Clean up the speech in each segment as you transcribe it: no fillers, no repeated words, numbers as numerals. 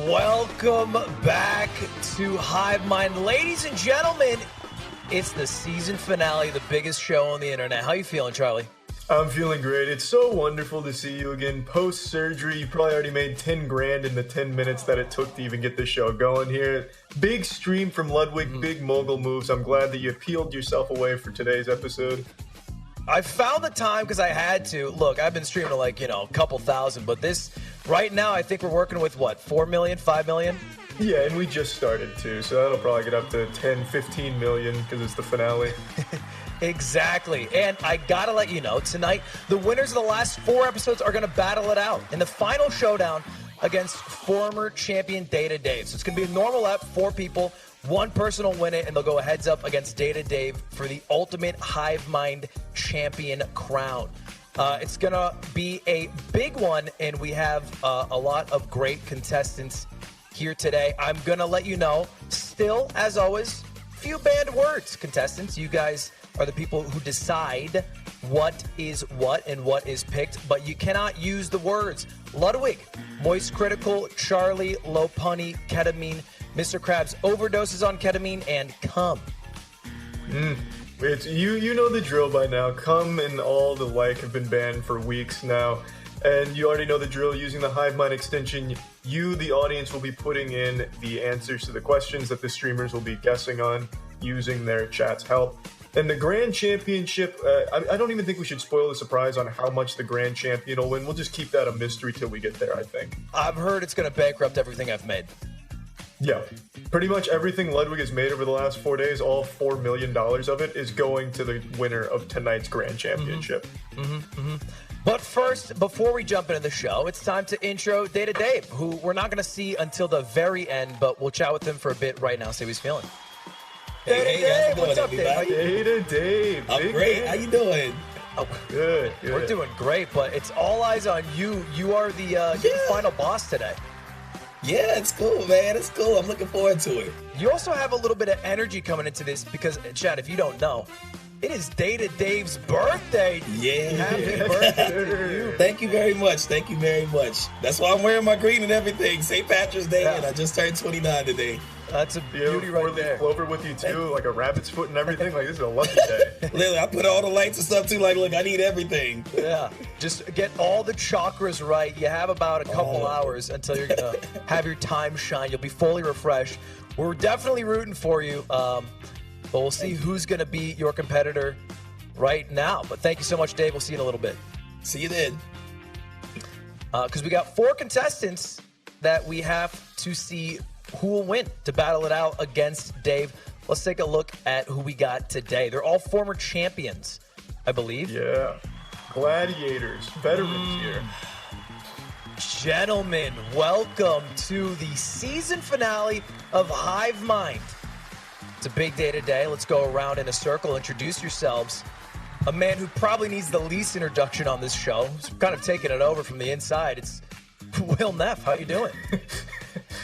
Welcome back to Hive Mind. Ladies and gentlemen, it's the season finale, the biggest show on the internet. How you feeling, Charlie? I'm feeling great. It's so wonderful to see you again. Post-surgery, you probably already made 10 grand in the 10 minutes that it took to even get the show going here. Big stream from Ludwig, big mogul moves. I'm glad that you peeled yourself away for today's episode. I found the time because I had to. Look, I've been streaming to like, a couple thousand, but this, right now, I think we're working with what, 4 million, 5 million? Yeah, and we just started too, so that'll probably get up to 10, 15 million because it's the finale. Exactly. And I gotta let you know, tonight, the winners of the last 4 episodes are gonna battle it out in the final showdown against former champion Data Dave. So it's gonna be a normal ep, 4 people. 1 person will win it, and they'll go heads up against Data Dave for the ultimate Hive Mind champion crown. It's going to be a big one, and we have a lot of great contestants here today. I'm going to let you know, still, as always, few banned words, contestants. You guys are the people who decide what is what and what is picked, but you cannot use the words Ludwig, moistcr1tikal, Charlie, low punny, ketamine, Mr. Krabs overdoses on ketamine, and cum. You know the drill by now. Cum and all the like have been banned for weeks now. And you already know the drill. Using the Hive Mind extension, you, the audience, will be putting in the answers to the questions that the streamers will be guessing on using their chat's help. And the Grand Championship, I don't even think we should spoil the surprise on how much the Grand Champion will win. We'll just keep that a mystery till we get there, I think. I've heard it's going to bankrupt everything I've made. Yeah, pretty much everything Ludwig has made over the last 4 days, all $4 million of it, is going to the winner of tonight's Grand Championship. But first, before we jump into the show, it's time to intro Data Dave, who we're not going to see until the very end, but we'll chat with him for a bit right now, see how he's feeling. Hey, Dave, how's what's up, it going, Dave? Data Dave. I'm great. How you doing? Oh, Good. we're doing great, but it's all eyes on you. You are the final boss today. Yeah, it's cool, man. It's cool. I'm looking forward to it. You also have a little bit of energy coming into this because, Chad, if you don't know, it is Data Dave's birthday. Yeah. Happy birthday to you. Thank you very much. Thank you very much. That's why I'm wearing my green and everything. St. Patrick's Day, and I just turned 29 today. That's a beauty right there. Clover with you too, like a rabbit's foot and everything. Like, this is a lucky day. Literally, I put all the lights and stuff too. Like, look, I need everything. Yeah, just get all the chakras right. You have about a couple hours until you're gonna have your time shine. You'll be fully refreshed. We're definitely rooting for you, but we'll see who's gonna be your competitor right now. But thank you so much, Dave. We'll see you in a little bit. See you then. Because we got 4 contestants that we have to see who will win to battle it out against Dave. Let's take a look at who we got today. They're all former champions, I believe. Yeah. Gladiators, veterans here. Gentlemen, welcome to the season finale of Hive Mind. It's a big day today. Let's go around in a circle. Introduce yourselves. A man who probably needs the least introduction on this show, who's kind of taking it over from the inside. It's Will Neff. How you doing?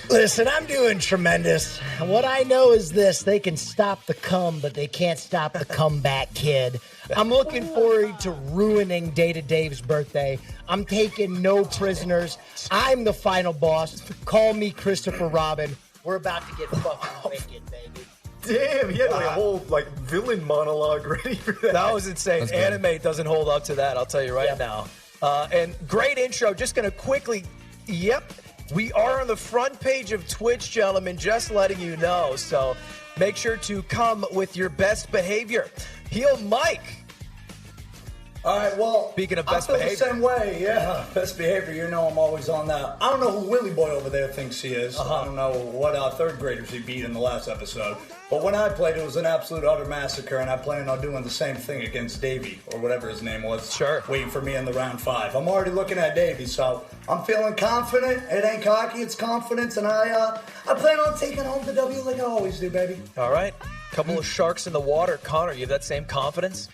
Listen, I'm doing tremendous. What I know is this: they can stop the cum, but they can't stop the comeback kid. I'm looking forward to ruining Data Dave's birthday. I'm taking no prisoners. I'm the final boss. Call me Christopher Robin. We're about to get fucking wicked, baby. Damn, he had like a whole villain monologue ready for that. That was insane. Anime doesn't hold up to that, I'll tell you right now. And great intro. Just going to quickly, we are on the front page of Twitch, gentlemen, just letting you know. So make sure to come with your best behavior. Heel Mike. All right, well, Speaking of I best feel behavior. the same way, yeah. Best behavior, you know I'm always on that. I don't know who Willie Boy over there thinks he is. I don't know what third graders he beat in the last episode. But when I played, it was an absolute utter massacre, and I plan on doing the same thing against Davey, or whatever his name was. Sure. Waiting for me in the round 5. I'm already looking at Davey, so I'm feeling confident. It ain't cocky, it's confidence, and I plan on taking home the W like I always do, baby. All right. Couple of sharks in the water. Connor, you have that same confidence?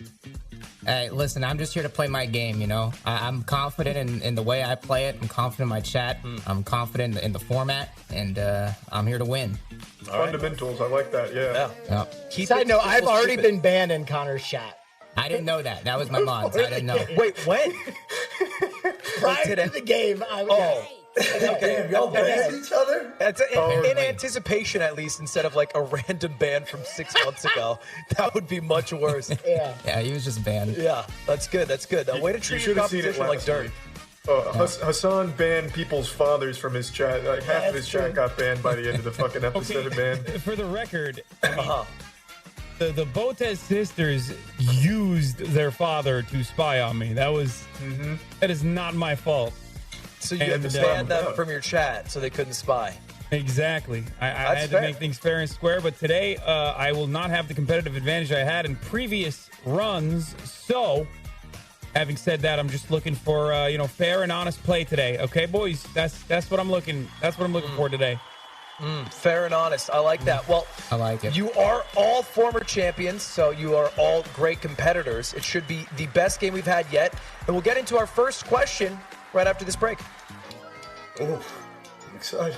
Hey, listen, I'm just here to play my game, you know? I'm confident in the way I play it. I'm confident in my chat. I'm confident in the format, and I'm here to win. Fundamentals, I like that, yeah. Side note, I've already been banned in Connor's chat. I didn't know that. That was my mods. I didn't know. Wait, when? Prior to the game, Damn, y'all banned each other? In anticipation, at least, instead of like a random ban from 6 months ago. That would be much worse. Yeah, he was just banned. Yeah, that's good. That's good. Way to treat your competition like dirt. Hassan banned people's fathers from his chat. Like half of his chat got banned by the end of the fucking episode, man. For the record, the Botez sisters used their father to spy on me. That is not my fault. So you had to ban them from your chat so they couldn't spy. Exactly. I had to make things fair and square, but today I will not have the competitive advantage I had in previous runs. So, having said that, I'm just looking for fair and honest play today. Okay, boys, that's what I'm looking. That's what I'm looking for today. Fair and honest. I like that. Well, I like it. You are all former champions, so you are all great competitors. It should be the best game we've had yet. And we'll get into our first question right after this break. Oh, I'm excited.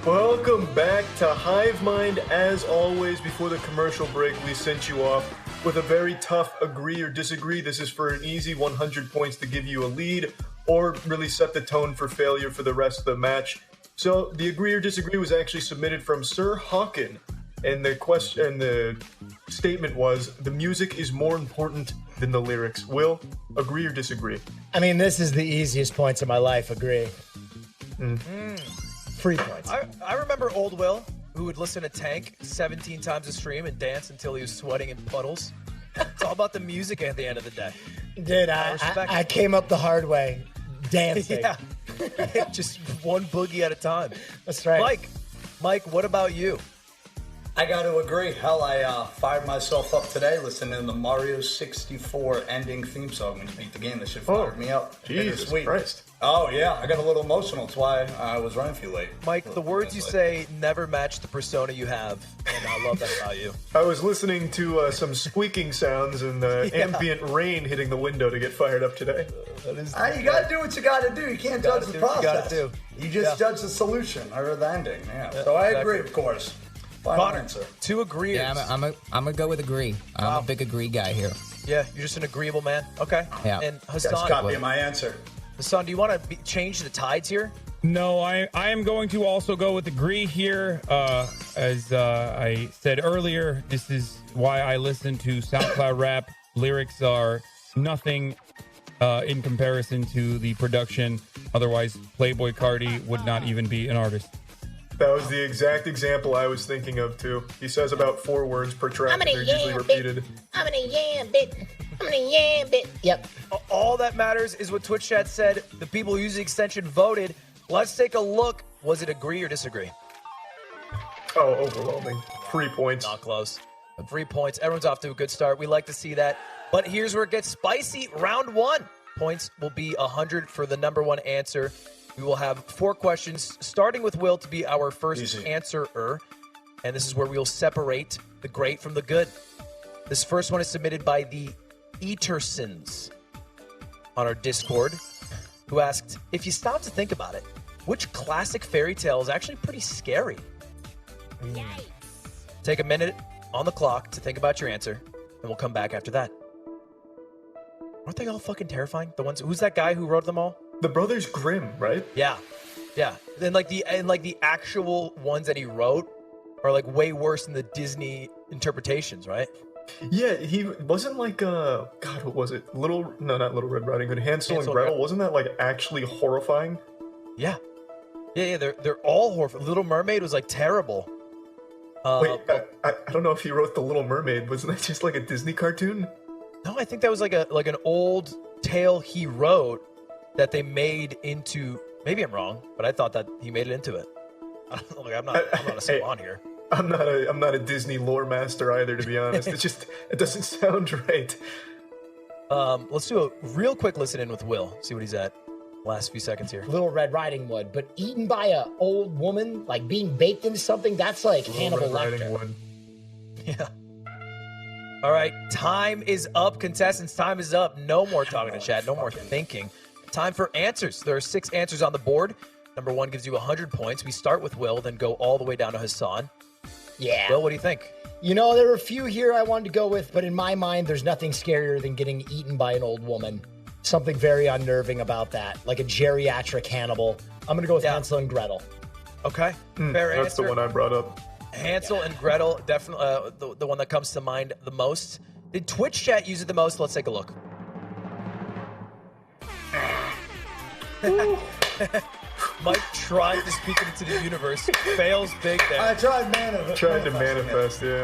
Welcome back to Hive Mind. As always, before the commercial break, we sent you off with a very tough agree or disagree. This is for an easy 100 points to give you a lead or really set the tone for failure for the rest of the match. So the agree or disagree was actually submitted from Sir Hawken, and the statement was, the music is more important than the lyrics. Will, agree or disagree? I mean, this is the easiest points of my life. Agree. 3 points. I remember old Will, who would listen to Tank 17 times a stream and dance until he was sweating in puddles. It's all about the music at the end of the day. Dude, I came up the hard way, dancing. Yeah. Just one boogie at a time. That's right. Mike, what about you? I got to agree. Hell, I fired myself up today listening to the Mario 64 ending theme song when you beat the game. That shit fired me up. Jesus Christ. Oh, yeah. I got a little emotional. That's why I was running for you late. Mike, the words you say never match the persona you have, and I love that about you. I was listening to some squeaking sounds and ambient rain hitting the window to get fired up today. You got to do what you got to do. You can't judge the process. You just judge the solution or the ending. Yeah. So I agree, of course. Final answer. 2 agreeers. Yeah, I'm gonna go with agree. I'm a big agree guy here. Yeah, you're just an agreeable man. Okay. Yeah. And That's Hassan, copy my answer. Hassan, do you want to change the tides here? No, I am going to also go with agree here. As I said earlier, this is why I listen to SoundCloud rap. Lyrics are nothing in comparison to the production. Otherwise, Playboi Carti would not even be an artist. That was the exact example I was thinking of, too. He says about 4 words per track, and they're usually repeated. I'm gonna yam, bitch. I'm gonna yam it. Yep. All that matters is what Twitch chat said. The people who use the extension voted. Let's take a look. Was it agree or disagree? Oh, overwhelming. 3 points. Not close. 3 points. Everyone's off to a good start. We like to see that. But here's where it gets spicy. Round 1. Points will be 100 for the number 1 answer. We will have 4 questions, starting with Will to be our first answerer. And this is where we will separate the great from the good. This first one is submitted by the Etersons on our Discord, who asked, if you stop to think about it, which classic fairy tale is actually pretty scary? Yikes. Take a minute on the clock to think about your answer, and we'll come back after that. Aren't they all fucking terrifying? The ones, who's that guy who wrote them all? The Brothers Grimm, right? Yeah. Then the actual ones that he wrote are like way worse than the Disney interpretations, right? Yeah, he wasn't like God, what was it? Not Little Red Riding Hood. Hansel and Gretel. Wasn't that like actually horrifying? Yeah. They're all horrifying. Little Mermaid was like terrible. Wait, I don't know if he wrote The Little Mermaid. Wasn't that just like a Disney cartoon? No, I think that was like an old tale he wrote that they made into. Maybe I'm wrong, but I thought that he made it into it. I don't know. Like, I'm not a savant here. I'm not a Disney lore master either, to be honest. It doesn't sound right. Let's do a real quick listen in with Will. See what he's at. Last few seconds here. Little Red Riding Hood, but eaten by a old woman, like being baked into something, that's like Hannibal Lecter. Yeah. All right, time is up, contestants. Time is up. No more talking to chat. No more thinking. Time for answers. There are 6 answers on the board. Number 1 gives you 100 points. We start with Will, then go all the way down to Hassan. Yeah. Will, what do you think? You know, there were a few here I wanted to go with, but in my mind, there's nothing scarier than getting eaten by an old woman. Something very unnerving about that, like a geriatric Hannibal. I'm going to go with Hansel and Gretel. Okay, fair answer. That's the one I brought up. Hansel and Gretel, definitely the one that comes to mind the most. Did Twitch chat use it the most? Let's take a look. Mike trying to speak it into the universe. Fails big there. I tried to manifest, yeah.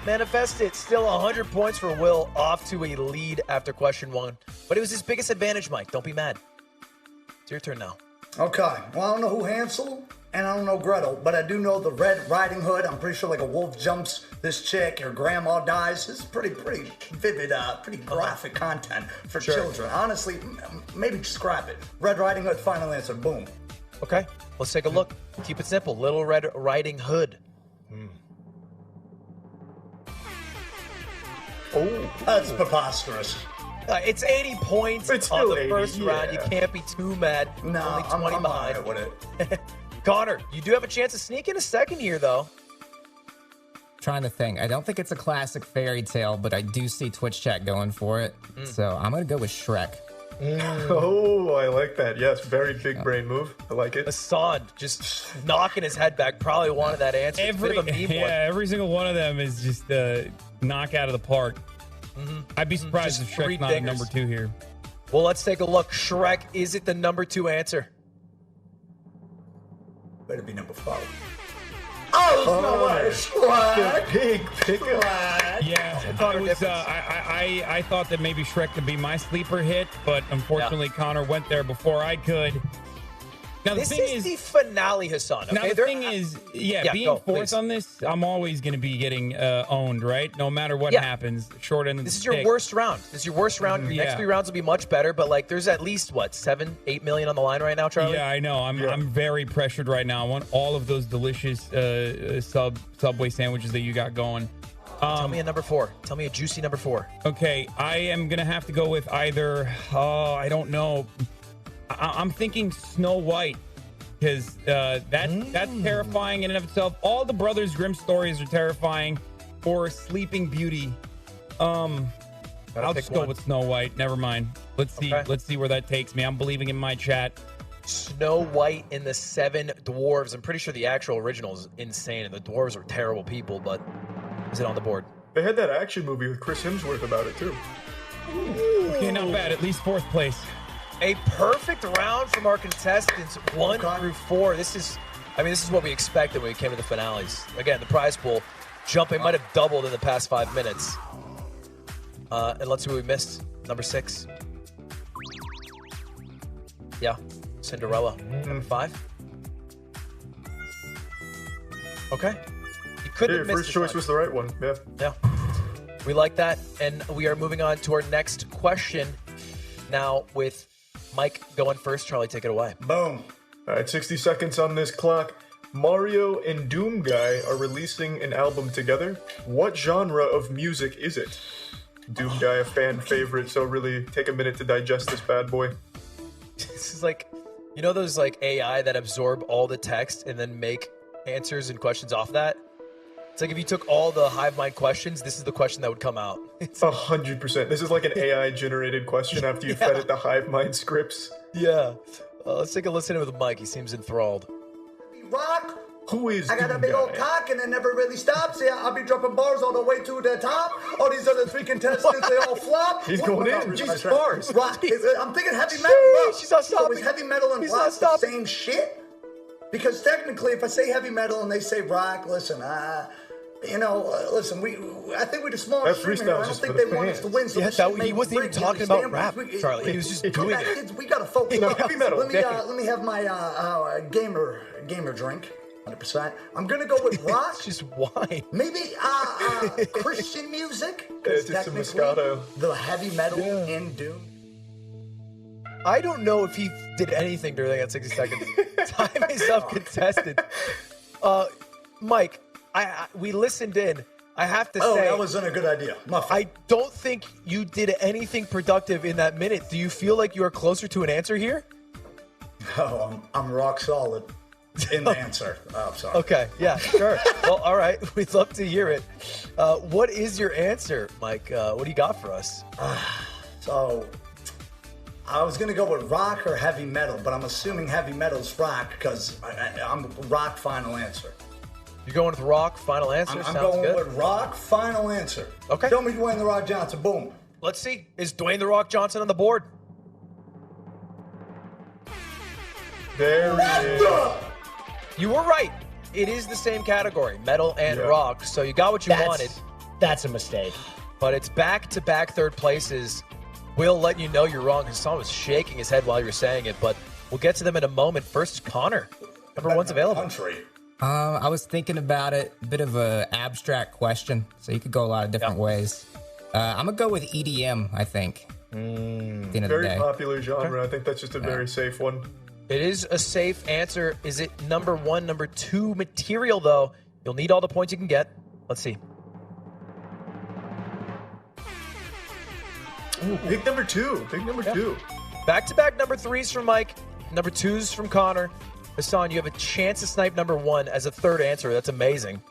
Manifest it. Still 100 points for Will, off to a lead after question 1. But it was his biggest advantage, Mike. Don't be mad. It's your turn now. Okay. Well, I don't know who Hansel and I don't know Gretel, but I do know the Red Riding Hood. I'm pretty sure like a wolf jumps this chick, her grandma dies. This is pretty vivid, pretty graphic content for children. Honestly, maybe scrap it. Red Riding Hood, final answer. Boom. Okay, let's take a look. Keep it simple. Little Red Riding Hood. Oh, that's preposterous. It's 80 points on the first round. You can't be too mad. No, only 20 I'm behind. all right with it. Connor, you do have a chance to sneak in a second here, though. Trying to think. I don't think it's a classic fairy tale, but I do see Twitch chat going for it. So I'm going to go with Shrek. Oh, I like that. Yes, very big brain move. I like it. Hassan just knocking his head back. Probably wanted that answer. Every single one of them is just a knock out of the park. I'd be surprised if Shrek's not a number 2 here. Well, let's take a look. Shrek, is it the number 2 answer? Better be number 5. Oh, no way. Shrek. Big pickup. Yeah, I thought that maybe Shrek could be my sleeper hit, but unfortunately Connor went there before I could. Now, this is the finale, Hassan. Okay? Now, the thing is, being fourth on this, I'm always going to be getting owned, right? No matter what happens, short end of the This is stick. your worst round. This is your worst round. Your next 3 rounds will be much better, but like, there's at least, 7-8 million on the line right now, Charlie? Yeah, I know. I'm very pressured right now. I want all of those delicious Subway sandwiches that you got going. Tell me a number 4. Tell me a juicy number 4. Okay, I am going to have to go with either, I don't know. I'm thinking Snow White, because that's terrifying in and of itself. All the Brothers Grimm stories are terrifying. Or Sleeping Beauty. I'll just go with Snow White. Never mind. Let's see. Okay. Let's see where that takes me. I'm believing in my chat. Snow White and the 7 Dwarves. I'm pretty sure the actual original is insane, and the dwarves are terrible people. But is it on the board? They had that action movie with Chris Hemsworth about it too. Okay, not bad. At least 4th place. A perfect round from our contestants, 1 through 4. This is what we expected when we came to the finales. Again, the prize pool jumping might have doubled in the past 5 minutes. And let's see what we missed. Number 6. Yeah, Cinderella. Number 5. Okay. You couldn't Your have missed first this choice one. was the right one. Yeah. Yeah. We like that. And we are moving on to our next question. Now with Mike going first. Charlie, take it away. Boom. All right, 60 seconds on this clock. Mario and Doom Guy are releasing an album together. What genre of music is it? Doom Guy, a fan favorite, so really take a minute to digest this bad boy. This is like, you know those like AI that absorb all the text and then make answers and questions off that? It's like if you took all the hive mind questions, this is the question that would come out. It's 100%. This is like an AI-generated question after you fed it the hive mind scripts. yeah. Let's take a listen with Mike. He seems enthralled. Rock. Who is I got a Doom big old Guy? cock and it never really stops. Yeah, I'll be dropping bars all the way to the top. All these other 3 contestants, they all flop. He's What going about in. Richard Jesus, Trent? bars. Rock. I'm thinking heavy metal. Bro. She's not So stopping. is heavy metal and He's rock not the stopping. same shit? Because technically, if I say heavy metal and they say rock, listen, listen, I think we're the smallest That streamer here. freestyle I was don't just think for they the want us to fans. win. So Yeah, this shit he may wasn't even break, you talking about understand? rap, Charlie. He was just Come doing back, it. kids, we gotta focus. No, heavy metal. Let me have my gamer drink. 100%. I'm gonna go with rock. It's just wine. Maybe Christian music. Yeah, Because just some technically, Moscato. the heavy metal in Doom. I don't know if he did anything during that 60 seconds. Time is up, contested. Mike, we listened in. I have to Oh, say, that wasn't a good idea. My fault. I don't think you did anything productive in that minute. Do you feel like you are closer to an answer here? Oh, I'm rock solid in the answer. Oh, I'm sorry. Okay, yeah, sure. Well, all right. We'd love to hear it. What is your answer, Mike? What do you got for us? So, I was gonna go with rock or heavy metal, but I'm assuming heavy metal's rock because I'm rock final answer. You're going with rock, final answer? I'm Sounds going good. with rock final answer. Okay. Show me Dwayne The Rock Johnson. Boom. Let's see. Is Dwayne The Rock Johnson on the board? There he is. You were right. It is the same category, metal and rock. So you got what you wanted, That's a mistake. but it's back-to-back third places. We'll let you know you're wrong. Hassan was shaking his head while you were saying it, but we'll get to them in a moment. First, Connor. Number 1's available. Country. I was thinking about it. A bit of a abstract question, so you could go a lot of different ways. I'm gonna go with EDM. I think. At the end of the Very day. popular genre. I think that's just a very safe one. It is a safe answer. Is it number 1, number 2 material, though? You'll need all the points you can get. Let's see. Ooh, big number 2. Big number 2. Back-to-back number 3s from Mike, number 2s from Connor. Hassan, you have a chance to snipe number 1 as a third answer. That's amazing.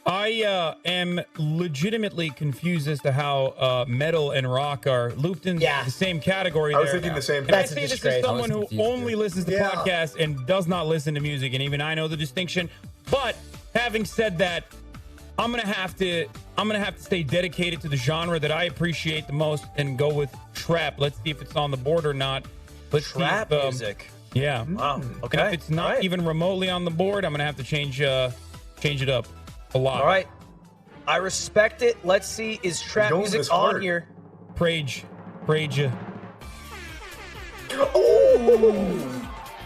I am legitimately confused as to how metal and rock are looped in the same category. I was there thinking now. the same And thing. I That's a say this disgrace. as someone I was who confused, only too. listens to podcasts and does not listen to music, and even I know the distinction. But having said that, I'm gonna have to stay dedicated to the genre that I appreciate the most and go with trap. Let's see if it's on the board or not. Let's Trap see if, music. Yeah. Wow. And Okay. if it's not All right. even remotely on the board, I'm gonna have to change it up a lot. All right. I respect it. Let's see. Is trap Going music this on hard. here? Prage.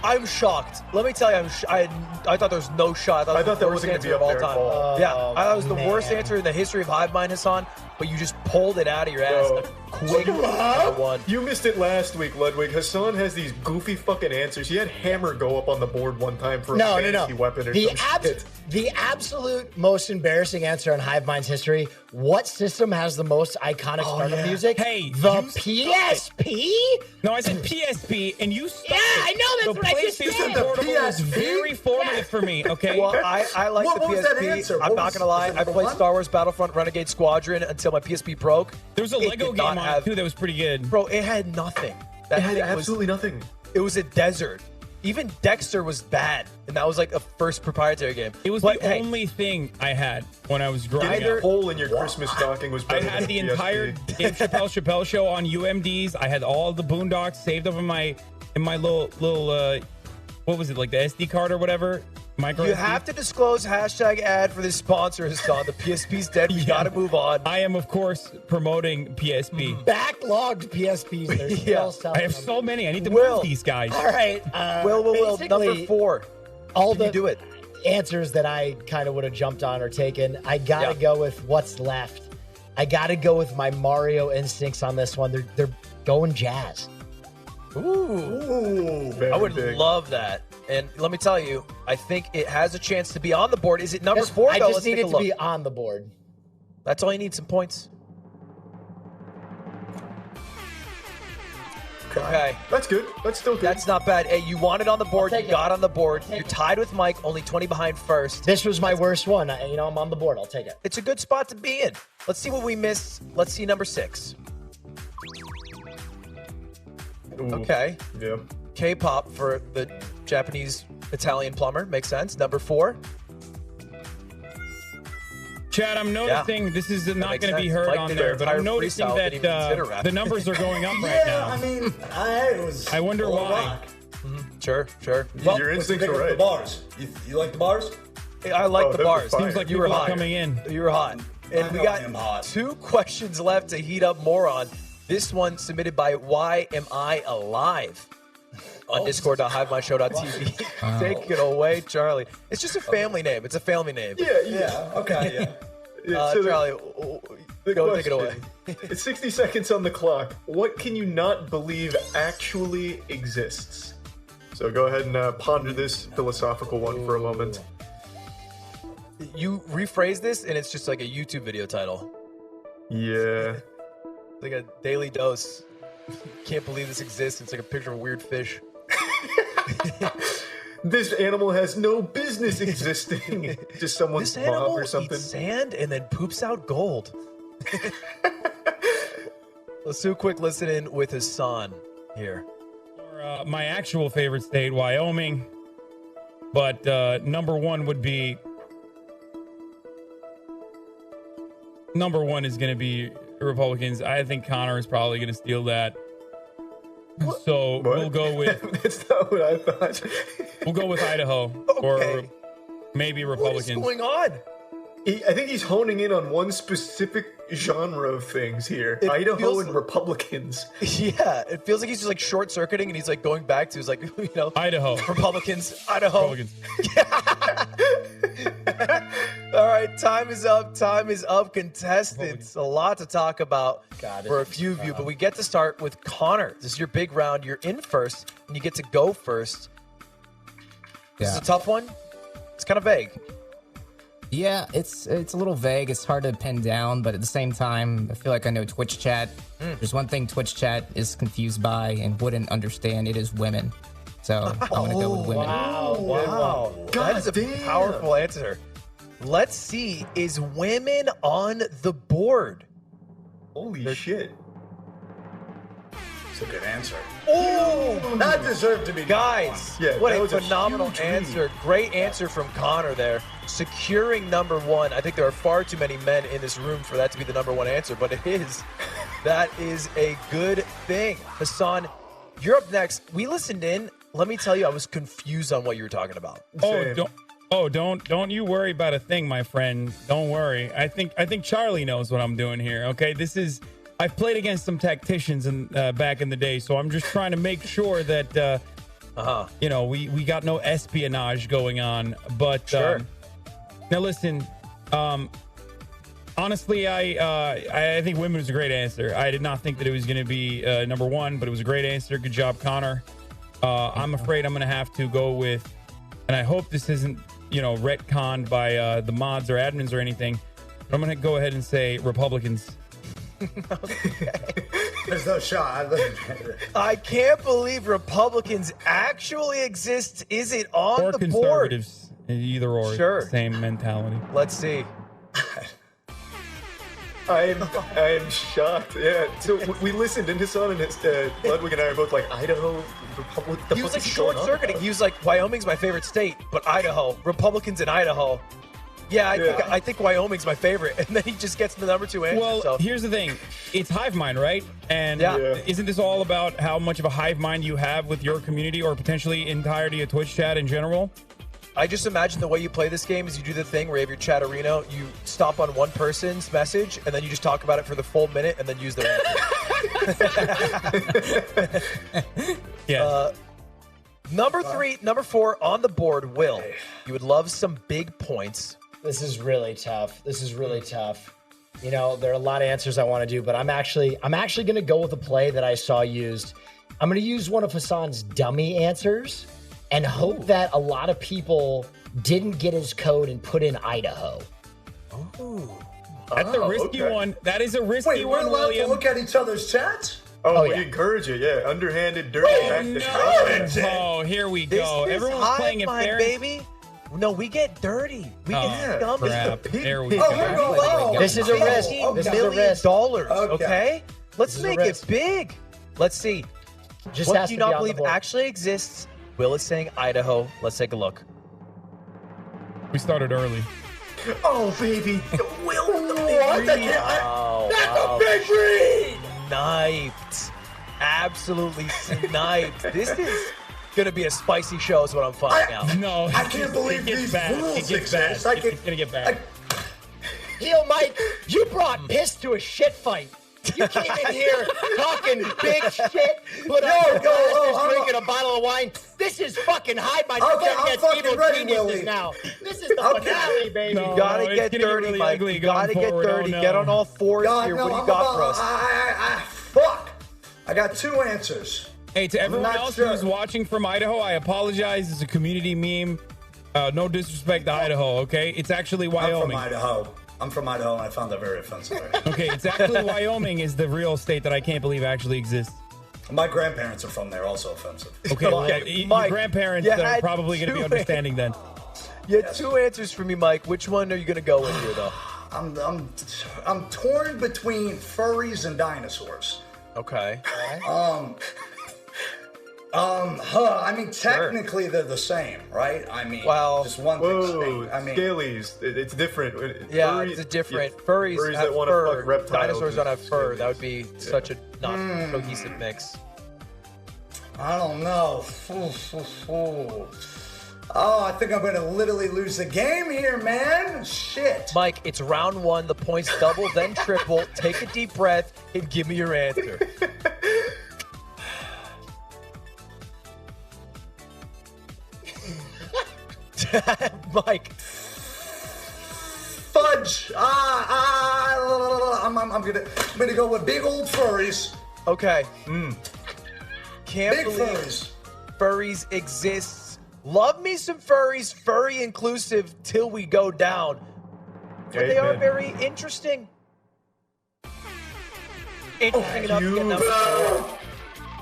I'm shocked. Let me tell you, I thought there was no shot. I It was thought the that worst wasn't gonna answer be of up all there at time. all. Yeah, I thought it was the worst man. answer in the history of Hive Mind, Hassan, but you just pulled it out of your ass. Bro. A quick number 1. You missed it last week, Ludwig. Hassan has these goofy fucking answers. He had Hammer go up on the board one time for a fantasy weapon or some shit. The absolute most embarrassing answer in Hive Mind's history. What system has the most iconic startup music? Hey, the you PSP? No, I said PSP, and you stopped Yeah, I know, that's the what I just PlayStation said. Portable The was PSP? very formative for me, okay? Well, I like What the was that PSP. answer? I'm What not was- gonna lie. was it I number played 1? Star Wars Battlefront Renegade Squadron until my PSP broke. There was a It Lego did game not on have- it, too, that was pretty good. Bro, it had nothing. That It had thing absolutely nothing. It was a desert. Even Dexter was bad, and that was like a first proprietary game. It was But, the hey, only thing I had when I was growing Getting a up. hole in your Christmas stocking was I better had than the a PSP. entire Dave Chappelle show on UMDs. I had all the Boondocks saved up in my little what was it, like the SD card or whatever? Micro You SD? have to disclose hashtag ad for this sponsor, Hassan. The PSP's dead. We got to move on. I am, of course, promoting PSP. Backlogged PSPs. They're still Yeah. selling I have them. so many. I need to Will. move these guys. All right. Will. basically, Number 4. All Can the you do it? answers that I kind of would have jumped on or taken. I got to Yeah. go with what's left. I got to go with my Mario instincts on this one. They're going jazz. Ooh. Very I would big. love that. And let me tell you, I think it has a chance to be on the board. Is it number 4? I though? just Let's need take it a to look. be on the board. That's all you need, some points. Okay. That's good. That's still good. That's not bad. Hey, you want it on the board. I'll You take got it. on the board. You're tied with Mike, only 20 behind first. This was my worst one. I'm on the board. I'll take it. It's a good spot to be in. Let's see what we missed. Let's see number 6. Ooh. Okay. Yeah. K-pop for the Japanese Italian plumber. Makes sense. Number 4. Chad, I'm noticing this is not makes going to be sense. heard Mike on did there, an but I'm entire noticing freestyle, that didn't even consider rap. the numbers are going up right Yeah, now. I mean, it was. I wonder a why. rock. Sure. Your What's the instincts big are with right. The bars. You like the bars? I like Oh, the those bars. are fire. Seems like you people were are hot. coming in. You were hot. And I we know got I am hot. 2 questions left to heat up more on. This one submitted by Why Am I Alive? On discord.hivemyshow.tv. Take it away, Charlie. It's just a family name. It's a family name. Yeah. Okay. Yeah. Yeah, so Charlie, the go take it away. question, It's 60 seconds on the clock. What can you not believe actually exists? So go ahead and ponder this philosophical one for a moment. You rephrase this, and it's just like a YouTube video title. Yeah. Like a daily dose. Can't believe this exists. It's like a picture of a weird fish. This animal has no business existing. Just someone's This mom animal or something. eats sand and then poops out gold. Let's do a quick listen in with Hassan here. For, my actual favorite state, Wyoming. But number 1 would be... Number 1 is going to be Republicans. I think Connor is probably going to steal that. So What? we'll go with That's not what I thought. we'll go with Idaho or Okay. maybe What is Republicans. going on? I think he's honing in on one specific genre of things here. It Idaho feels- and Republicans. Yeah, it feels like he's just like short circuiting and he's like going back to his like, Idaho. Republicans, Idaho. Republicans. All right, time is up. Time is up. Contestants, a lot to talk about for a few of you, but we get to start with Connor. This is your big round. You're in first, and you get to go first. This is a tough one. It's kind of vague. Yeah, it's a little vague. It's hard to pin down, but at the same time, I feel like I know Twitch chat. There's one thing Twitch chat is confused by and wouldn't understand. It is women. So I'm gonna go with women. Wow. God That is a damn. powerful answer. Let's see. Is women on the board? Holy shit. It's a good answer. Oh, That deserved to be guys. Yeah, what that a was a phenomenal huge read. answer. Great answer from Connor there. Securing number 1. I think there are far too many men in this room for that to be the number 1 answer, but it is. That is a good thing. Hassan, you're up next. We listened in. Let me tell you, I was confused on what you were talking about. Same. Don't you worry about a thing, my friend. Don't worry. I think Charlie knows what I'm doing here. Okay, I've played against some tacticians back in the day, so I'm just trying to make sure that we got no espionage going on. But Sure. Now listen, honestly, I think women was a great answer. I did not think that it was going to be number 1, but it was a great answer. Good job, Connor. I'm afraid I'm going to have to go with, and I hope this isn't retconned by the mods or admins or anything, but I'm going to go ahead and say Republicans. There's no shot. I can't believe Republicans actually exist. Is it on Or the board? conservatives. Either or. Sure. Same mentality. Let's see. I am shocked. Yeah. So we listened, and Hassan and Ludwig and I are both like, Idaho, Republic. The He was fuck like is going on? short-circuiting. He was like, Wyoming's my favorite state, but Idaho. Republicans in Idaho. Yeah, I think Wyoming's my favorite. And then he just gets the number 2 answer. Well, so. here's the thing. It's hive mind, right? And Yeah. isn't this all about how much of a hive mind you have with your community or potentially entirety of Twitch chat in general? I just imagine the way you play this game is you do the thing where you have your chatterino, you stop on one person's message, and then you just talk about it for the full minute, and then use their answer. Yeah. Number 4 on the board, Will. You would love some big points. This is really tough. You know, there are a lot of answers I want to do, but I'm actually going to go with a play that I saw used. I'm going to use one of Hassan's dummy answers and hope that a lot of people didn't get his code and put in Idaho. That's a risky one. That is a risky Wait, we're one, allowed to William. look at each other's chats? Oh, yeah. we encourage it, yeah. Underhanded, dirty, Oh, here we go. This Everyone's is playing it Hive Mind, fair. baby. No, we get dirty. We get dumb. Crap. There we Oh, we're go. going low. This is a risk. This is a risk. $1 Okay. okay? Let's This is a make it risk. big. Let's see. Just What has do you to be not on the believe board. actually exists? Will is saying Idaho. Let's take a look. We started early. Oh, baby. Will with the What? big read. That's a big read! Sniped. Absolutely sniped. This is going to be a spicy show is what I'm finding out. No, I can't believe it gets these bad. rules It gets bad. exist. I It's can- gonna get bad. Yo, Mike, you brought piss to a shit fight. You came in here talking big shit, put on your glasses, drinking a bottle of wine. This is fucking Hive Mind. You're Okay, going I'm against fucking evil ready, geniuses Willie. now. This is the finale, baby. No. You gotta it's get gonna get dirty, really Mike. ugly You going gotta get forward. Oh, dirty. no. Get on all fours God, here. no, What do you I'm got about- for us? Fuck. I got 2 answers. Hey, to everyone not else sure. who's watching from Idaho, I apologize. It's a community meme. No disrespect to Idaho, okay? It's actually I'm from Wyoming. Idaho. I'm from Idaho, and I found that very offensive. Okay, it's actually Wyoming is the real state that I can't believe actually exists. My grandparents are from there, also offensive. Okay, well, Okay, your Mike, grandparents you are had probably going to be two understanding then. You had 2 answers for me, Mike. Which one are you going to go with here, though? I'm torn between furries and dinosaurs. Okay. I mean, technically they're the same, right? I mean, Well, just one thing's Whoa, thing. I mean, scalies. It's different. Yeah, Furry- it's a different. yeah, Furries have that wanna fur. fuck reptiles Dinosaurs don't have is fur. scalies. That would be such a not cohesive mix. I don't know. Oh, I think I'm going to literally lose the game here, man. Shit. Mike, it's round 1. The points double, then triple. Take a deep breath and give me your answer. Mike, Fudge. I'm gonna go with big old furries. okay. Can't Big believe furries. furries exists. Love me some furries, furry inclusive till we go down. But they are Amen. very interesting. Interesting enough to you. get number 4.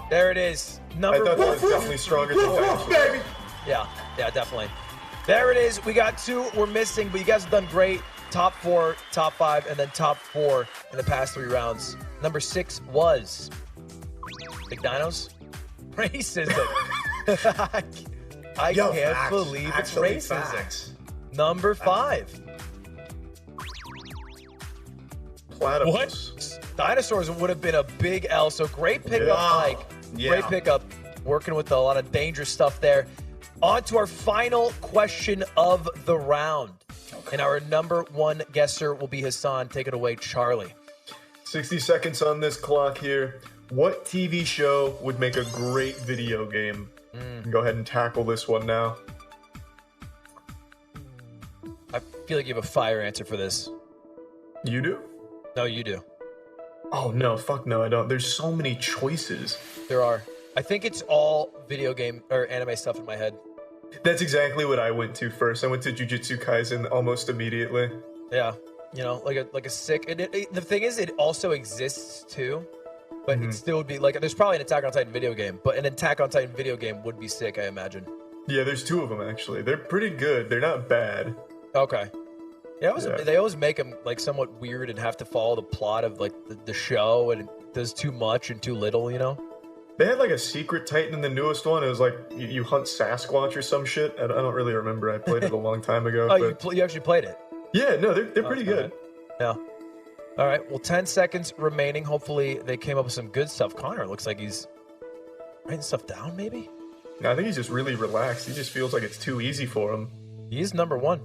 There it is. I Number thought that 1. was definitely stronger than dinosaurs. Baby. Yeah, definitely. There it is. We got 2 we're missing, but you guys have done great. Top 4, top 5, and then top 4 in the past 3 rounds. Number 6 was Big Dinos. Racism. I Yo, can't facts. believe it's Actually, racism. facts. Number 5. Platypus. Dinosaurs would have been a big L, so great pickup, Yeah. Mike. Yeah. Great pickup. Working with a lot of dangerous stuff there. On to our final question of the round. And our number 1 guesser will be Hassan. Take it away, Charlie. 60 seconds on this clock here. What TV show would make a great video game? Go ahead and tackle this one now. I feel like you have a fire answer for this. You do? No, you do. Oh no, fuck no, I don't. There's so many choices. There are. I think it's all video game or anime stuff in my head. That's exactly what I went to first. I went to Jujutsu Kaisen almost immediately. Yeah. You know, like a sick. And the thing is, it also exists too. But it still would be like, there's probably an Attack on Titan video game, but an Attack on Titan video game would be sick, I imagine. Yeah, there's 2 of them actually. They're pretty good. They're not bad. Okay. Yeah, Yeah. they always make them like somewhat weird and have to follow the plot of like the show, and it does too much and too little, you know? They had like a secret Titan in the newest one. It was like you hunt Sasquatch or some shit. I don't really remember. I played it a long time ago. Oh, but you actually played it? yeah, no, they're pretty Okay. good. Yeah. All right. Well, 10 seconds remaining. Hopefully they came up with some good stuff. Connor looks like he's writing stuff down, maybe? No, I think he's just really relaxed. He just feels like it's too easy for him. He's number 1.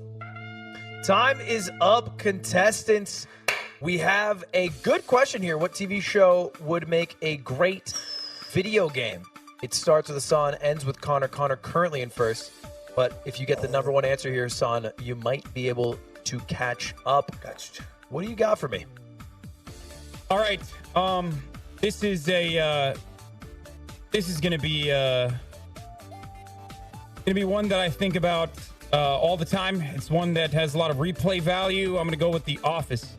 Time is up, contestants. We have a good question here. What TV show would make a great video game? It starts with Hassan, ends with Connor. Connor currently in first. But if you get the number 1 answer here, Hassan, you might be able to catch up. Gotcha. What do you got for me? All right. This is a this is gonna be one that I think about all the time. It's one that has a lot of replay value. I'm gonna go with The Office.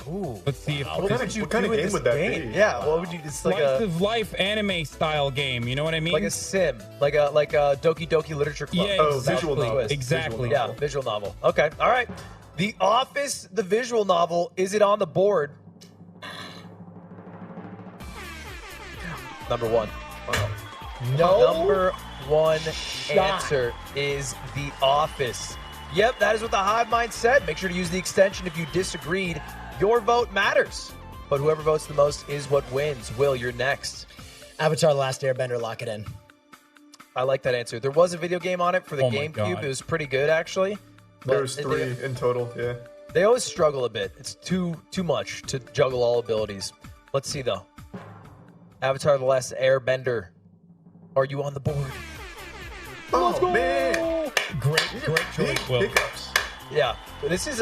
Ooh. Let's see if What kind of game would that be? Yeah, what would you? It's like slice of life anime style game. You know what I mean? like a sim, like a Doki Doki Literature Club. Yeah, Oh, exactly. visual novel. Exactly. Visual Yeah, visual novel. Okay, all right. The Office, the visual novel, is it on the board? Number 1. No. Number 1 answer is The Office. Yep, that is what the Hive Mind said. Make sure to use the extension if you disagreed. Your vote matters. But whoever votes the most is what wins. Will, you're next. Avatar: The Last Airbender, lock it in. I like that answer. There was a video game on it for the Oh my GameCube. God. It was pretty good, actually. But There's 3 in total, yeah. They always struggle a bit. It's too much to juggle all abilities. Let's see, though. Avatar: The Last Airbender. Are you on the board? Oh, man. Great choice, Will. Hiccups. Yeah. This is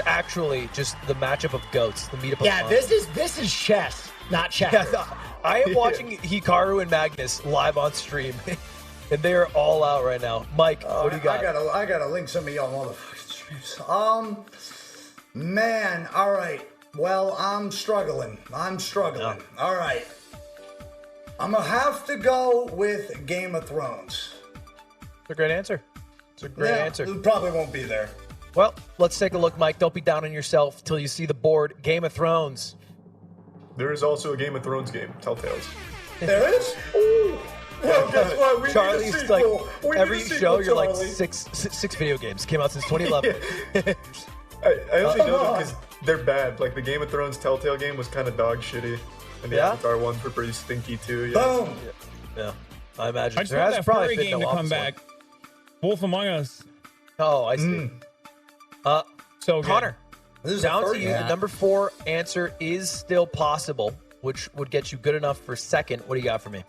actually just the matchup of goats. The meetup. Yeah, of this is chess, not checkers. Yeah, I am watching Hikaru and Magnus live on stream, and they are all out right now. Mike, what do you got? I gotta link some of y'all motherfucking streams. Man, all right. Well, I'm struggling. Yeah. All right. I'm gonna have to go with Game of Thrones. It's a great answer. It's a great answer. It probably won't be there. Well, let's take a look, Mike. Don't be down on yourself till you see the board. Game of Thrones. There is also a Game of Thrones game, Telltales. There is? Ooh. Well, guess what? We Charlie's need a like sequel. We need every a sequel, show. You're like Charlie. six video games came out since 2011. I only know them because they're bad. Like the Game of Thrones Telltale game was kind of dog shitty, and the Yeah? Avatar ones were pretty stinky too. Yeah. Boom. Yeah, I imagine I just there want has that probably furry been game no to come office one. back. Wolf Among Us. Oh, I see. So good. Connor, This is down a to furry you. game. The number 4 answer is still possible, which would get you good enough for second. What do you got for me?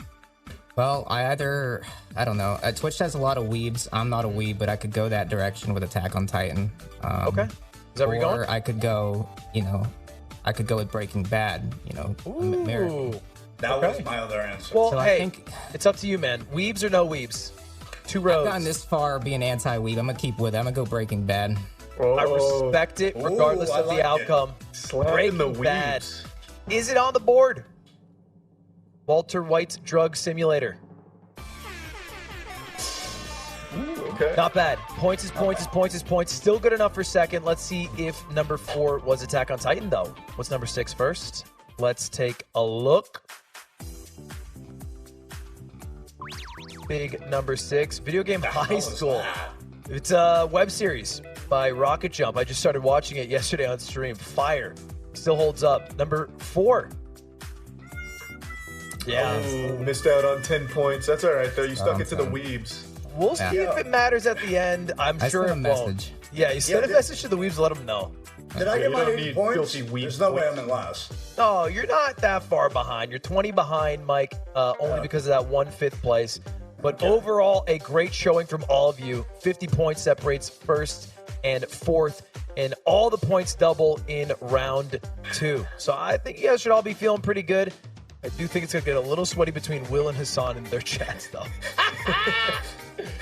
Well, I don't know. Twitch has a lot of weebs. I'm not a weeb, but I could go that direction with Attack on Titan. Okay. Is that where you're going? Or I could go, I could go with Breaking Bad, American. Ooh. That was my other answer. Well, So I hey, think- it's up to you, man. Weebs or no weebs? 2 I've rows. gotten this far being anti-weeb. I'm gonna keep with it. I'm gonna go Breaking Bad. I respect it regardless I of like the it. outcome. Slapping the Breaking Bad. weebs. Is it on the board? Walter White's Drug Simulator. Okay. Not bad. Points is points is points is points. Still good enough for second. Let's see if number 4 was Attack on Titan, though. What's number 6 first? Let's take a look. Big number 6. Video game High School. It's a web series by Rocket Jump. I just started watching it yesterday on stream. Fire. Still holds up. Number 4. Yeah. Ooh, missed out on 10 points. That's all right though. You stuck it to the weebs. We'll see Yeah. if it matters at the end. I'm I sure sent it a won't. message. Yeah, you send a Yeah, message to the Weebs, let them know. Did I get you my don't 80 need points? filthy weed There's no way points. I'm in last. No, you're not that far behind. You're 20 behind, Mike, only because of that 1/5 place. But overall, a great showing from all of you. 50 points separates first and fourth, and all the points double in round 2. So I think you guys should all be feeling pretty good. I do think it's going to get a little sweaty between Will and Hassan in their chats, though.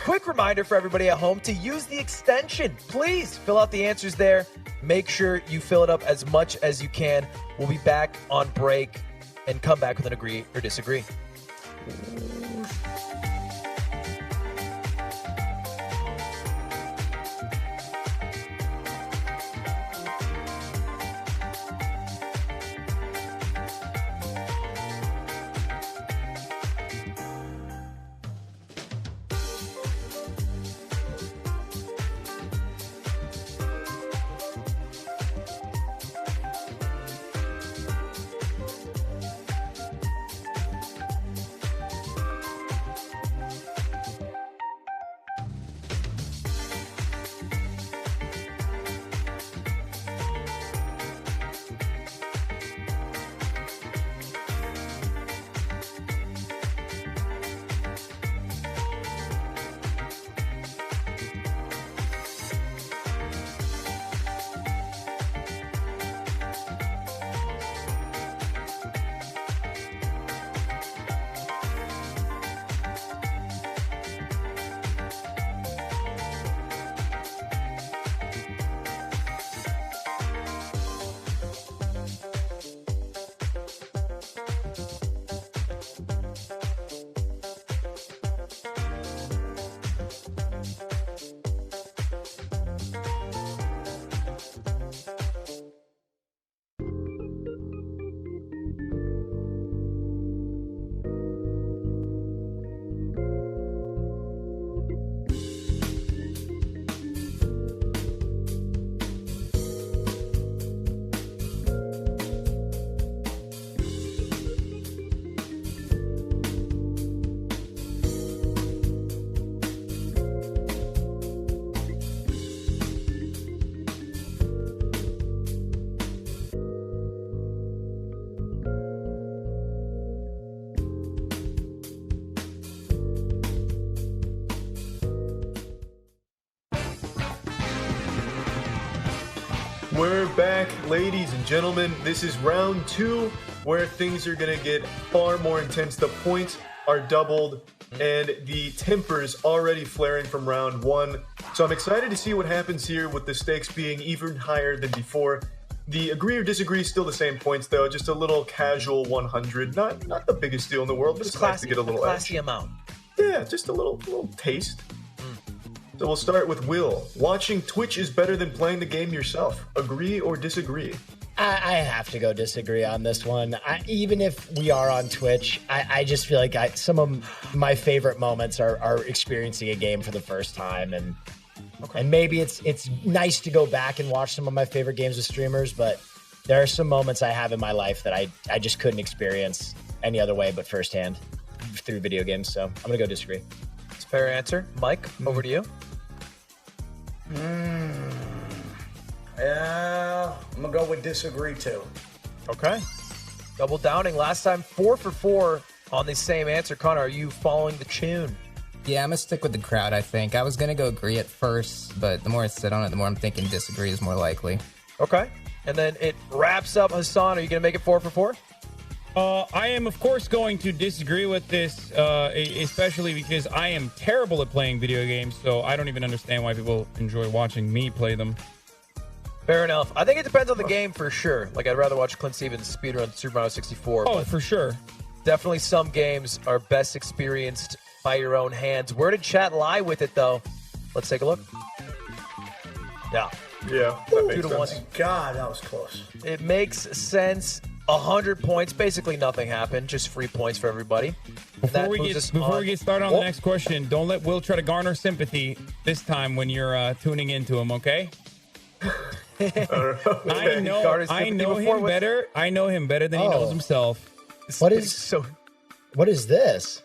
Quick reminder for everybody at home to use the extension. Please fill out the answers there. Make sure you fill it up as much as you can. We'll be back on break and come back with an agree or disagree. We're back, ladies and gentlemen. This is round 2, where things are going to get far more intense. The points are doubled, and the tempers already flaring from round 1. So I'm excited to see what happens here with the stakes being even higher than before. The agree or disagree is still the same points, though. Just a little casual 100. Not the biggest deal in the world, but it's nice to get a little classy edge. amount. Yeah, just a little taste. So we'll start with Will. Watching Twitch is better than playing the game yourself. Agree or disagree? I have to go disagree on this one. Even if we are on Twitch, I just feel like some of my favorite moments are experiencing a game for the first time, and maybe it's nice to go back and watch some of my favorite games with streamers, but there are some moments I have in my life that I just couldn't experience any other way but firsthand through video games. So I'm gonna go disagree. It's a fair answer. Mike, over to you. Yeah, I'm gonna go with disagree too. Okay. Double downing. Last time 4 for 4 on the same answer. Connor, are you following the tune? Yeah, I'm gonna stick with the crowd, I think. I was gonna go agree at first, but the more I sit on it, the more I'm thinking disagree is more likely. Okay. And then it wraps up. Hassan, are you gonna make it 4 for 4? I am, of course, going to disagree with this, especially because I am terrible at playing video games, so I don't even understand why people enjoy watching me play them. Fair enough. I think it depends on the game for sure. Like, I'd rather watch Clint Stevens speedrun Super Mario 64. Oh, but for sure. definitely some games are best experienced by your own hands. Where did chat lie with it, though? Let's take a look. Yeah. Yeah, that makes 2 to 1. sense. God, that was close. It makes sense. 100 points. Basically nothing happened. Just free points for everybody. Before we get started on the next question, don't let Will try to garner sympathy this time when you're tuning into him, okay? I know him better. I know him better than he knows himself. What is this?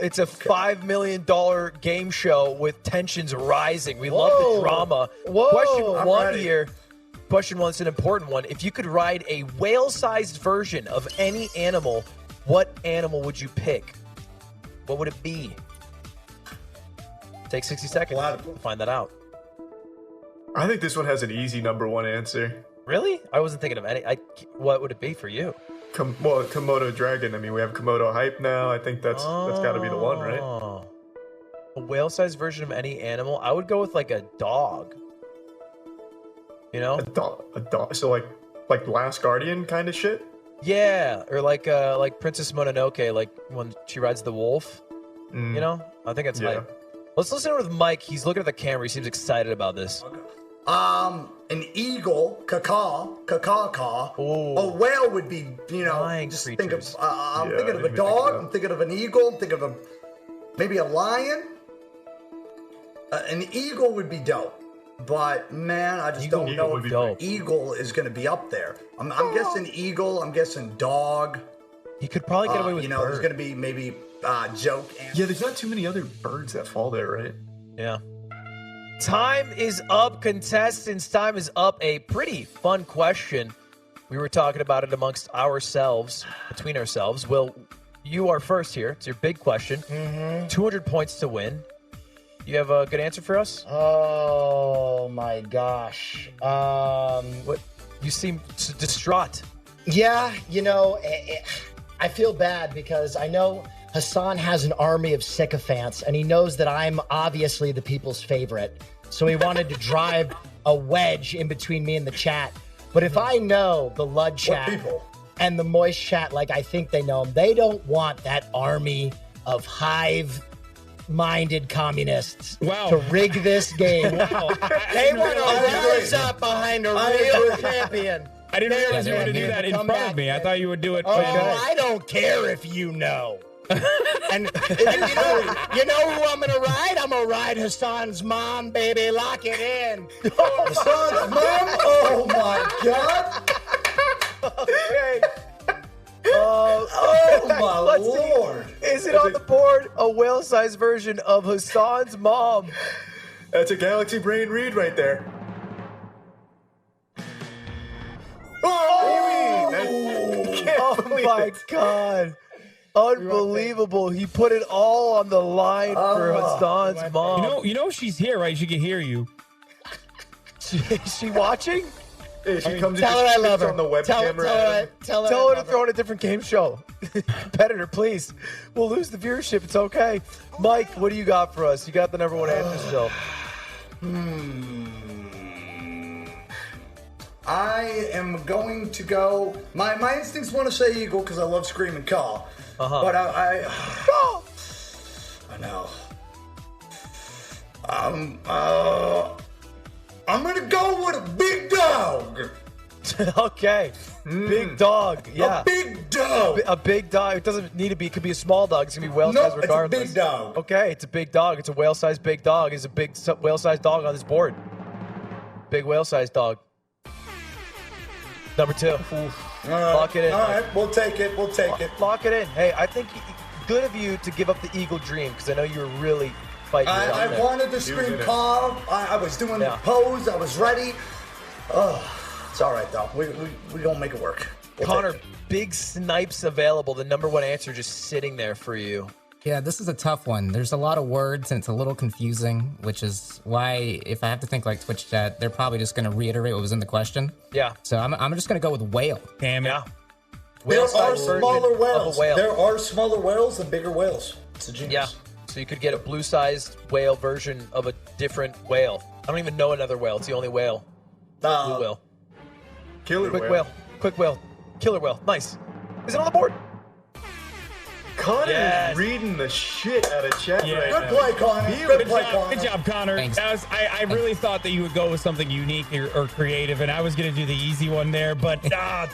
It's a $5 million game show with tensions rising. We love the drama. Whoa. Question 1 here. Question 1 is an important one. If you could ride a whale-sized version of any animal, what animal would you pick? What would it be? Take 60 seconds to find that out. I think this one has an easy number 1 answer. Really? I wasn't thinking of any. What would it be for you? Komodo dragon. I mean, we have Komodo hype now. I think that's got to be the one, right? A whale-sized version of any animal? I would go with like a dog. You know? A dog. So like Last Guardian kind of shit? Yeah, or like Princess Mononoke, like when she rides the wolf. You know? I think it's hype. Let's listen with Mike. He's looking at the camera. He seems excited about this. An eagle, caw. A whale would be, Flying just creatures. think of. I'm thinking of a dog. I'm thinking of an eagle. I'm thinking of maybe a lion. An eagle would be dope. But man, I just don't know if an eagle is going to be up there. I'm guessing eagle. I'm guessing dog. He could probably get away with bird. There's going to be maybe joke. Yeah, there's not too many other birds that fall there, right? Yeah. Time is up, contestants. Time is up. A pretty fun question. We were talking about it amongst ourselves, between ourselves. Will, you are first here. It's your big question. 200 points to win. You have a good answer for us? Oh my gosh. What? You seem distraught. Yeah, I feel bad because I know Hassan has an army of sycophants, and he knows that I'm obviously the people's favorite. So he wanted to drive a wedge in between me and the chat. But if I know the Lud chat and the Moist chat like I think they know them, they don't want that army of hive-minded communists to rig this game. They want to rise up behind a real champion. I didn't realize you were going to do that in front of me. I thought you would do it. Oh, I don't care if you know. And you know who I'm gonna ride? I'm gonna ride Hassan's mom, baby. Lock it in. Hassan's mom? Oh my god. Okay. Oh my lord. Is it on the board? A whale-sized version of Hassan's mom. That's a Galaxy Brain read right there. Oh my god. Unbelievable. He put it all on the line for Hassan's mom. You know she's here, right? She can hear you. Is she watching? She comes in, Tell her I just love spits her. on the webcam. Tell her Tell I her to love throw in a different game show. Competitor, please. We'll lose the viewership. It's okay. Mike, what do you got for us? You got the number one answer still. I am going to go. My instincts want to say eagle because I love screaming call. But I know. I'm gonna go with a big dog. Okay. Big dog. Yeah. A big dog. A big dog. It doesn't need to be. It could be a small dog. It's going to be whale size Nope, regardless. it's a big dog. Okay, it's a big dog. It's a whale-sized big dog. It's a big whale-sized dog on this board. Big whale-sized dog. Number 2. All right. Lock it in. All right, we'll take it. We'll take it. Lock it in. Hey, I think good of you to give up the eagle dream because I know you were really fighting. I wanted to scream call. I was doing the pose. I was ready. It's all right, though. We don't make it work. We'll Connor, take it. big snipes available. The number one answer just sitting there for you. Yeah, this is a tough one. There's a lot of words and it's a little confusing, which is why if I have to think like Twitch chat, they're probably just going to reiterate what was in the question. Yeah. So I'm just going to go with whale. Damn it. Yeah. There are Whale-sized smaller version of whales. a whale. There are smaller whales than bigger whales. It's a genius. Yeah. So you could get a blue-sized whale version of a different whale. I don't even know another whale. It's the only whale. Blue whale. Killer Quick whale. whale. Quick whale. Killer whale. Nice. Is it on the board? Connor Yes. is reading the shit out of chat Yeah. right Good now. play, Connor. Good play, Connor. Good job, Connor. Thanks. I really thought that you would go with something unique or creative, and I was going to do the easy one there, but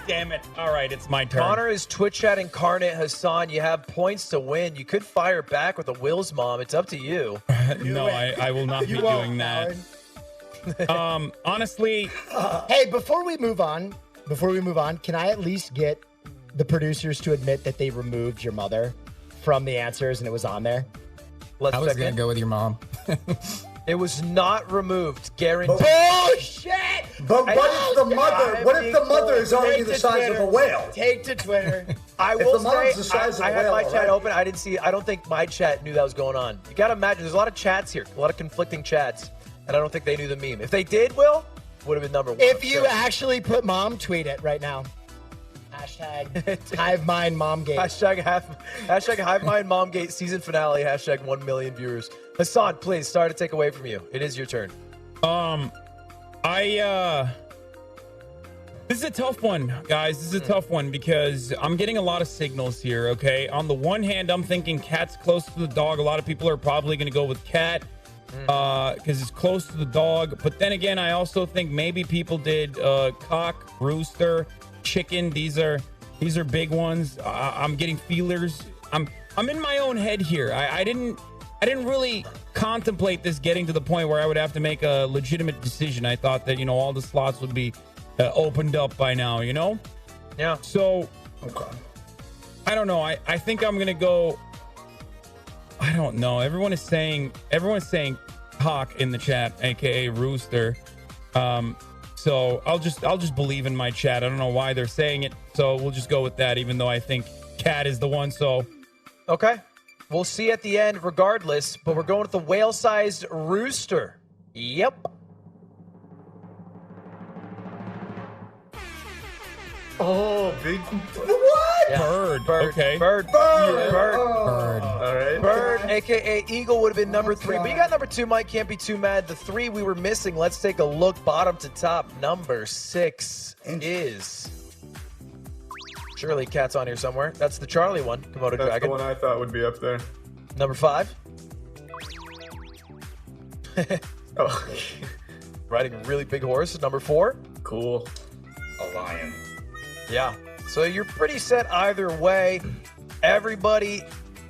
damn it. All right, it's my turn. Connor is Twitch chat incarnate. Hassan, you have points to win. You could fire back with a Will's mom. It's up to you. No, I will not be You won't, doing that. Howard. Honestly, Hey, before we move on, can I at least get the producers to admit that they removed your mother from the answers and it was on there? Let's I was check going in. to go with your mom. It was not removed. Guaranteed. Bullshit! But what if the mother? What if the mother is already Take the to size Twitter. of a whale? Take to Twitter. I If will the mom's say, the size of I a had whale, my chat right? open. I didn't see. I don't think my chat knew that was going on. You got to imagine. There's a lot of chats here, a lot of conflicting chats, and I don't think they knew the meme. If they did, Will would have been number one. If you Sure. actually put mom, tweet it right now. Hashtag hive mind momgate. hashtag Hive Mind Momgate season finale. Hashtag 1 million viewers. Hassan, please start to take away from you. It is your turn. this is a tough one, guys. This is a tough one because I'm getting a lot of signals here, okay? On the one hand, I'm thinking cat's close to the dog. A lot of people are probably going to go with cat because it's close to the dog. But then again, I also think maybe people did cock, rooster, chicken. These are big ones. I'm getting feelers. I'm in my own head here. I didn't really contemplate this getting to the point where I would have to make a legitimate decision. I thought that, all the slots would be opened up by now, Yeah. So, Okay. I don't know. I think I'm going to go. I don't know. Everyone's saying cock in the chat, aka rooster. So I'll just believe in my chat. I don't know why they're saying it. So we'll just go with that, even though I think cat is the one. So Okay. We'll see at the end regardless, but we're going with the whale-sized rooster. Yep. Oh, big. What? Yeah. bird. Bird. Okay. Bird. Bird. Bird. Bird. All right. Bird, aka Eagle, would have been number 3. But you got number 2, Mike. Can't be too mad. The 3 we were missing. Let's take a look bottom to top. Number 6 is. Surely Cat's on here somewhere. That's the Charlie one. Komodo That's Dragon. the one I thought would be up there. Number 5. Oh, Riding a really big horse. Number 4. cool. A lion. Yeah. So you're pretty set either way. Everybody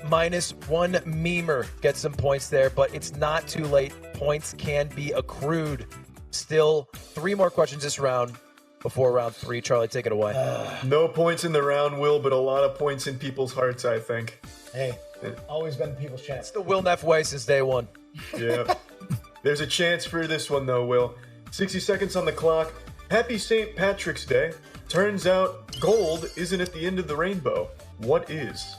minus one memer gets some points there, but it's not too late. Points can be accrued. Still 3 more questions this round before round 3. Charlie, take it away. No points in the round, Will, but a lot of points in people's hearts, I think. Hey, always been people's It's chance. the Will Neff way since day one. Yeah. There's a chance for this one, though, Will. 60 seconds on the clock. Happy St. Patrick's Day. Turns out gold isn't at the end of the rainbow. What is?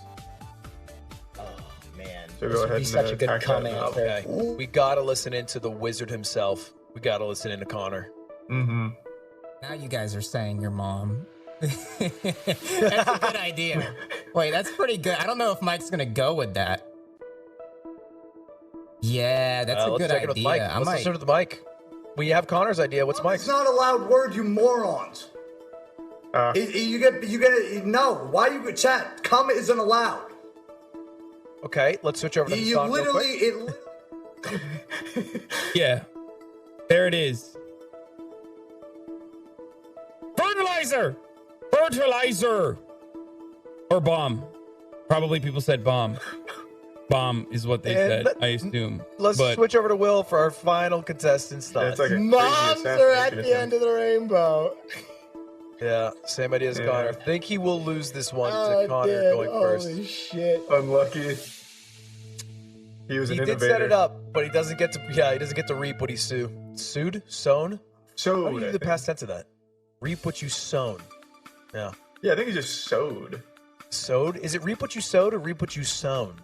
Man, So this go would ahead be and such a good attack come that now. answer. Okay. We got to listen into the wizard himself. We got to listen into Connor. Mm-hmm. Now you guys are saying your mom. That's a good idea. Wait, that's pretty good. I don't know if Mike's gonna go with that. Yeah, that's a good idea. Let's listen to the mic. We have Connor's idea. What's Mike's? It's not a loud word, you morons. You get no. Why you get chat? Come isn't allowed. Okay, let's switch over to You Hassan real quick. Yeah. There it is. Fertilizer! Fertilizer! Or bomb. Probably people said bomb. Bomb is what they said, I assume. Let's switch over to Will for our final contestant thoughts. Like Moms are at the end of the rainbow. Yeah, same idea as Connor. I think he will lose this one to Connor going first. Holy shit. Unlucky. He was an innovator. He did set it up, but he doesn't get to. Yeah, he doesn't get to reap what he sowed. Sown. Sowed. How do you do the past tense of that? Reap what you sown. Yeah. Yeah, I think he just sowed. Sowed? Is it reap what you sowed or reap what you sown?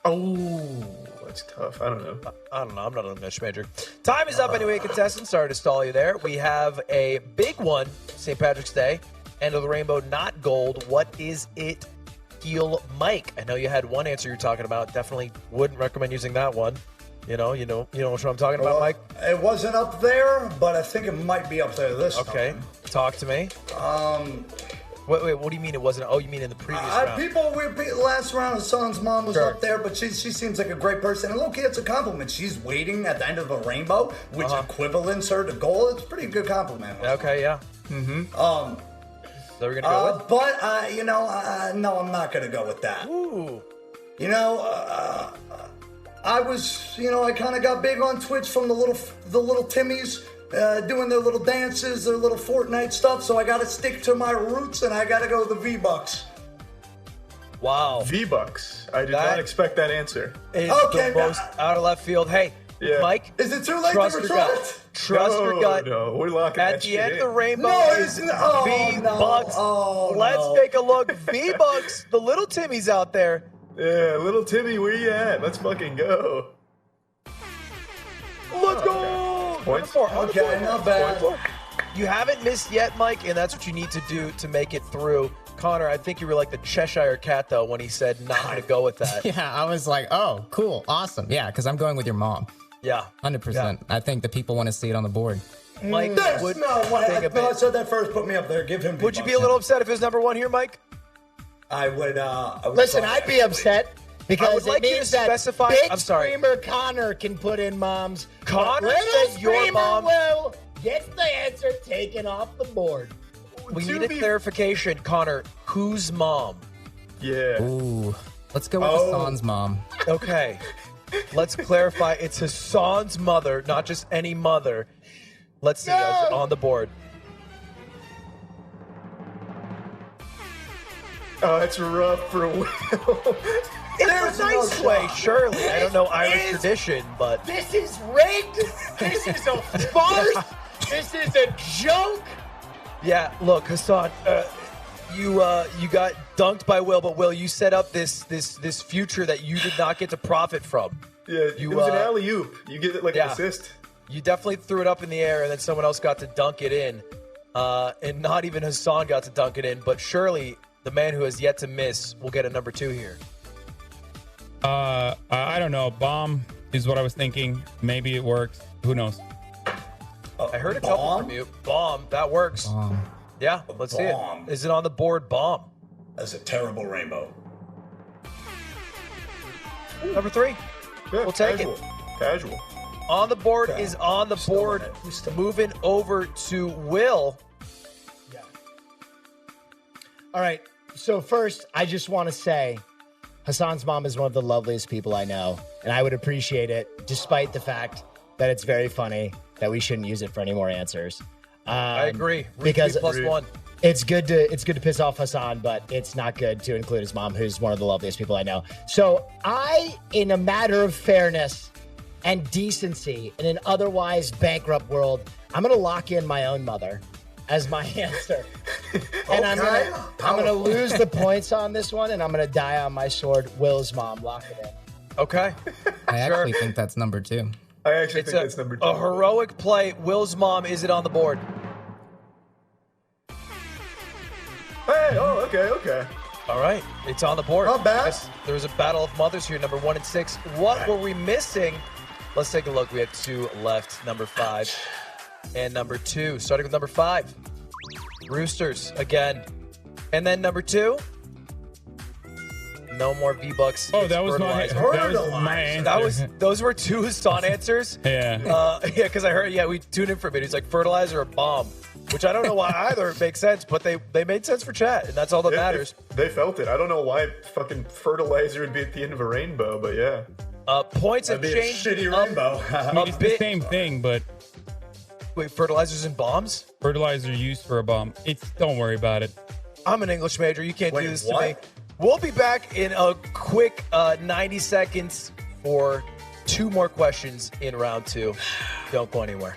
Oh, that's tough. I don't know. I don't know. I'm not an English major. Time is up anyway, contestants. Sorry to stall you there. We have a big one, St. Patrick's Day. End of the rainbow, not gold. What is it? Heel Mike. I know you had one answer you're talking about. Definitely wouldn't recommend using that one. You know what I'm talking about, Mike? It wasn't up there, but I think it might be up there this time. Okay, talk to me. Wait, what do you mean it wasn't? Oh, you mean in the previous round? Last round, Hassan's mom was up there, but she seems like a great person. And look, it's a compliment. She's waiting at the end of the rainbow, which equivalents her to gold. It's a pretty good compliment. Okay, yeah. Mm-hmm. So we're gonna go with? But no, I'm not gonna go with that. Ooh. I was, I kind of got big on Twitch from the little Timmies. Doing their little dances, their little Fortnite stuff, so I gotta stick to my roots and I gotta go with the V-Bucks. Wow. V-Bucks. I did not expect that answer. Is the most out of left field. Hey, Mike. Is it too late to retract? Trust your gut. No, we're locking At that the shit end in. of the rainbow is no. V-Bucks. Oh, Let's take a look. V-Bucks, the little Timmy's out there. Yeah, little Timmy, where you at? Let's fucking go. Let's go. Points? Okay, not bad. You haven't missed yet, Mike, and that's what you need to do to make it through. Connor, I think you were like the Cheshire Cat, though, when he said not going to go with that. Yeah, I was like, oh, cool, awesome. Yeah, because I'm going with your mom. Yeah. 100%. Yeah. I think the people want to see it on the board. Mike, I said that first. Put me up there. Give him. Would you be a little upset if it was number one here, Mike? I would. Listen, I'd be upset. Because I would like it you to means that specify. big I'm sorry. Screamer Connor can put in moms. Connor Little said your Screamer mom. Will gets the answer taken off the board. We need a clarification, Connor. Whose mom? Yeah. Ooh, let's go with Hassan's mom. Okay. Let's clarify. It's Hassan's mother, not just any mother. Let's see guys, on the board. Oh, it's rough for Will. In a nice way, surely. I don't know Irish tradition, but This is rigged. This is a farce. This is a joke. yeah. Look, Hassan, you got dunked by Will, but Will, you set up this future that you did not get to profit from. Yeah, it was an alley-oop. You get it like an assist. You definitely threw it up in the air, and then someone else got to dunk it in, and not even Hassan got to dunk it in. But surely the man who has yet to miss will get a number 2 here. I don't know. Bomb is what I was thinking. Maybe it works. Who knows? I heard a couple from you. Bomb. That works. Bomb. Yeah, let's see it. Is it on the board? Bomb. That's a terrible rainbow. Number 3. Yeah, We'll take it. Casual. On the board is on the board. Moving over to Will. Yeah. All right. So first, I just want to say Hassan's mom is one of the loveliest people I know, and I would appreciate it, despite the fact that it's very funny that we shouldn't use it for any more answers. I agree. Because +1. It's good to piss off Hassan, but it's not good to include his mom, who's one of the loveliest people I know. So in a matter of fairness and decency in an otherwise bankrupt world, I'm going to lock in my own mother as my answer. And I'm gonna lose the points on this one, and I'm gonna die on my sword. Will's mom, lock it in. Okay. I actually think that's number 2. I actually think that's number 2. A heroic play. Will's mom, is it on the board? Okay. All right, it's on the board. Not bad. Yes, there's a battle of mothers here, number 1 and 6. What were we missing? Let's take a look. We have 2 left, number 5 and number 2. Starting with number 5, Roosters again. And then number 2, no more V-Bucks. Oh, It's that was my answer. Those were 2 Hassan answers. Yeah. Because I heard, we tuned in for a bit. He's like, fertilizer or bomb, which I don't know why either makes sense, but they made sense for chat, and that's all that matters. They felt it. I don't know why fucking fertilizer would be at the end of a rainbow, but yeah. Points have That'd be a changed. shitty rainbow. I mean, it's the same thing, but Wait, fertilizers and bombs? fertilizer used for a bomb. Don't worry about it. I'm an English major. You can't Wait, do this what? to me. We'll be back in a quick 90 seconds for 2 more questions in round 2. Don't go anywhere.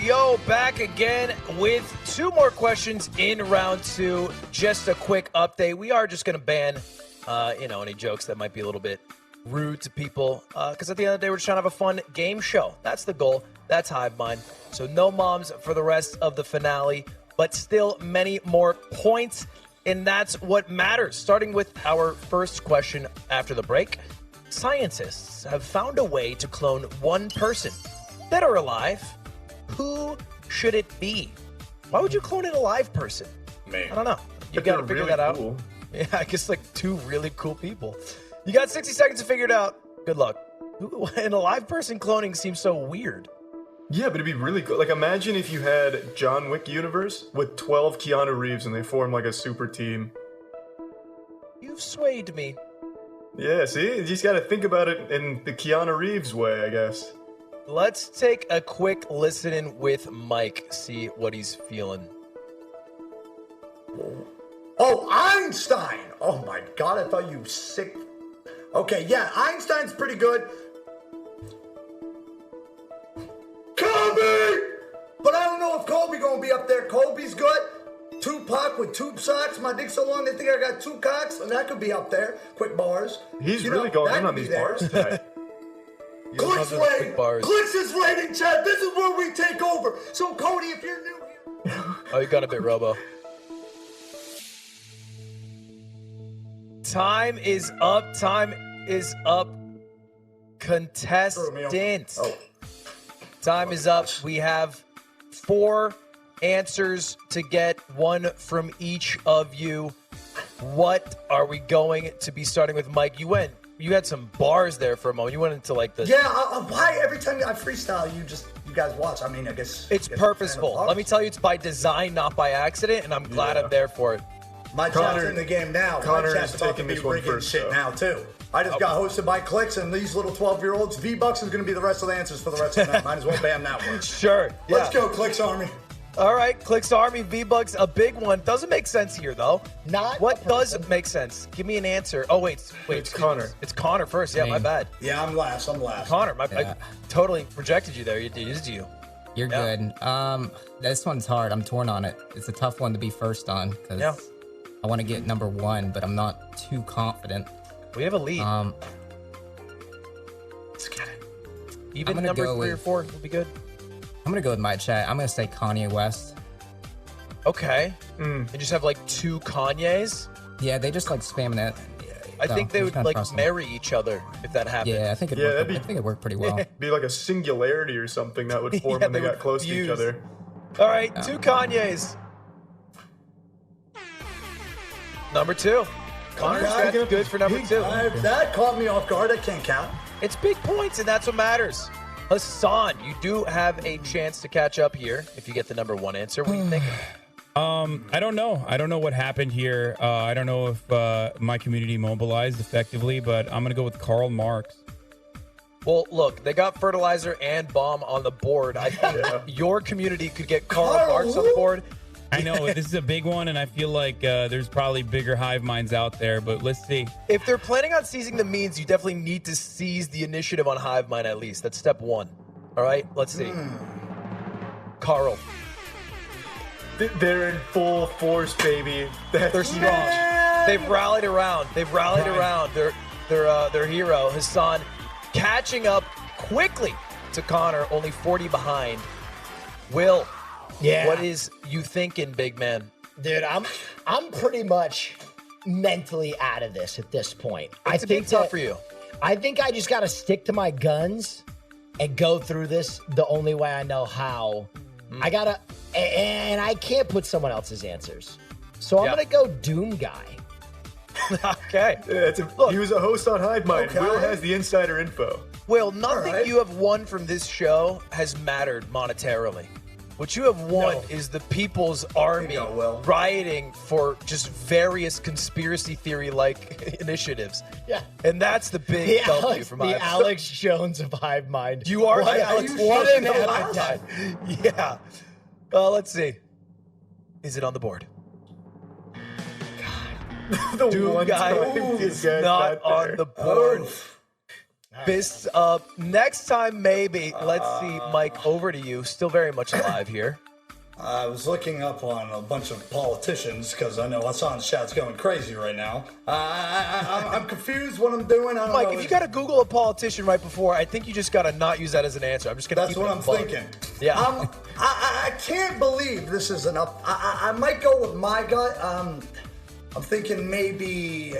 Yo, back again with 2 more questions in round 2. Just a quick update. We are just going to ban, any jokes that might be a little bit rude to people. Because at the end of the day, we're just trying to have a fun game show. That's the goal. That's Hive Mind. So no moms for the rest of the finale, but still many more points. And that's what matters. Starting with our first question after the break. Scientists have found a way to clone one person, dead or alive. Who should it be? Why would you clone an alive person? Man. I don't know. You But got to they're figure really that out. cool. Yeah, I guess like 2 really cool people. You got 60 seconds to figure it out. Good luck. An alive person cloning seems so weird. Yeah, but it'd be really cool. Like, imagine if you had John Wick universe with 12 Keanu Reeves and they form like a super team. You've swayed me. Yeah, see? You just gotta think about it in the Keanu Reeves way, I guess. Let's take a quick listen in with Mike, see what he's feeling. Oh, Einstein! Oh my god, I thought you sick. Okay, yeah, Einstein's pretty good. Kobe! But I don't know if Kobe gonna be up there. Kobe's good. Tupac with tube socks. My dick so long they think I got 2 cocks, and that could be up there. Quick bars. He's You really know, going that in on could be these there. bars tonight. Clicks Those are the quick rating. bars. Clicks is rating, Chad. This is where we take over. So, Cody, if you're new here. Oh, you got a bit, Robo. Time is up. Time is up. Contestant. Oh. Time is up. We have 4 answers to get, 1 from each of you. What are we going to be starting with, Mike? You had some bars there for a moment. You went into like the... Yeah, why every time I freestyle, you guys watch? I mean, I guess... It's purposeful. Let me tell you, it's by design, not by accident, and I'm glad I'm there for it. My chat's in the game now. Connor My chat's is about taking to be this one rigging first, shit though. now, too. I just got hosted by Clicks, and these little 12-year-olds. V-Bucks is going to be the rest of the answers for the rest of the night. Might as well ban that one. Sure. Let's go, Clicks Army. All right, Clicks Army, V-Bucks, a big one. Doesn't make sense here, though. What does make sense? Give me an answer. Oh, wait. It's Connor. It's Connor first. Yeah, my bad. Yeah, I'm last. Connor, I totally rejected you there. It is you. You're good. This one's hard. I'm torn on it. It's a tough one to be first on because I want to get number one, but I'm not too confident. We have a lead. Let's get it. Even number 3 or 4 would be good. I'm going to go with my chat. I'm going to say Kanye West. Okay. They just have like 2 Kanyes? Yeah, they just like spamming it. I think they would like marry each other if that happened. Yeah, I think it worked pretty well. Be like a singularity or something that would form when they got close to each other. All right, 2 Kanyes. Number 2. Connor's good for number 2. That caught me off guard. I can't count. It's big points, and that's what matters. Hassan, you do have a chance to catch up here if you get the number 1 answer. What are you thinking? I don't know. I don't know what happened here. I don't know if my community mobilized effectively, but I'm going to go with Karl Marx. Well, look, they got fertilizer and bomb on the board. I think your community could get Karl Marx on the board. I know, this is a big one, and I feel like there's probably bigger hive minds out there, but let's see. If they're planning on seizing the means, you definitely need to seize the initiative on hive mind at least. That's step 1. All right, let's see. Carl. They're in full force, baby. They're strong. They've rallied around. Their hero, Hassan, catching up quickly to Connor, only 40 behind. Will. Yeah. What is you thinking, big man? Dude, I'm pretty much mentally out of this at this point. It's a bit tough for you. I think I just got to stick to my guns and go through this the only way I know how. I got to, and I can't put someone else's answers. So I'm going to go Doom Guy. Okay. He was a host on Hive Mind. Okay. Will has the insider info. Will, nothing you have won from this show has mattered monetarily. What you have won is the People's Army rioting for just various conspiracy theory-like initiatives. Yeah. And that's the big W from Hive. The Alex Jones of Hive Mind. You are What the Alex an Jones of Hive epithet. Mind. Yeah. Let's see. Is it on the board? The Doom one Guy time is this guy's not on there. the board. Fists up. Next time, maybe. Let's see, Mike, over to you. Still very much alive here. I was looking up on a bunch of politicians because I know Hassan's chat's going crazy right now. I'm confused what I'm doing. I don't Mike, know. if you got to Google a politician right before, I think you just got to not use that as an answer. I'm just going to That's keep what it I'm bugged. thinking. Yeah. I can't believe this is enough. I might go with my gut. I'm thinking maybe,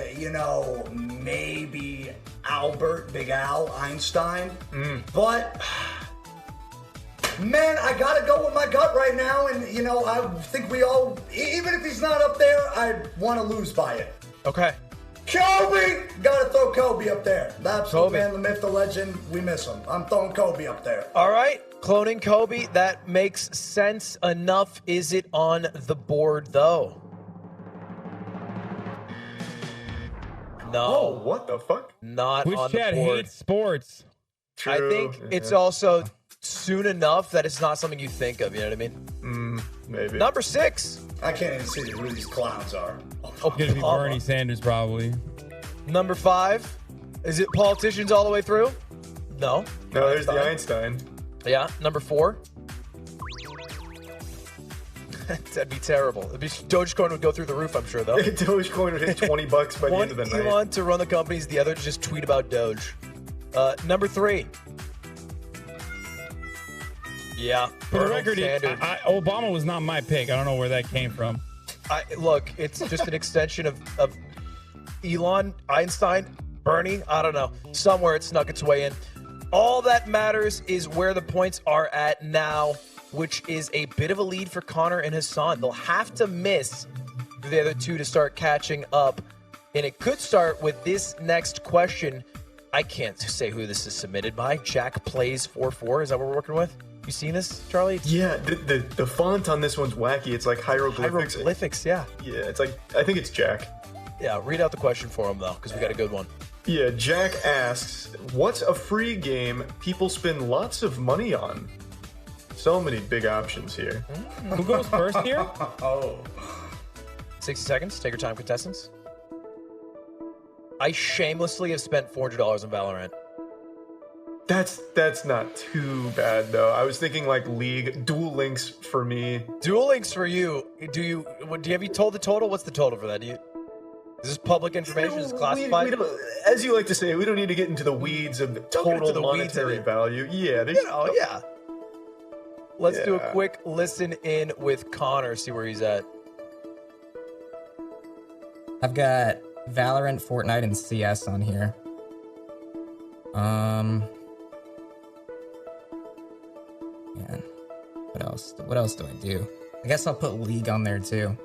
maybe Albert, Big Al, Einstein. But, man, I got to go with my gut right now. And, I think we all, even if he's not up there, I want to lose by it. Okay. Kobe! Got to throw Kobe up there. The absolute Kobe. man, the myth, the legend. We miss him. I'm throwing Kobe up there. All right. Cloning Kobe. That makes sense enough. Is it on the board, though? No. Oh, what the fuck? Not Which on the chat board. hates sports? True. I think it's also soon enough that it's not something you think of. You know what I mean? Maybe. Number 6. I can't even see who these clowns are. Oh, Gonna be Bernie Sanders, probably. Number 5. Is it politicians all the way through? No. No, there's the Einstein. Yeah. Number 4. That'd be terrible. Dogecoin would go through the roof, I'm sure, though. Dogecoin would hit $20 by the One end of the night. Elon to run the companies, the other to just tweet about Doge. Number 3. Yeah. For the Bernie record, Sanders. Obama was not my pick. I don't know where that came from. Look, it's just an extension of Elon, Einstein, Bernie. I don't know. Somewhere it snuck its way in. All that matters is where the points are at now, which is a bit of a lead for Connor and Hassan. They'll have to miss for the other two to start catching up. And it could start with this next question. I can't say who this is submitted by. Jack Plays 44. Is that what we're working with? You seen this, Charlie? Yeah, the font on this one's wacky. It's like hieroglyphics. Hieroglyphics, yeah. Yeah, it's like, I think it's Jack. Yeah, read out the question for him, though, because we got a good one. Yeah, Jack asks, what's a free game people spend lots of money on? So many big options here. Who goes first here? 60 seconds. Take your time, contestants. I shamelessly have spent $400 on Valorant. That's not too bad, though. I was thinking like League. Duel Links for me. Duel Links for you. Have you told the total? What's the total for that? Is this public information? Is it classified? We don't, as you like to say, we don't need to get into the weeds of the total monetary value. Yeah, yeah. Let's do a quick listen in with Connor, see where he's at. I've got Valorant, Fortnite, and CS on here. Man, what else? What else do I do? I guess I'll put League on there too.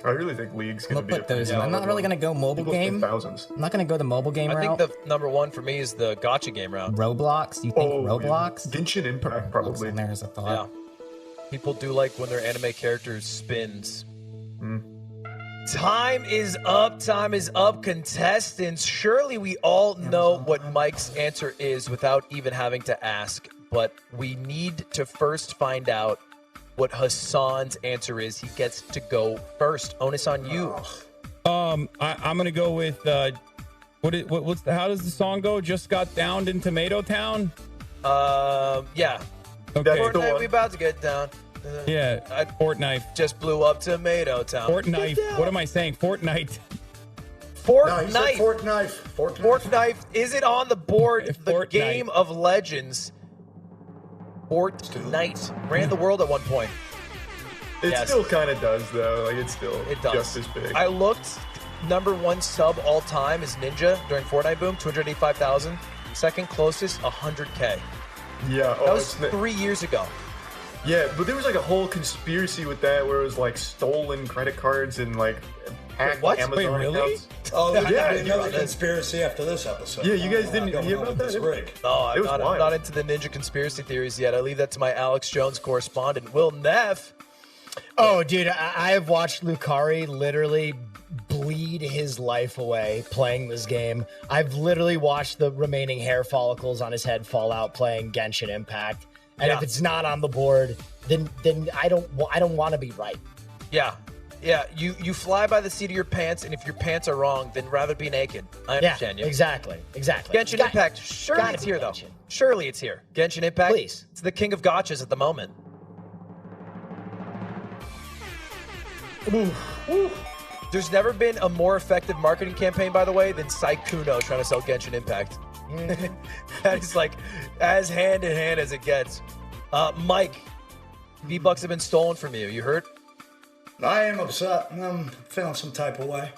I really think League's I'm gonna gonna be put those in. I'm not really gonna go mobile game. Thousands. I'm not gonna go the mobile game I route. think the number one for me is the gotcha game route. Roblox? You think Roblox? Yeah. Genshin Impact probably. In there as a thought. Yeah. People do like when their anime characters spins. Time is up. Time is up, contestants. Surely we all know what Mike's answer is without even having to ask, but we need to first find out what Hassan's answer is. He gets to go first. Onus on you. I'm gonna go with how does the song go? Just got downed in Tomato Town. Yeah. Okay. Fortnite, we about to get down. Yeah, Fortnite just blew up Tomato Town. Fortnite. What am I saying? Fortnite. Fortnite. No, Fortnite. Fortnite. Is it on the board? The Fortnite. game of legends. Fortnite ran the world at one point. It still kind of does, though. Like, it's still just as big. I looked. Number one sub all time is Ninja during Fortnite boom, 285,000. Second closest, 100K. Yeah. That was 3 years ago. Yeah, but there was like a whole conspiracy with that where it was like stolen credit cards and like hacked Amazon Wait, really? accounts. Oh, Yeah, another conspiracy after this episode. Yeah, you guys didn't I don't hear know about this that? rig. No, I'm It was not, wild. I'm not into the Ninja conspiracy theories yet. I leave that to my Alex Jones correspondent, Will Neff. Oh, dude, I have watched Lucari literally bleed his life away playing this game. I've literally watched the remaining hair follicles on his head fall out playing Genshin Impact. And if it's not on the board, then I don't want to be right. Yeah. Yeah, you fly by the seat of your pants, and if your pants are wrong, then rather be naked. I understand you. Exactly. Genshin Impact, surely it's here, though. Surely it's here. Genshin Impact, Please. It's the king of gotchas at the moment. There's never been a more effective marketing campaign, by the way, than Saikuno trying to sell Genshin Impact. That is like as hand in hand as it gets. Mike, V-Bucks have been stolen from you. You hurt? I am upset. I'm feeling some type of way.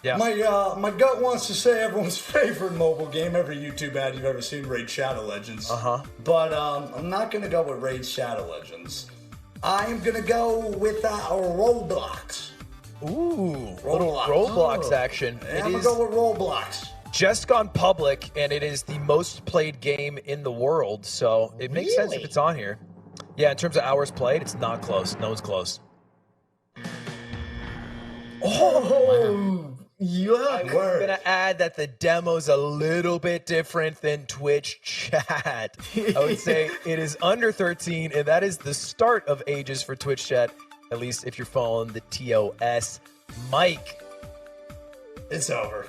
Yeah. My gut wants to say everyone's favorite mobile game, every YouTube ad you've ever seen, Raid Shadow Legends. But I'm not going to go with Raid Shadow Legends. I am going to go with Roblox. Ooh, little Roblox action. Yeah, I'm going to go with Roblox. Just gone public, and it is the most played game in the world, so it makes sense if it's on here. Yeah, in terms of hours played, it's not close. No one's close. Oh, yuck. I'm going to add that the demo's a little bit different than Twitch chat. I would say it is under 13, and that is the start of ages for Twitch chat, at least if you're following the TOS. Mike. It's over.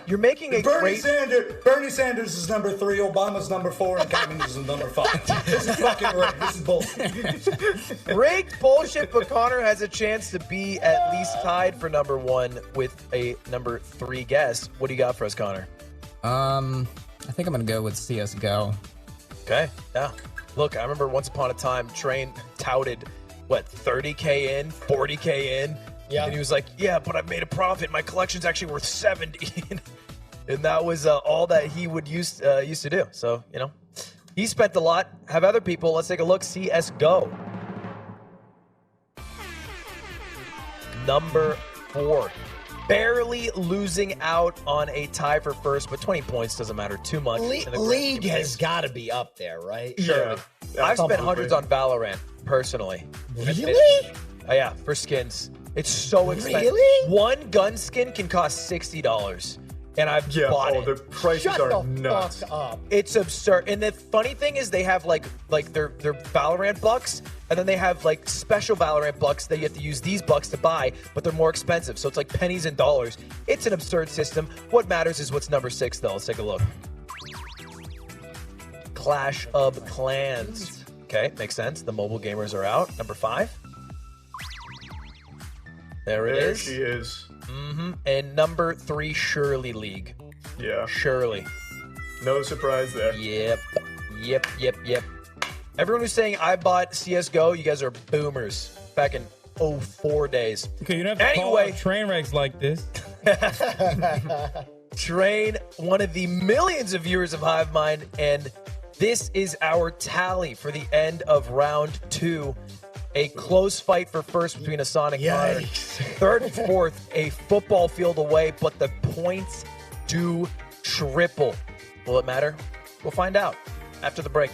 You're making a Bernie Sanders is number 3, Obama's number 4, and communism is number 5. This is fucking rigged. This is bullshit. Rigged bullshit, but Connor has a chance to be at least tied for number 1 with a number 3 guess. What do you got for us, Connor? I think I'm gonna go with CS:GO. Okay, yeah. Look, I remember once upon a time, Train touted, 30K in, 40K in? Yeah. And he was like, yeah, but I made a profit. My collection's actually worth 70. And that was all that he would used to do. So, he spent a lot. Have other people. Let's take a look. CS:GO. number 4. Barely losing out on a tie for first, but 20 points doesn't matter too much. League has got to be up there, right? Yeah. I've spent hundreds on Valorant, personally. Really? Yeah, for skins. It's so expensive. Really? One gun skin can cost $60. And I've bought it. The prices Shut are the nuts. fuck up. It's absurd. And the funny thing is they have like their Valorant bucks, and then they have like special Valorant bucks that you have to use these bucks to buy, but they're more expensive. So it's like pennies and dollars. It's an absurd system. What matters is what's number 6 though. Let's take a look. Clash of Clans. Okay, makes sense. The mobile gamers are out. Number 5. There it is. There she is. And number 3, Shirley League. Yeah. Shirley. No surprise there. Yep. Everyone who's saying I bought CSGO, you guys are boomers. Back in 04 days. Okay, you don't have to call Anyway. out train wrecks like this. Train, one of the millions of viewers of HiveMind, and this is our tally for the end of round 2. A close fight for first between Hassan and Connor. Yikes. Third and fourth, a football field away, but the points do triple. Will it matter? We'll find out after the break.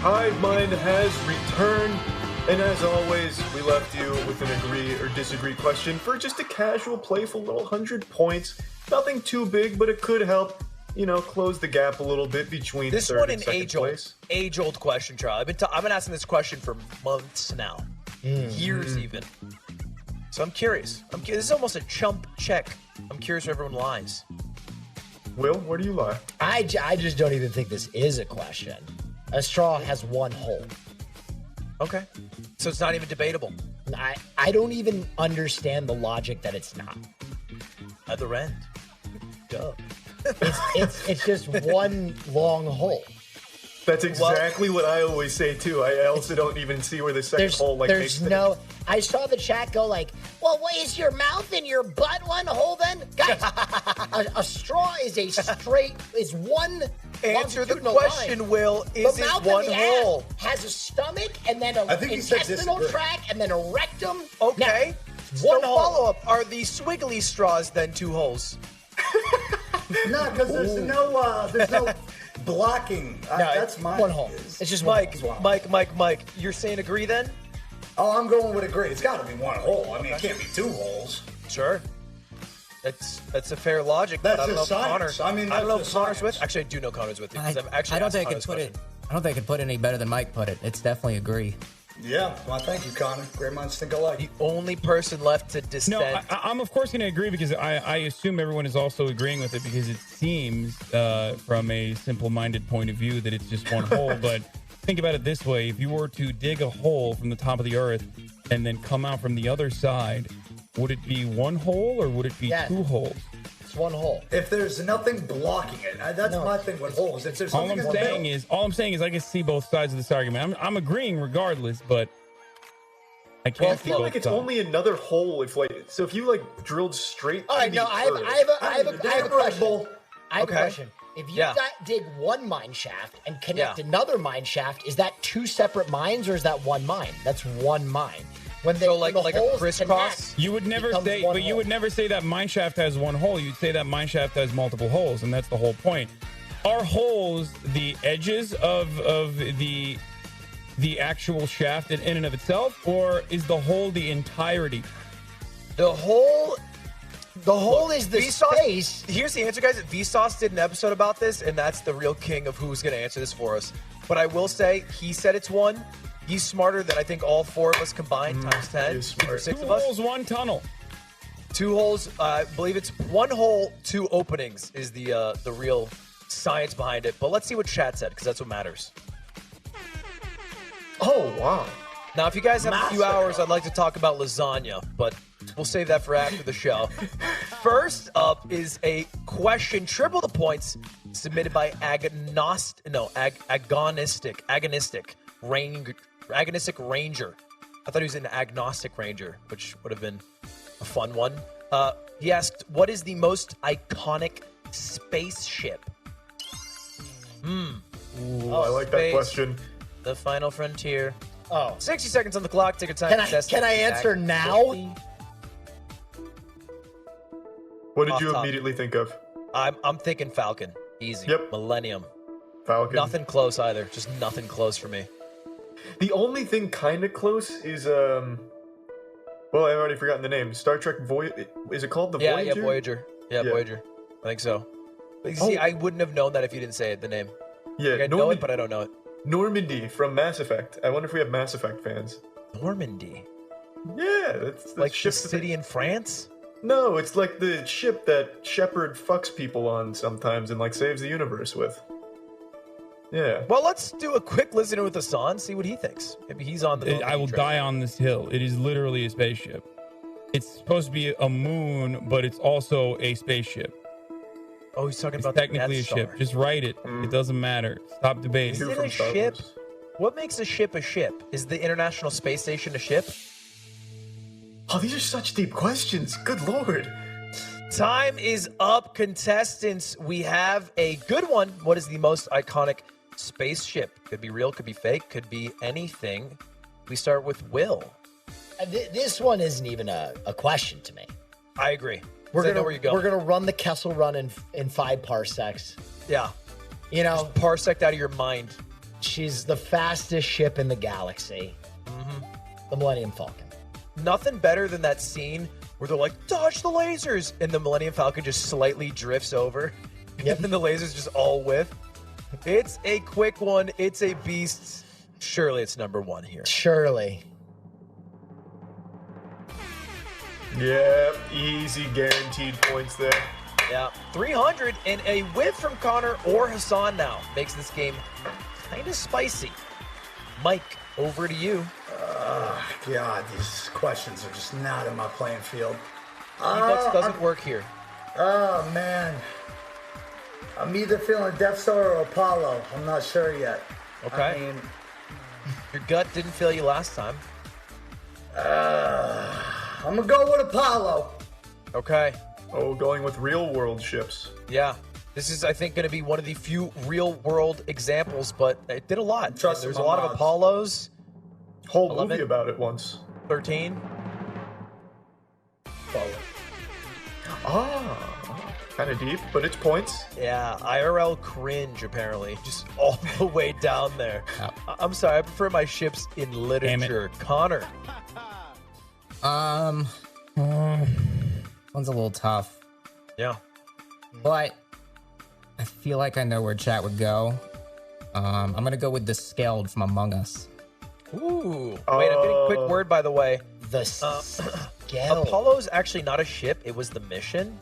HiveMind has returned, and as always, we left you with an agree or disagree question for just a casual, playful little 100 points. Nothing too big, but it could help, close the gap a little bit between This third one and an second place. age-old question, Charlie. I've been asking this question for months now, years even. So I'm curious. This is almost a chump check. I'm curious where everyone lies. Will, where do you lie? I just don't even think this is a question. A straw has one hole. Okay. So it's not even debatable. I don't even understand the logic that it's not. Other end. Duh. It's just one long hole. That's exactly what I always say too. I also don't even see where the second hole makes There's no. I saw the chat go like, "Well, what is your mouth and your butt one hole then?" Guys, a straw is one. Answer the longitudinal question, line. Will. Is The it mouth one and the hole? ass has a stomach and then an I think he said intestinal disagree. tract and then a rectum. Okay. Now, one so hole. follow up. Are the swiggly straws then 2 holes? No, because there's no blocking. That's my one hole. It's just one hole. Mike. You're saying agree then? Oh, I'm going with agree. It's got to be one hole. I mean, it can't be 2 holes. Sure. That's a fair logic. That's but I don't know if just Connor. science. I mean, I don't know that's if Connor's just with. science. Actually, I do know Connor's with you. I 'cause I've actually don't asked think I Connor's could put it. question. I don't think I could put it any better than Mike put it. It's definitely agree. Yeah, well, thank you, Connor. Great minds think alike. The only person left to dissent. No, I'm of course going to agree because I assume everyone is also agreeing with it because it seems from a simple-minded point of view that it's just one hole. But think about it this way: if you were to dig a hole from the top of the earth and then come out from the other side, would it be 1 hole or would it be 2 holes? It's one hole. If there's nothing blocking it, that's my thing with holes. If there's All something I'm in the saying middle, is, I can see both sides of this argument. I'm agreeing regardless, but I can't. I feel like it's only another hole if if you drilled straight. All right, through no, the I have earth. a question. I have a Okay. question. If you Yeah. dig one mine shaft and connect Yeah. another mine shaft, is that 2 separate mines or is that one mine? That's one mine. When they So, when the like a holes crisscross? connect, You would never becomes say, one but you hole. would never say that mine shaft has 1 hole. You'd say that mine shaft has multiple holes, and that's the whole point. Are holes the edges of the actual shaft in and of itself, or is the hole the entirety? The whole is the Vsauce- space. Here's the answer, guys. Vsauce did an episode about this, and that's the real king of who's going to answer this for us. But I will say, he said it's 1. He's smarter than I think all 4 of us combined times 10. he is smart. For 6 2 of us. holes, 1 tunnel. 2 holes. I believe it's 1 hole, 2 openings is the real science behind it. But let's see what chat said, because that's what matters. Oh wow! Now, if you guys have a few Massacre. hours, I'd like to talk about lasagna, but we'll save that for after the show. First up is a question, triple the points, submitted by Agonistic Ranger. I thought he was an agnostic ranger, which would have been a fun one. He asked, what is the most iconic spaceship? Ooh, I like that Space. question. The Final Frontier. Oh, 60 seconds on the clock. Take your time. can I answer now? What did Off you top. immediately think of? I'm thinking Falcon. Easy. Yep. Millennium. Falcon. Nothing close either. Just nothing close for me. The only thing kind of close is well, I've already forgotten the name. Star Trek Is it called the Yeah, Voyager? yeah, Voyager. Yeah, Yeah. Voyager. I think so. But you see, Oh. I wouldn't have known that if you didn't say it, the name. Yeah, Like, I know it, but I don't know it. Normandy from Mass Effect. I wonder if we have Mass Effect fans. Normandy. Yeah, that's the Like the ship city in France? No, it's like the ship that Shepard fucks people on sometimes and saves the universe with. Yeah. Well, let's do a quick listen with Hassan, see what he thinks. Maybe he's on the I will train. die on this hill. It is literally a spaceship. It's supposed to be a moon, but it's also a spaceship. Oh, he's talking It's about the technically a Death ship. Star. Just write it. It doesn't matter. Stop debating. Is Two it from a Star ship? Wars. What makes a ship a ship? Is the International Space Station a ship? Oh, these are such deep questions. Good lord. Time is up, contestants. We have a good one. What is the most iconic spaceship? Could be real, could be fake, could be anything. We start with Will. This one isn't even a question to me. I agree. We're I gonna know where you're going. we're gonna run the Kessel Run in 5 parsecs. Yeah. You know, Parsec out of your mind. she's the fastest ship in the galaxy. The Millennium Falcon. Nothing better than that scene where they're like, dodge the lasers, and the Millennium Falcon just slightly drifts over. Yep. And then the lasers just all whiff. It's a quick one. It's a beast. Surely it's number 1 here. Surely. Yeah, easy guaranteed points there. Yeah, 300 and a whiff from Connor or Hassan now makes this game kind of spicy. Mike, over to you. God, these questions are just not in my playing field. V-Bucks doesn't work here. Oh man, I'm either feeling Death Star or Apollo. I'm not sure yet. Okay. I mean, Your gut didn't fail you last time. I'm gonna go with Apollo. Okay. Oh, going with real world ships. Yeah. This is, I think, going to be one of the few real-world examples, but it did a lot. Trust There's a my lot of mods. Apollos. Whole 11? movie about it once. 13. Apollo. Kind of deep, but it's points. Yeah, IRL cringe, apparently. Just all the way down there. Yeah. I'm sorry, I prefer my ships in literature. Connor. One's a little tough, Yeah. but I feel like I know where chat would go. I'm gonna go with the Scaled from Among Us. Ooh. Wait, I'm getting a quick word, by the way. The scale. Apollo's actually not a ship. It was the mission.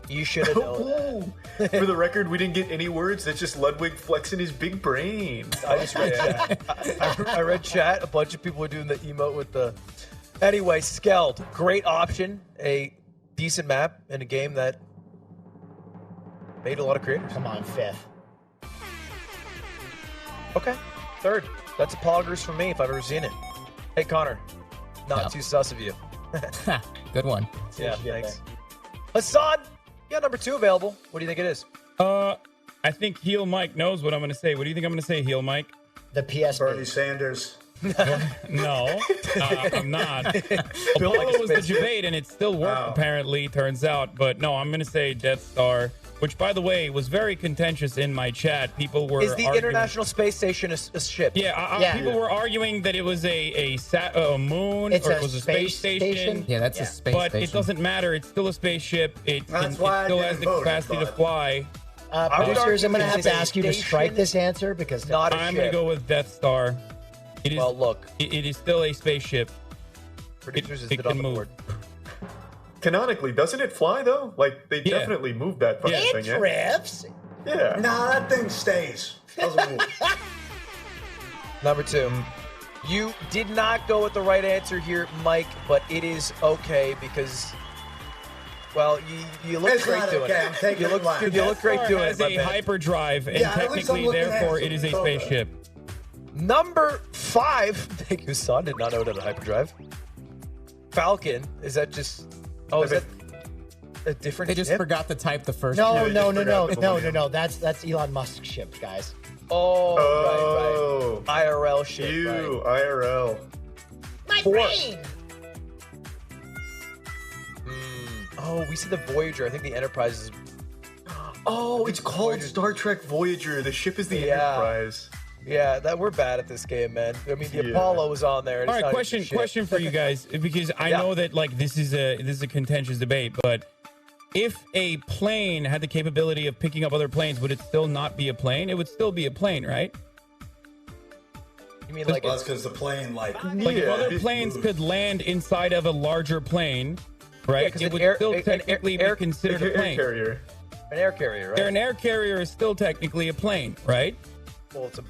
You should have known that. For the record, we didn't get any words. That's just Ludwig flexing his big brain. I just read chat. I read chat. A bunch of people were doing the emote with the... Anyway, Skeld. Great option. A decent map in a game that made a lot of creators. Come on, fifth. Okay. Third. That's a poggers for me if I've ever seen it. Hey, Connor. Not Yeah. too sus of you. Good one. Yeah, thanks. Hassan, you got number 2 available. What do you think it is? I think Heel Mike knows what I'm going to say. What do you think I'm going to say, Heel Mike? The PSP. Bernie Sanders. No, I'm not. Bill Apollo likes was the spaceship. debate, and it still worked, Wow. apparently, turns out. But no, I'm going to say Death Star, which, by the way, was very contentious in my chat. People were Is the arguing, International Space Station a ship? Yeah, Yeah. people were arguing that it was a moon It's or a it was a space station. Yeah, that's a space But station. it doesn't matter. It's still a spaceship. It That's can- why it I still didn't has the vote it, capacity to but- fly. Producers, I'm going to have it's to a ask you to strike station, this answer because Not a I'm ship. going to go with Death Star. It is. Well, look. It is still a spaceship. Producers it is it can on the move. board. Canonically, doesn't it fly though? Like they Yeah. definitely moved that fucking Yeah. thing. Yeah. trips. Yeah. Nah, that thing stays. Doesn't move. Number 2. You did not go with the right answer here, Mike, but it is okay because, well, you look It's great not doing okay. it. I'm taking You it look back. you look great Star doing has it, my a man. hyperdrive, and Yeah, at least I'm technically, looking at therefore, it. it is a It's okay. spaceship. Number 5. Thank you, son. Did not know it had a hyperdrive. Falcon. Is that just? Oh, is that a different? They just ship? forgot to type the first. No, Yeah, no, you no, just no, forgot the no, no, Millennium. no. That's Elon Musk's ship, guys. Oh, Oh. right. IRL shit. You Right. IRL. My Four. brain. Oh, we see the Voyager. I think the Enterprise is. Oh, it's called Voyager. Star Trek Voyager. The ship is the Yeah. Enterprise. Yeah, that we're bad at this game, man. I mean, the Yeah. Apollo was on there. And All it's right, not even shit. question for you guys, because I Yeah. know that like this is a contentious debate, but if a plane had the capability of picking up other planes, would it still not be a plane? It would still be a plane, right? You mean like Well, that's because the plane, like Like if Yeah, other it- planes could land inside of a larger plane, Yeah, right? 'cause it an would air- still an technically air- be considered a Air plane. carrier. an air carrier, right? An air carrier is still technically a plane, right? Well, it's a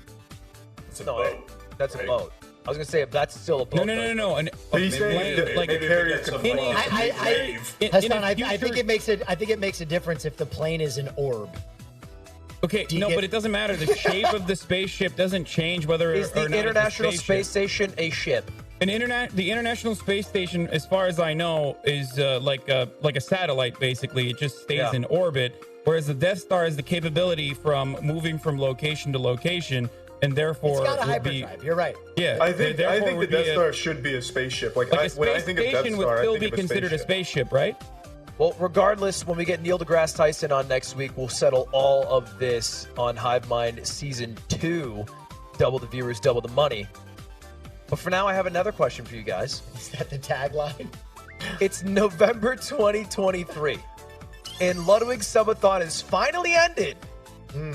it's a no. boat. That's a right? boat. I was gonna say that's still a boat. No. An, But he's a saying plane, that- like maybe carrier It's a can boat. fly. in Hassan, a I future- think it makes it. I think it makes a difference if the plane is an orb. Okay, you no, get- but it doesn't matter. The shape of the spaceship doesn't change whether Is the or not International it's a Space spaceship. Station a ship? The International Space Station, as far as I know, is like a satellite. Basically, it just stays Yeah. in orbit. Whereas the Death Star has the capability from moving from location to location, and It's therefore got a would be hyperdrive. You're right. yeah. I think therefore the would be Death a- Star should be a spaceship. Like, like a when I space think of Death station would Star, I still think be of a considered a spaceship. spaceship, right? Well, regardless, when we get Neil deGrasse Tyson on next week, we'll settle all of this on Hive Mind Season 2. Double the viewers, double the money. But for now, I have another question for you guys. Is that the tagline? It's November 2023, and Ludwig's subathon is finally ended.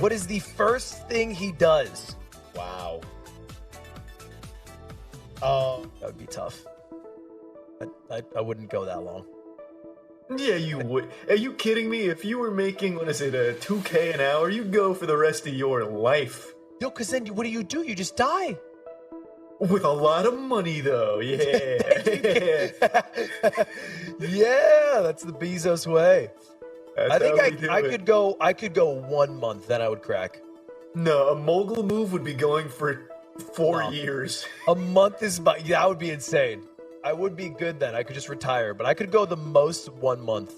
What is the first thing he does? Wow. That would be tough. I wouldn't go that long. Yeah, you would. Are you kidding me? If you were making, what is it, a 2K an hour, you'd go for the rest of your life. No, because then what do? You just die. With a lot of money, though. Yeah. Yeah, that's the Bezos way. That's I think how we do I it. could go 1 month, then I would crack. No, a mogul move would be going for 4 years. A month is that would be insane. I would be good then. I could just retire, but I could go the most 1 month.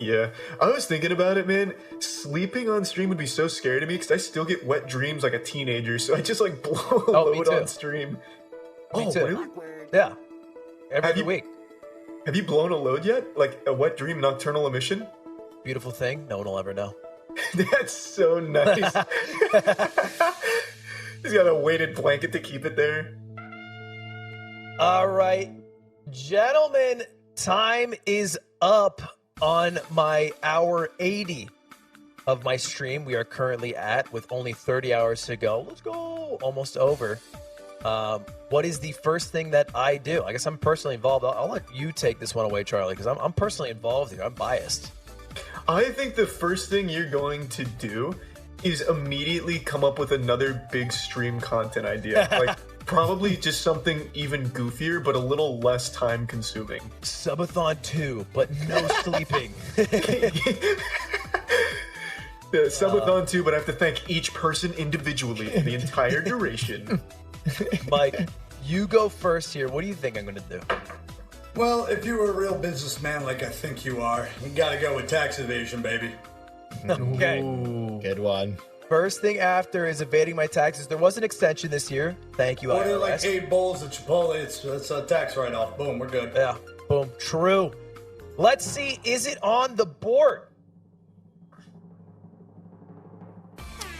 Yeah. I was thinking about it, man. Sleeping on stream would be so scary to me because I still get wet dreams like a teenager, so I just like blow a Oh, me load too. on stream. Me too. Really? Yeah. Every Have you- week. Have you blown a load yet? Like a wet dream nocturnal emission? Beautiful thing. No one will ever know. That's so nice. He's got a weighted blanket to keep it there. All right, gentlemen, time is up on my hour 80 of my stream. We are currently at with only 30 hours to go. Let's go. Almost over. What is the first thing that I do? I guess I'm personally involved. I'll let you take this one away, Charlie, because I'm personally involved here. I'm biased. I think the first thing you're going to do is immediately come up with another big stream content idea. Like probably just something even goofier, but a little less time consuming. Subathon 2, but no sleeping. The subathon too, but I have to thank each person individually for the entire duration. Mike, you go first here. What do you think I'm going to do? Well, if you were a real businessman like I think you are, you gotta go with tax evasion, baby. Okay. Good one. First thing after is evading my taxes. There was an extension this year. Thank you, Order IRS. like 8 bowls of Chipotle, it's a tax write-off. Boom, we're good. Yeah, boom. True. Let's see, is it on the board?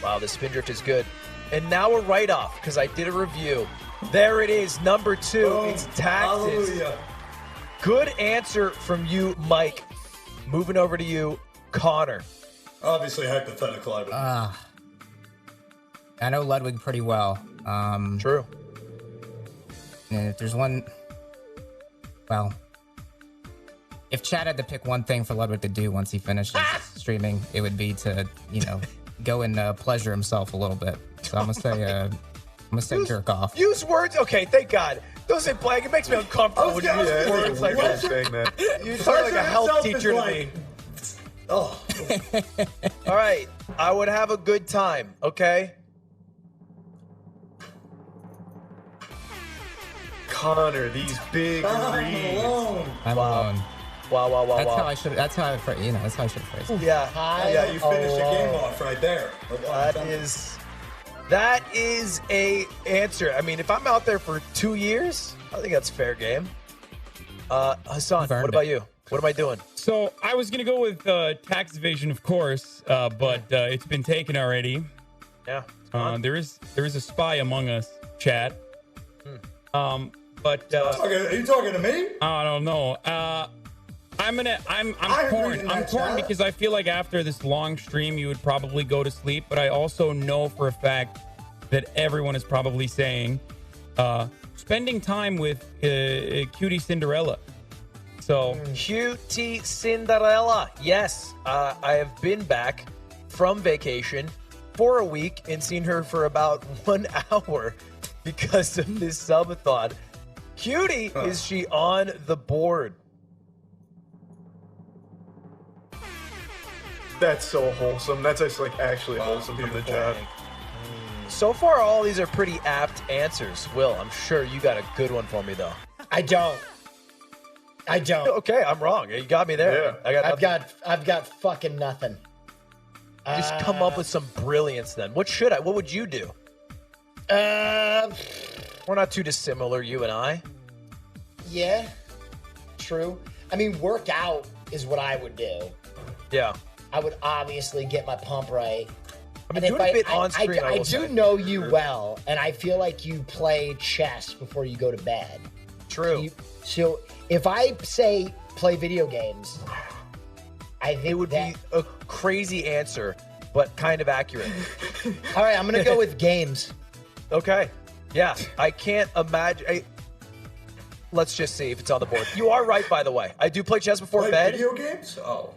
Wow, the spin drift is good. And now a write-off, because I did a review. There it is, number 2. Boom. It's taxes. Hallelujah. Good answer from you, Mike. Moving over to you, Connor. Obviously hypothetical, I would. I know Ludwig pretty well. True. And if there's one, well, if Chad had to pick one thing for Ludwig to do once he finishes streaming, it would be to, go and pleasure himself a little bit. So I'm gonna say jerk off. Use words. Okay, thank God. Don't say blank. It makes me uncomfortable when you use Yeah, words like that. that. Saying that. You sound like a health Pleasure itself teacher is to me. Oh, All right, I would have a good time. Okay. Connor, these big reads. alone. I'm alone. Wow. That's how I should. That's how I should have phrased it. Yeah. Yeah, you finished the game off right there. That is a answer. I mean, if I'm out there for 2 years, I think that's fair game. Hassan, You've earned what about it. you? What am I doing? So I was gonna go with tax evasion, of course, but it's been taken already. Yeah. There is a spy among us, chat. But Are you talking to me? I don't know. I'm torn. reading I'm that torn chat. because I feel like after this long stream, you would probably go to sleep. But I also know for a fact that everyone is probably saying spending time with cutie Cinderella. So Cutie Cinderella. Yes, I have been back from vacation for a week and seen her for about 1 hour because of this subathon. Cutie, is she on the board? That's so wholesome. That's just like actually wholesome from the chat. So far, all these are pretty apt answers. Will, I'm sure you got a good one for me, though. I don't. Okay, I'm wrong. You got me there. Yeah. I've got fucking nothing. Just come up with some brilliance then. What would you do? We're not too dissimilar, you and I. Yeah, true. I mean, work out is what I would do. Yeah. I would obviously get my pump right. I've been And doing a bit on screen, I I will do say. know you well, and I feel like you play chess before you go to bed. True. So if I say play video games, I think It would be a crazy answer, but kind of accurate. all right. I'm gonna go with games. Okay. Yeah, I can't imagine. Let's just see if it's on the board. You are right, by the way. I do play chess before Play bed. video games? Oh,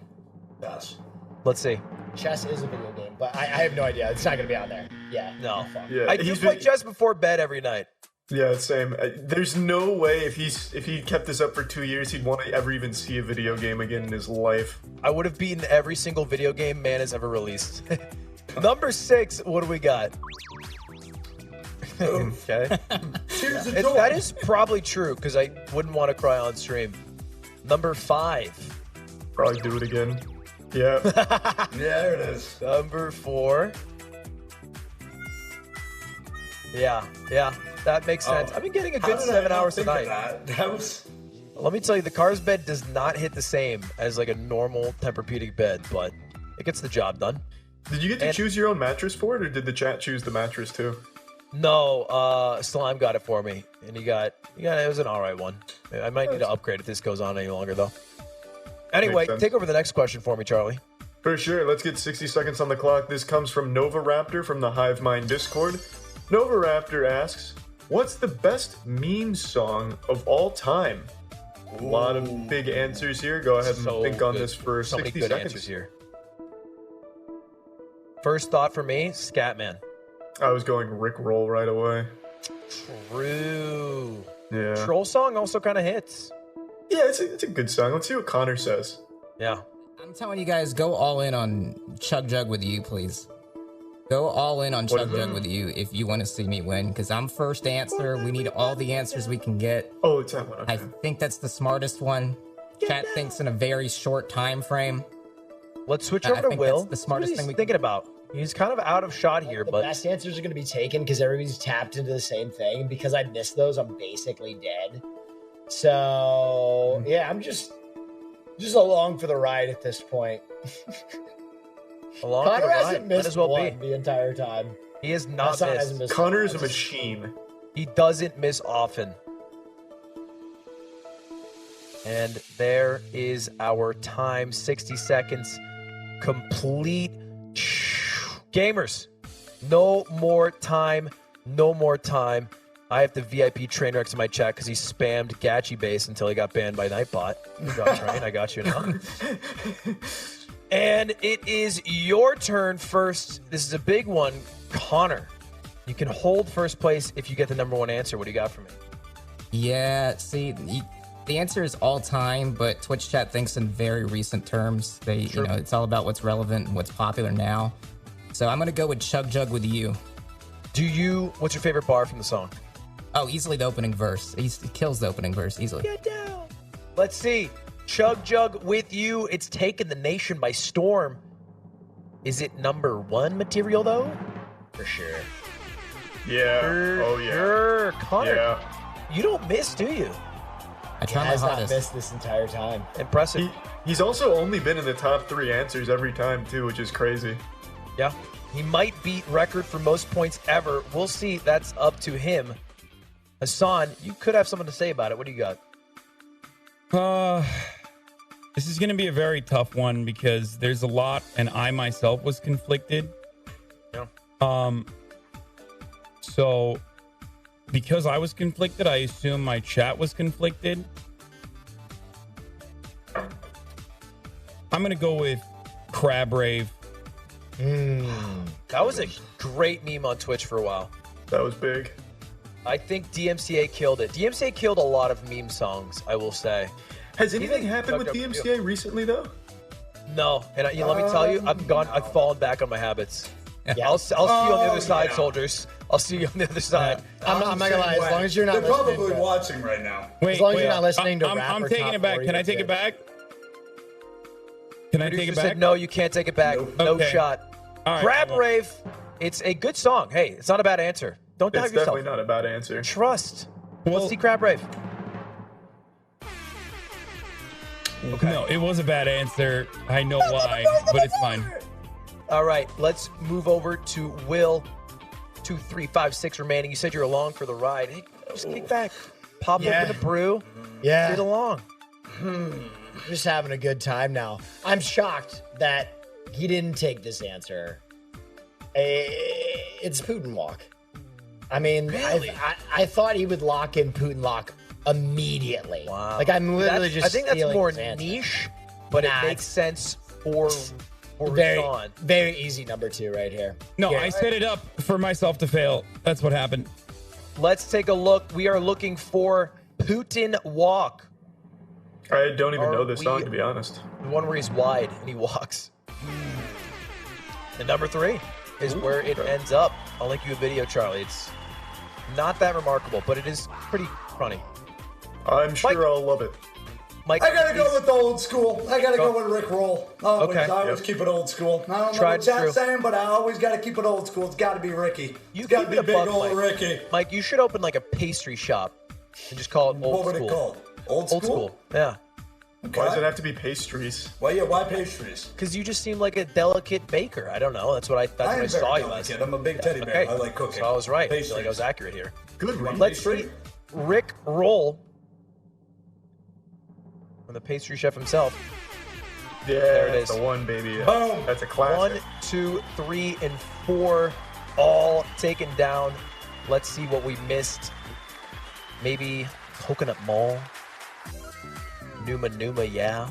yes. Let's see. Chess is a video game, but I have no idea. It's not gonna be on there. Yeah. No. Yeah, I do he's play been- chess before bed every night. Yeah, same. There's no way if he kept this up for 2 years, he'd want to ever even see a video game again in his life. I would have beaten every single video game man has ever released. Number 6, what do we got? Okay. That is probably true because I wouldn't want to cry on stream. Number 5. Probably do it again. Yeah. Yeah, there it is. Number 4. Yeah, that makes sense. I've been getting a good 7 hours a night. That was. Let me tell you, the Cars bed does not hit the same as like a normal Tempur-Pedic bed, but it gets the job done. Did you get to choose your own mattress for it, or did the chat choose the mattress too? No, Slime got it for me, and he got it was an alright one. I might need to upgrade if this goes on any longer though. Anyway, take over the next question for me, Charlie. For sure. Let's get 60 seconds on the clock. This comes from Nova Raptor from the Hive Mind Discord. Nova Raptor asks, "What's the best meme song of all time?" A lot of big answers here. Go ahead and think on this for 60 many good seconds. answers here. First thought for me, Scatman. I was going Rick Roll right away. True. Yeah. Troll song also kind of hits. Yeah, it's a good song. Let's see what Connor says. Yeah. I'm telling you guys, go all in on Chug Jug with you, please. Go all in on Chug Jug with you if you want to see me win, because I'm first answer. We need all the answers we can get. Oh, it's that one. Okay. I think that's the smartest one. Chat thinks in a very short time frame. Let's switch over to Will. That's the smartest thing we thinking about. He's kind of out of shot here, The but best answers are going to be taken because everybody's tapped into the same thing. And because I missed those, I'm basically dead. So yeah, I'm just along for the ride at this point. along for the Connor ride. hasn't Might missed as well one be. the entire time. He has not Hassan missed. hasn't missed Connor's a one. machine. He doesn't miss often. And there is our time. 60 seconds complete. Gamers, no more time. No more time. I have the VIP train wrecks in my chat because he spammed Gachi base until he got banned by Nightbot. Train, I got you now. And it is your turn first. This is a big one. Connor, you can hold first place if you get the number 1 answer. What do you got for me? Yeah, see, the answer is all time, but Twitch chat thinks in very recent terms. You know, it's all about what's relevant and what's popular now. So I'm gonna go with Chug Jug with you. What's your favorite bar from the song? Oh, easily the opening verse. He kills the opening verse easily. Get down. Let's see. Chug Jug with you. It's taken the nation by storm. Is it number 1 material though? For sure. Yeah. Oh yeah. Sure. Connor, Yeah. you don't miss, do you? I try He my has not hardest. missed this entire time. Impressive. He's also only been in the top 3 answers every time too, which is crazy. Yeah. He might beat record for most points ever. We'll see. That's up to him. Hassan, you could have something to say about it. What do you got? This is going to be a very tough one because there's a lot, and I myself was conflicted. Yeah. So because I was conflicted, I assume my chat was conflicted. I'm going to go with Crab Rave. That was a great meme on Twitch for a while. That was big. I think DMCA killed it. DMCA killed a lot of meme songs, I will say. Has anything Even happened with Chug Jug DMCA recently though? No, and let me tell you, I've fallen back on my habits. Yeah. I'll see you on the other side, soldiers. I'll see you on the other side. I'm not gonna lie. As long as you're not They're listening, probably to, watching right now. Wait, as long as you're not listening to I'm rap or taking top it back. 40, Can I that's take it back? Can I take Producer it back? said, no, you can't take it back. Nope. No Okay. shot. All right, Crab well- Rave. It's a good song. Hey, it's not a bad answer. Don't doubt It's yourself. definitely not a bad answer. Trust. Well- Let's see Crab Rave. No, it was a bad answer. I know why, but it's fine. All right, let's move over to Will. 2, 3, 5, 6 remaining. You said you're along for the ride. Hey, just kick back. Pop open the brew. yeah, Get along. just having a good time now. I'm shocked that he didn't take this answer. It's Putin Walk. I mean, Really? I thought he would lock in Putin Lock immediately. Wow. Like I'm literally That's- just. I think that's stealing more his answer. niche, but Nah, it makes sense for Very, Hassan. very easy number 2 right here. No, Yeah. I set it up for myself to fail. That's what happened. let's take a look. We are looking for Putin Walk. I don't even Are know this we- song, to be honest. The one where he's wide and he walks. And number 3 is where it ends up. I'll link you a video, Charlie. It's not that remarkable, but it is pretty funny. I'm sure Mike. I'll love it. Mike, I gotta go with the old school. I gotta go with Rick Roll. Okay. I always keep it old school. I don't know Tried what Chad's true. saying, but I always gotta keep it old school. It's gotta be Ricky. You It's gotta keep be it a big buck, old Mike. Ricky. Mike, you should open like a pastry shop and just call it old What would school. it called? Old school? Old school. Yeah. Why does it have to be pastries? Well, yeah, why pastries? Because you just seem like a delicate baker. I don't know. That's what I am saw very you as. delicate. I'm a big teddy bear. Okay. I like cooking. So I was right. I feel like I Pastries. was accurate here. Good read. Let's Pastry? see Rick Roll from the pastry chef himself. Yeah, There it that's is. the one, baby. Boom. That's a classic. 1, 2, 3, and 4 all taken down. Let's see what we missed. Maybe Coconut Mall. Numa, yeah.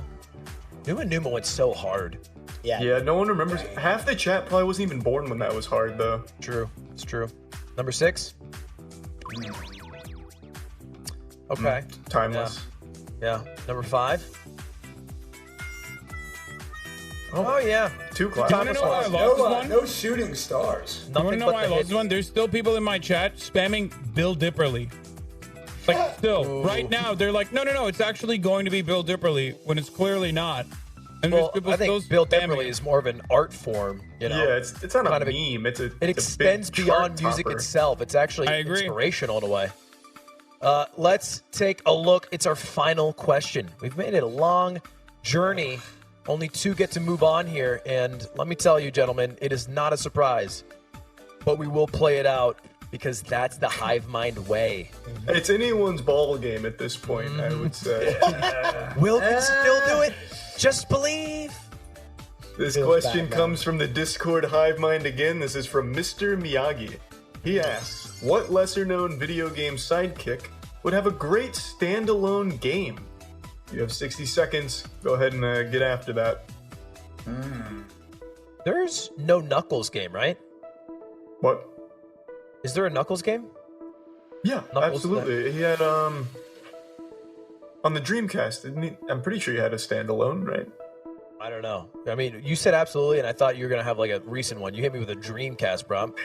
Numa went so hard. Yeah, no one remembers. Half the chat probably wasn't even born when that was hard, though. True. It's true. Number 6. Okay. Timeless. Yeah. Number 5. Oh, yeah. Two You wanna classics. know why I love this one? No shooting stars. You want to Nothing know but why I the love hit. this one? There's still people in my chat spamming Bill Dipperly. Like, still, right now, they're like, no, it's actually going to be Bill Dipperly when it's clearly not. And Well, there's people I think still Bill spamming Dipperly it. is more of an art form, you know? Yeah, it's not a kind of meme. It's a It extends beyond music itself. It's actually I agree. inspirational in a way. Let's take a look. It's our final question. We've made it a long journey. Only 2 get to move on here. And let me tell you, gentlemen, it is not a surprise. But we will play it out because that's the hive mind way. It's anyone's ball game at this point, I would say. Will can still do it. Just believe. This Feels question bad, man. comes from the Discord hive mind again. This is from Mr. Miyagi. He asks, what lesser-known video game sidekick would have a great standalone game? You have 60 seconds. Go ahead and get after that. There's no Knuckles game, right? What? Is there a Knuckles game? Yeah, Knuckles absolutely. He had on the Dreamcast, didn't he? I'm pretty sure he had a standalone, right? I don't know. I mean, you said absolutely, and I thought you were gonna have like a recent one. You hit me with a Dreamcast, bro.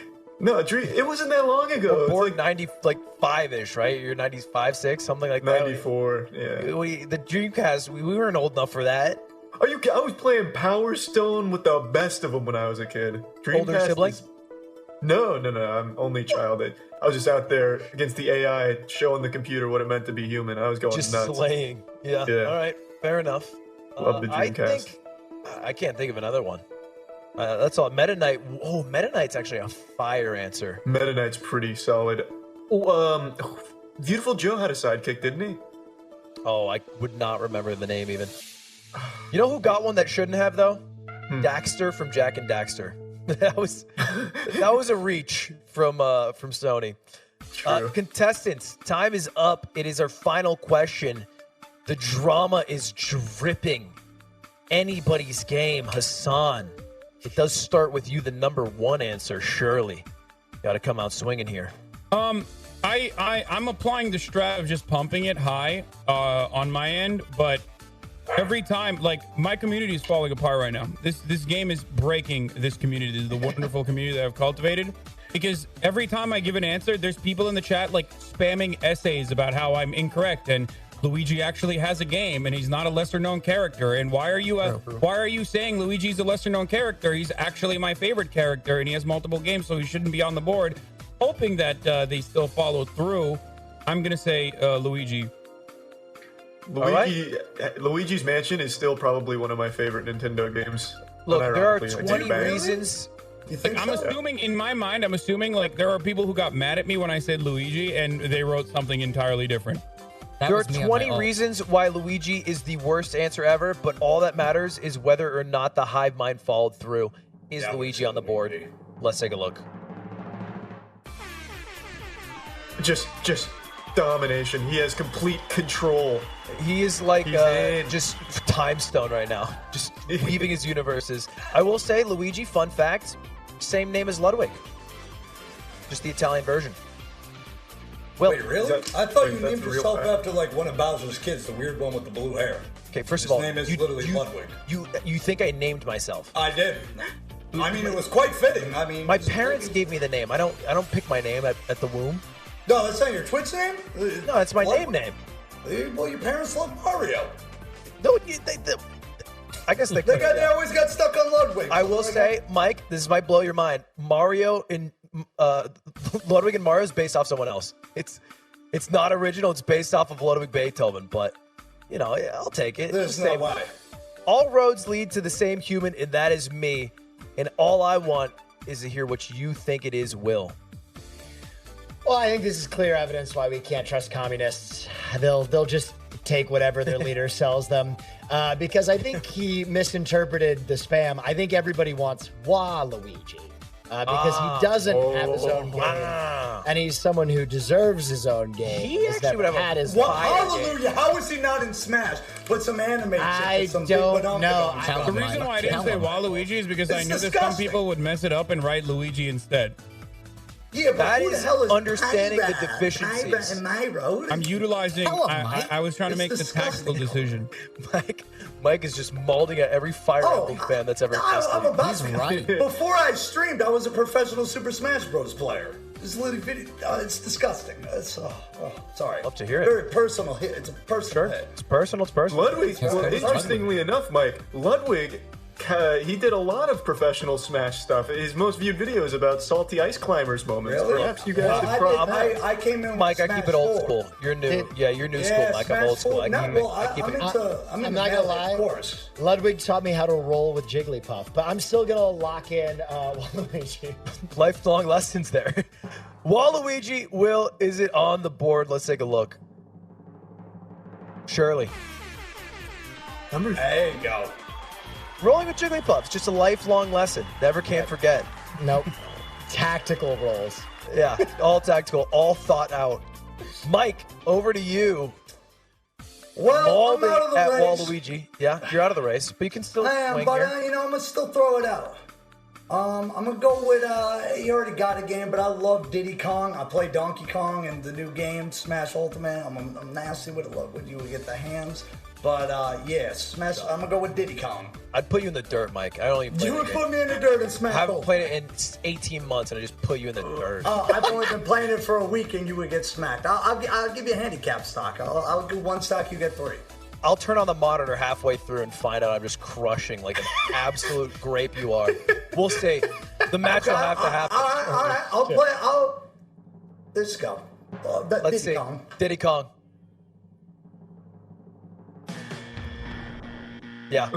No, it wasn't that long ago. It's Born like 90, like 5-ish, right? You're 95, 6, something like that. 94. Yeah. The Dreamcast, we weren't old enough for that. Are you? I was playing Power Stone with the best of them when I was a kid. Older sibling? No. I'm only child. I was just out there against the AI, showing the computer what it meant to be human. I was going Just nuts. slaying. Yeah. Yeah. All right. Fair enough. Love the Dreamcast. I can't think of another one. That's all. Meta Knight. Oh, Meta Knight's actually a fire answer. Meta Knight's pretty solid. Oh, Beautiful Joe had a sidekick, didn't he? Oh, I would not remember the name even. You know who got one that shouldn't have though? Daxter from Jack and Daxter. that was a reach from Sony. True. Contestants, time is up. It is our final question. The drama is dripping. Anybody's game, Hassan. It does start with you, the number 1 answer, surely. Got to come out swinging here. I'm applying the strat of just pumping it high on my end, but every time, like, my community is falling apart right now. This game is breaking this community, the wonderful community that I've cultivated, because every time I give an answer, there's people in the chat like spamming essays about how I'm incorrect and Luigi actually has a game and he's not a lesser known character. And why are you saying Luigi's a lesser known character? He's actually my favorite character and he has multiple games, so he shouldn't be on the board. Hoping that they still follow through, I'm gonna say Luigi. Luigi's Mansion is still probably one of my favorite Nintendo games. Look, there are Unironically, 20 bang. reasons. You think I'm so? assuming, in my mind, like there are people who got mad at me when I said Luigi and they wrote something entirely different. That There are was me on my 20 alt. reasons why Luigi is the worst answer ever, but all that matters is whether or not the hive mind followed through. Is Yeah, Luigi on the board? Luigi. Let's take a look. Just domination. He has complete control. He is like He's in. just time stone right now, just weaving his universes. I will say, Luigi, fun fact, same name as Ludwig, just the Italian version. Will. Wait, really? That's- I thought you that's named a real yourself fact. after like one of Bowser's kids, the weird one with the blue hair. Okay, first His of all, name is literally Ludwig. You think I named myself? I did. I mean, it was quite fitting. I mean, My it's- parents gave me the name. I don't pick my name at the womb. No, that's not your Twitch name. No, that's my name. Well, your parents love Mario. No, I guess they Always got stuck on Ludwig. I will say, Mike, this might blow your mind. Mario and Ludwig and Mario is based off someone else. It's not original. It's based off of Ludwig Beethoven, but you know, I'll take it. There's no way. All roads lead to the same human, and that is me. And all I want is to hear what you think it is, Will. Well, I think this is clear evidence why we can't trust communists. They'll just take whatever their leader sells them. Because I think he misinterpreted the spam. I think everybody wants Waluigi. Because he doesn't have his own game. And he's someone who deserves his own game. He actually would have had his What? fire game. Hallelujah! How is he not in Smash? Put some anime shit. I with some don't big banana know. guns. Tell The him, reason Mike. why I didn't Tell say him. Waluigi is because I It's knew that some disgusting. people would mess it up and write Luigi instead. Yeah, but That who the is hell is understanding the Tyra? deficiencies. Tyra and my road? I'm utilizing. Tell him, Mike. I was trying to It's make the tactical disgusting. decision. Mike is just molding at every Fire Emblem fan that's ever existed. I'm about He's to. right. Before I streamed, I was a professional Super Smash Bros. Player. This literally video. It's disgusting. It's sorry. Love to hear it. Very personal hit. It's a personal Sure, hit. it's personal. It's personal. Ludwig, well, okay. interestingly enough, Mike, Ludwig, he did a lot of professional Smash stuff. His most viewed video is about salty ice climbers moments. Really? Perhaps you guys Well, should I probably. did- I came in with Mike, I Smash keep it old 4. school. You're new. Yeah, you're new Yeah, school, Mike. I'm Smash old school. 4. I No, keep well, it. I keep I'm it. into I'm not gonna metal, lie. Of course. Ludwig taught me how to roll with Jigglypuff, but I'm still gonna lock in Waluigi. Lifelong lessons there. Waluigi, Will, is it on the board? Let's take a look. Shirley. There you go. Rolling with Jigglypuff, just a lifelong lesson. Never can forget. Nope. Tactical rolls. Yeah, all tactical, all thought out. Mike, over to you. Well, I'm Molding out of the at race. Waluigi. Yeah, you're out of the race, but you can still I am, swing but here. I'm gonna still throw it out. I'm gonna go with. You already got a game, but I love Diddy Kong. I play Donkey Kong in the new game Smash Ultimate. I'm nasty with it. Love when you get the hands. But yeah, Smash. I'm gonna go with Diddy Kong. I'd put you in the dirt, Mike. I don't even play You the would game. put me in the dirt and Smash. I haven't Ultimate. played it in 18 months, and I just put you in the dirt. I've only been playing it for a week, and you would get smacked. I'll give you a handicap stock. I'll do one stock, you get 3. I'll turn on the monitor halfway through and find out I'm just crushing like an absolute grape you are. We'll see. The match will have to happen. All right. I'll play. Let's go. Let's Diddy see. Kong. Diddy Kong. Yeah.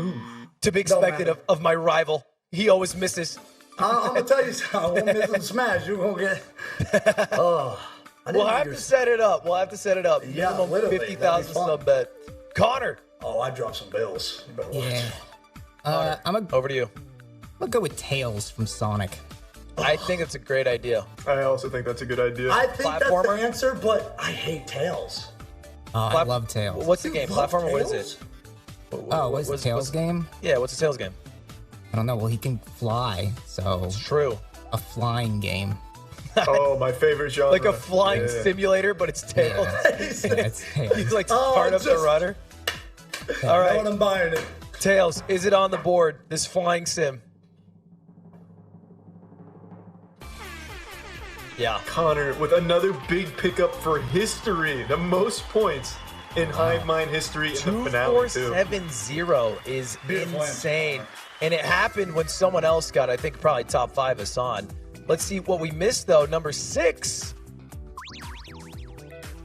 To be expected matter. of my rival. He always misses. I'm gonna tell you something. I won't miss some smash. You're gonna get. Oh. I We'll didn't have think to set it up. We'll have to set it up. Yeah, Minimum literally. 50,000 That'd be fun. sub bet. Connor, Oh, I dropped some bills. You better watch. Yeah. I'm gonna over to you. go with Tails from Sonic. I think it's a great idea. I also think that's a good idea. I think that's Platformer? the answer, but I hate Tails. Oh, I love Tails. What's the You game? love Platformer? What is Tails? it? Oh, what is the Tails game? Yeah, what's the Tails game? I don't know. Well, he can fly, so True. a flying game. Oh, my favorite genre. Like a flying Yeah. simulator, but it's Tails. Yeah, it's Tails. He's like Oh, part of the just- rudder. All Know right, what I'm buying it. Tails, is it on the board? This flying sim. Yeah. Connor with another big pickup for history. The most points in Hive Mind history in the finale, too. 2470 is Beautiful insane. And it happened when someone else got, I think, probably top 5 Hassan. Let's see what we missed, though. Number 6.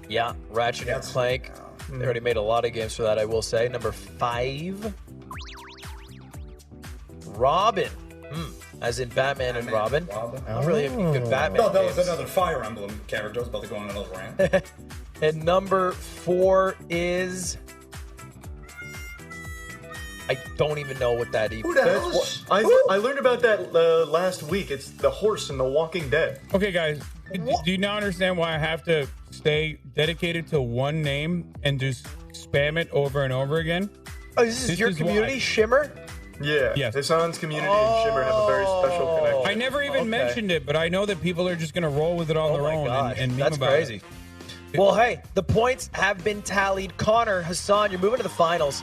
Yeah, Ratchet and Yes. Clank. They already made a lot of games for that, I will say. Number 5. Robin. As in Batman and Robin. Not really any good Batman No, that was games. another Fire Emblem character. I was about to go on another rant. And number 4 is... I don't even know what that even Who the That's hell what, is? I learned about that last week. It's the horse in The Walking Dead. Okay, guys, do you now understand why I have to stay dedicated to one name and just spam it over and over again? Oh, this is your is community, why. Shimmer? Yes. Yeah, Hassan's community and Shimmer have a very special connection. I never even Okay. mentioned it, but I know that people are just going to roll with it on Oh their my own gosh, and meme that's about crazy. it. Well, hey, the points have been tallied. Connor, Hassan, you're moving to the finals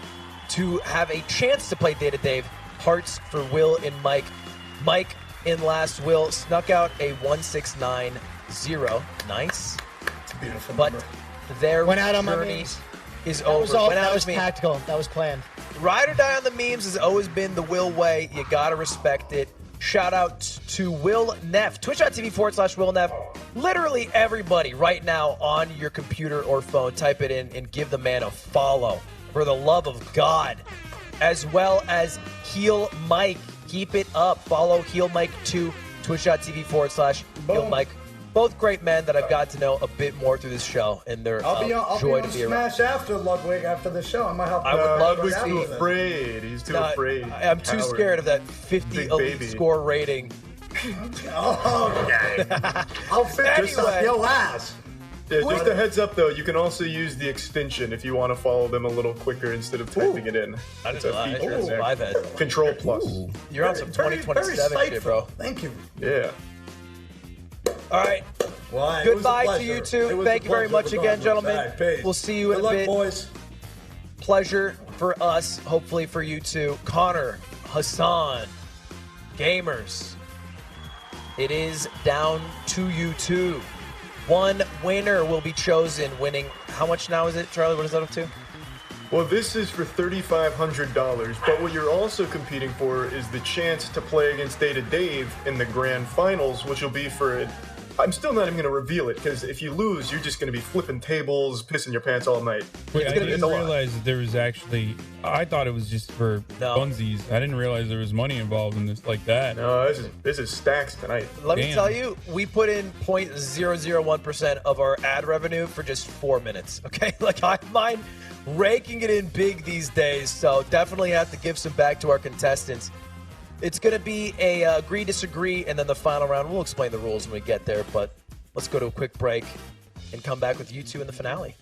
to have a chance to play Data Dave. Hearts for Will and Mike. Mike in last. Will snuck out a 1-6-9-0. Nice. It's a beautiful But number. their Went out on my journey memes. is That over. was all. Went out That on was his memes. tactical. That was planned. Ride or die on the memes has always been the Will way. You gotta respect it. Shout out to Will Neff. Twitch.tv/Will Neff. Literally everybody right now on your computer or phone, type it in and give the man a follow. For the love of God. As well as Heel Mike. Keep it up. Follow Heel Mike to Twitch.tv/Heel Mike. Both great men that I've got to know a bit more through this show, and they're I'll be joy on to be around. Smash after Ludwig after the show. I might help. I would love He's to too see. afraid. He's too afraid. I'm too Coward. scared of that 50 Big elite baby. score rating. Oh, okay. I'll finish Anyway. your ass. Yeah, just a heads up though, you can also use the extension if you want to follow them a little quicker instead of typing it in. It's a feature in there. I've had. Control plus. You're on some Very 2027 shit, insightful. bro. Thank you. Yeah. All right. Well, it was a Goodbye to pleasure. you It two. was a Thank you very pleasure much again, regardless. gentlemen. All right, peace. We'll see you in Good a luck, bit. boys. Pleasure for us, hopefully for you too. Connor, Hassan, gamers. It is down to you two. One winner will be chosen, winning. How much now is it, Charlie? What is that up to? Well, this is for $3,500, but what you're also competing for is the chance to play against Data Dave in the grand finals, which will be for I'm still not even going to reveal it, because if you lose, you're just going to be flipping tables, pissing your pants all night. Wait, I It's didn't a lot. realize that there was actually. I thought it was just for No. funsies. I didn't realize there was money involved in this like that. No, this is stacks tonight. Let me Damn. tell you, we put in 0.001% of our ad revenue for just 4 minutes. Okay, like I mind raking it in big these days, so definitely have to give some back to our contestants. It's going to be a agree, disagree, and then the final round. We'll explain the rules when we get there, but let's go to a quick break and come back with you two in the finale.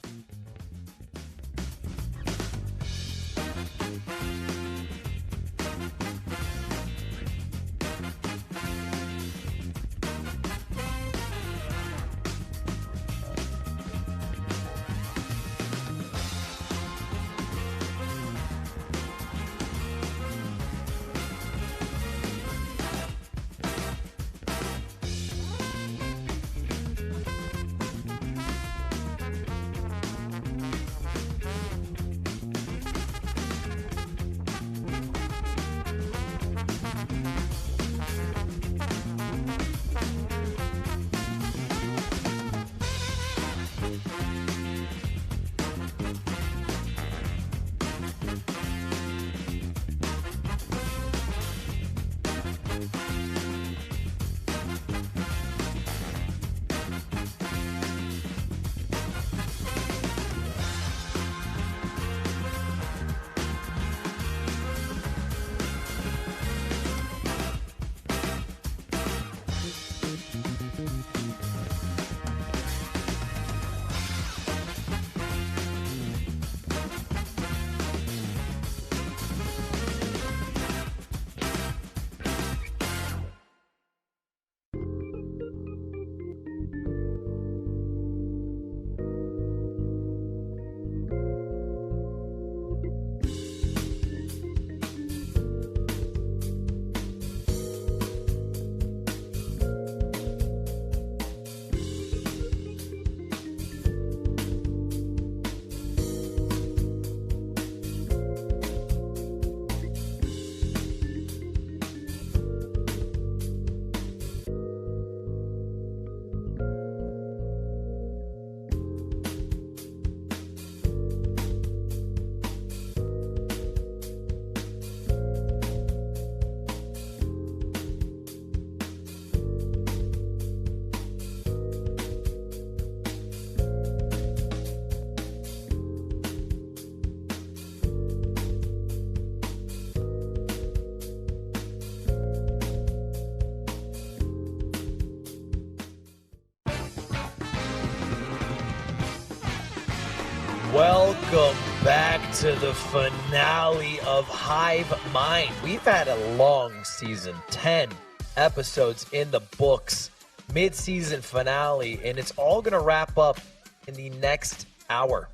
Welcome back to the finale of Hive Mind. We've had a long season, 10 episodes in the books, mid-season finale, and it's all going to wrap up in the next hour.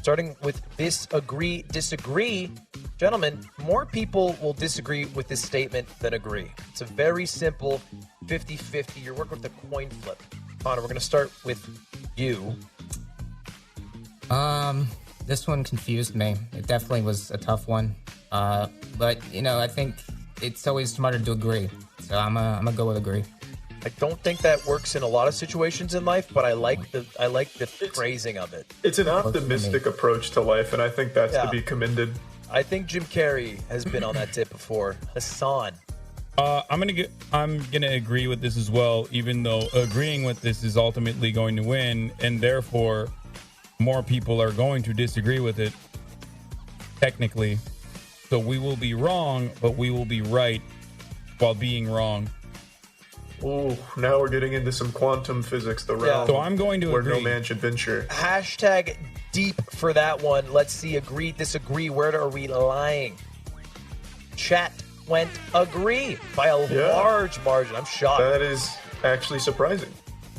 Starting with this agree, disagree. Gentlemen, more people will disagree with this statement than agree. It's a very simple 50-50. You're working with a coin flip. Connor, we're going to start with you. This one confused me. It definitely was a tough one. But, I think it's always smarter to agree. So I'm gonna go with agree. I don't think that works in a lot of situations in life, but I like the phrasing of it. It's an optimistic approach to life, and I think that's to be commended. I think Jim Carrey has been on that tip before. Hassan. I'm gonna agree with this as well, even though agreeing with this is ultimately going to win, and therefore more people are going to disagree with it. Technically, so we will be wrong, but we will be right while being wrong. Ooh, now we're getting into some quantum physics, the realm. So I'm going to where agree. no man should venture. Hashtag deep for that one. Let's see. Agree, disagree. Where are we lying? Chat went agree by a large margin. I'm shocked. That is actually surprising.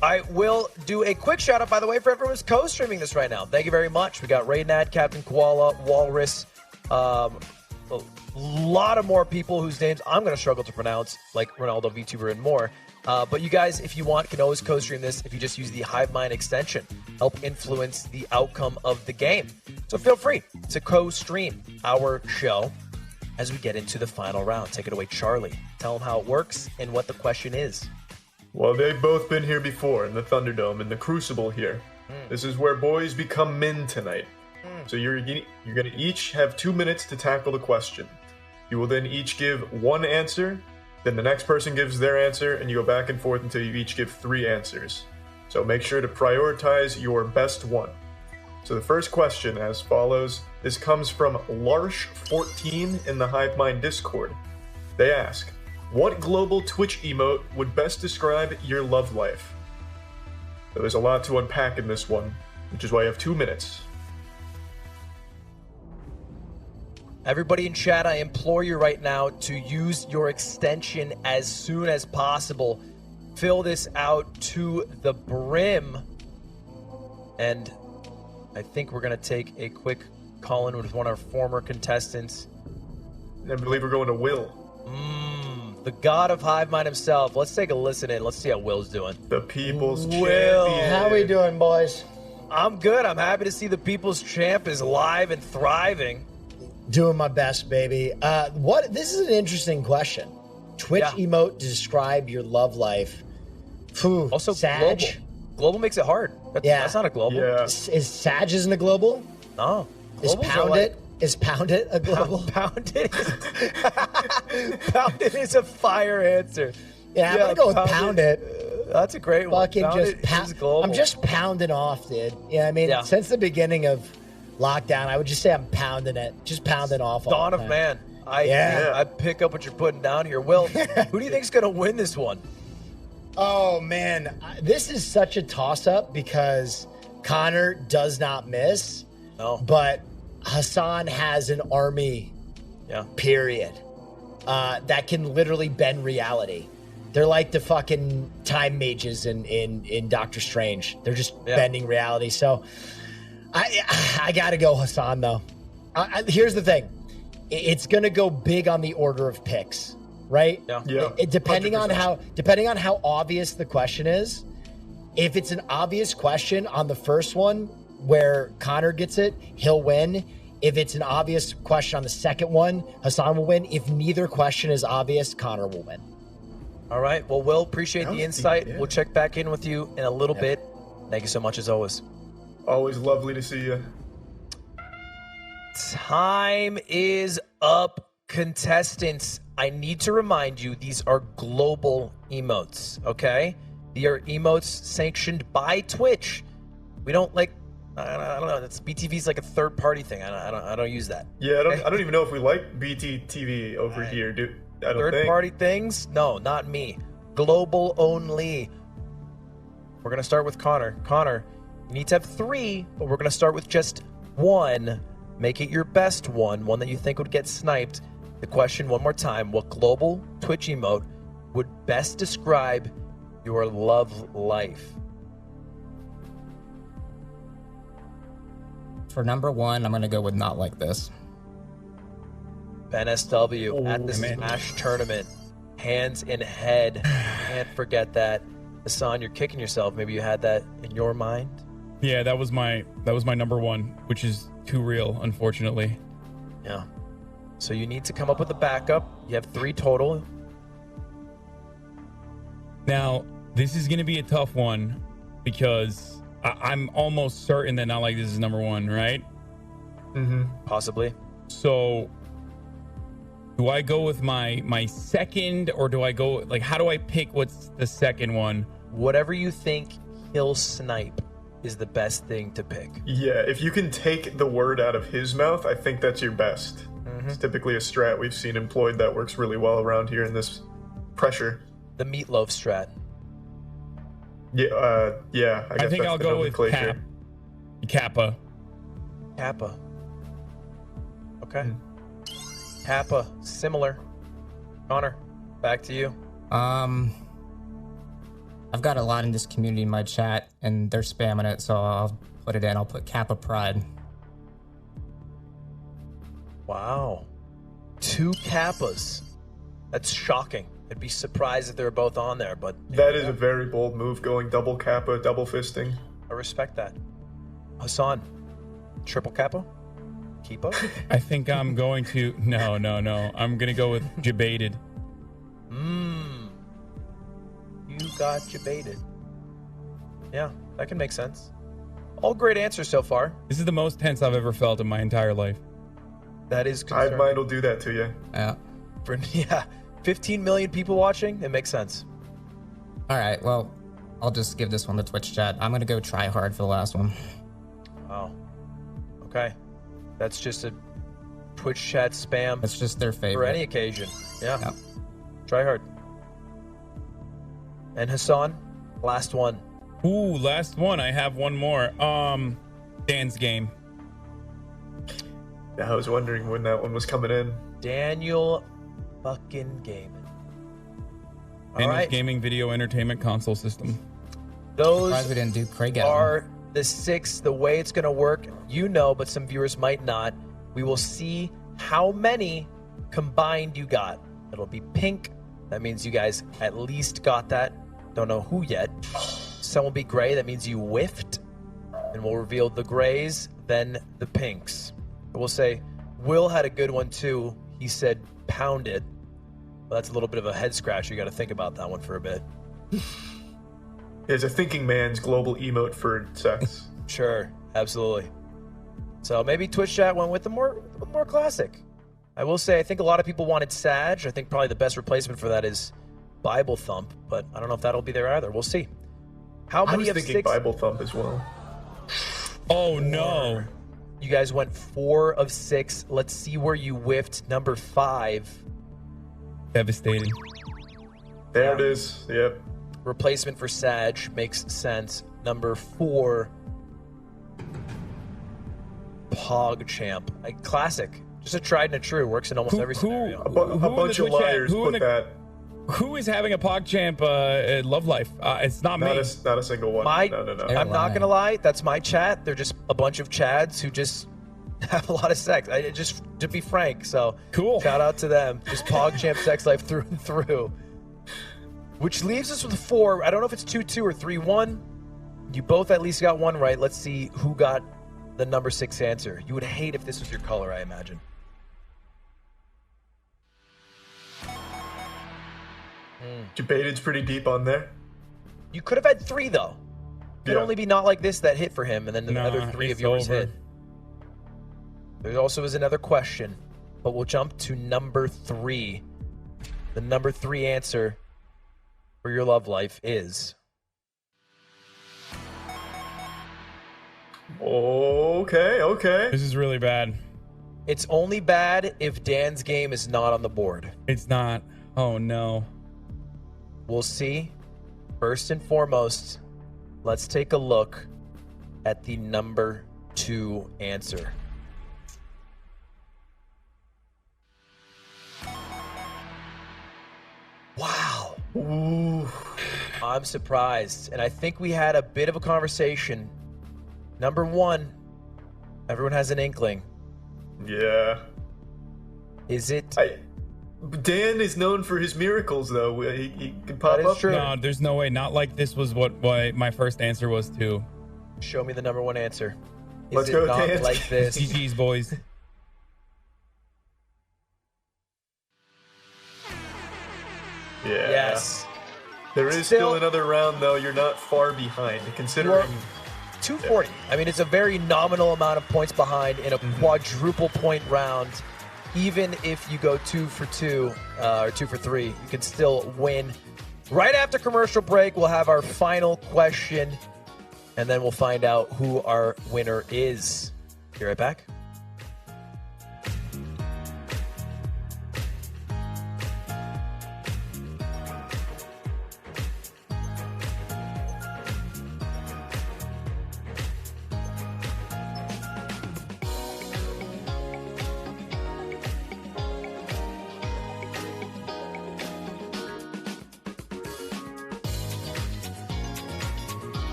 I will do a quick shout out, by the way, for everyone who's co-streaming this right now. Thank you very much. We got Raynad, Captain Koala, Walrus, a lot of more people whose names I'm going to struggle to pronounce, like Ronaldo, VTuber, and more. But you guys, if you want, can always co-stream this if you just use the HiveMind extension. Help influence the outcome of the game. So feel free to co-stream our show as we get into the final round. Take it away, Charlie. Tell them how it works and what the question is. Well, they've both been here before in the Thunderdome, in the Crucible here. This is where boys become men tonight. So you're going to each have 2 minutes to tackle the question. You will then each give one answer, then the next person gives their answer, and you go back and forth until you each give 3 answers. So make sure to prioritize your best one. So the first question as follows. This comes from Larsh14 in the HiveMind Discord. They ask, what global Twitch emote would best describe your love life? So there's a lot to unpack in this one, which is why you have 2 minutes. Everybody in chat, I implore you right now to use your extension as soon as possible. Fill this out to the brim. And I think we're going to take a quick call-in with one of our former contestants. I believe we're going to Will. The god of HiveMind himself. Let's take a listen in. Let's see how Will's doing. The People's Will. Champion. How we doing, boys? I'm good. I'm happy to see the People's Champ is live and thriving. Doing my best, baby. This is an interesting question. Twitch emote to describe your love life. Phew, Also, Sag. Global makes it hard. That's not a global. Yeah. Is Sag isn't a global? No. Is Globals are Pound like- It? Is Pound It a global? Pound it. Pound it is a fire answer. Yeah, I'm gonna go with Pound It. That's a great one. Fucking Pound just it pound. is global. I'm just pounding off, dude. Yeah, I mean, since the beginning of lockdown, I would just say I'm pounding it. Just pounding off. all Dawn the of time. Man. I pick up what you're putting down here. Will, who do you think's gonna win this one? Oh man, this is such a toss-up because Connor does not miss. No. But Hassan has an army. Yeah. Period. That can literally bend reality. They're like the fucking time mages in Doctor Strange. They're just bending reality. So I gotta go Hassan though. Here's the thing. It's gonna go big on the order of picks, right? Yeah. Depending on how obvious the question is. If it's an obvious question on the first one where Connor gets it, he'll win. If it's an obvious question on the second one, Hassan will win. If neither question is obvious, Connor will win. All right. Well, Will, appreciate the insight. We'll check back in with you in a little bit. Thank you so much as always. Always lovely to see you. Time is up, contestants. I need to remind you, these are global emotes, okay? They are emotes sanctioned by Twitch. We don't I don't know. That's BTV's like a third-party thing. I don't use that. Yeah, I don't even know if we like BTTV over here, dude. I don't think. Third-party things? No, not me. Global only. We're gonna start with Connor. Connor, you need to have 3, but we're gonna start with just 1. Make it your best one that you think would get sniped. The question one more time: what global Twitch emote would best describe your love life? For number one, I'm going to go with Not Like This. Ben SW at the Smash tournament. Hands in head. Can't forget that. Hassan, you're kicking yourself. Maybe you had that in your mind. Yeah, that was my number one, which is too real, unfortunately. Yeah. So you need to come up with a backup. You have 3 total. Now, this is going to be a tough one because I'm almost certain that Not Like This is number one, right? Mm-hmm. Possibly. So do I go with my second, or do I go, like, how do I pick what's the second one? Whatever you think he'll snipe is the best thing to pick. Yeah, if you can take the word out of his mouth, I think that's your best. It's typically a strat we've seen employed that works really well around here in this pressure. The meatloaf strat. Yeah, I think that's I'll the go with nomenclature. Kappa. Kappa. Okay. Kappa, similar. Connor, back to you. I've got a lot in this community in my chat, and they're spamming it, so I'll put it in. I'll put Kappa Pride. Wow. 2 Kappas. That's shocking. I'd be surprised if they were both on there, but That is a very bold move, going double kappa, double fisting. I respect that. Hassan, triple Kappa? Keepo? I think I'm going to... No. I'm going to go with Jebaited. You got debated. Yeah, that can make sense. All great answers so far. This is the most tense I've ever felt in my entire life. That is Hive concerning. mind will do that to you. Yeah. For, 15 million people watching, it makes sense. All right, well, I'll just give this one the Twitch chat. I'm going to go try hard for the last one. Wow. Okay. That's just a Twitch chat spam That's just their for favorite. any occasion. Yeah. Yeah. Try hard. And Hassan, last one. Ooh, last one. I have one more. Dan's game. Yeah, I was wondering when that one was coming in. Daniel fucking Gaiman. All Daniel's right. gaming video entertainment console system. Those Surprised we didn't do Craig Allen. are the 6. The way it's going to work, you know, but some viewers might not. We will see how many combined you got. It'll be pink. That means you guys at least got that. Don't know who yet. Some will be gray. That means you whiffed. And we'll reveal the grays, then the pinks. We'll say Will had a good one too. He said pound it. Well, that's a little bit of a head scratcher. You got to think about that one for a bit. It's a thinking man's global emote for sex. Sure, absolutely. So maybe Twitch chat went with the more classic. I will say I think a lot of people wanted Sag. I think probably the best replacement for that is Bible Thump, but I don't know if that'll be there either. We'll see. How I many was of thinking 6? Bible Thump as well. Oh, no. You guys went 4 of 6. Let's see where you whiffed. Number 5. Devastating. There it is. Yep. Replacement for Sag makes sense. Number 4. PogChamp. A classic. Just a tried and a true. Works in almost every scenario. A bunch of liars put that. Who is having a PogChamp love life? It's not me. Not a single one. No. I'm not going to lie. That's my chat. They're just a bunch of Chads who just have a lot of sex. Just to be frank. So cool. Shout out to them. Just PogChamp sex life through and through. Which leaves us with 4. I don't know if it's 2-2 or 3-1. You both at least got one right. Let's see who got the number 6 answer. You would hate if this was your color, I imagine. Debated's pretty deep on there. You could have had 3 though. Could only be Not Like This that hit for him, and then the other 3 of yours hit. There also is another question, but we'll jump to number 3. The number 3 answer for your love life is... Okay. This is really bad. It's only bad if Dan's game is not on the board. It's not. Oh, no. We'll see. First and foremost, let's take a look at the number 2 answer. Wow. Ooh. I'm surprised. And I think we had a bit of a conversation. Number 1, Everyone has an inkling. Yeah. Is it? Dan is known for his miracles, though. He can pop That is up. true. No, there's no way. Not like this was what my first answer was too. Show me the number one answer. Is Let's it go, not Dan. like this? GG's, boys. Yeah. Yes. There is still another round, though. You're not far behind, considering. 240. I mean, it's a very nominal amount of points behind in a quadruple point round. Even if you go 2 for 2 or 2 for 3, you can still win. Right after commercial break, we'll have our final question, and then we'll find out who our winner is. Be right back.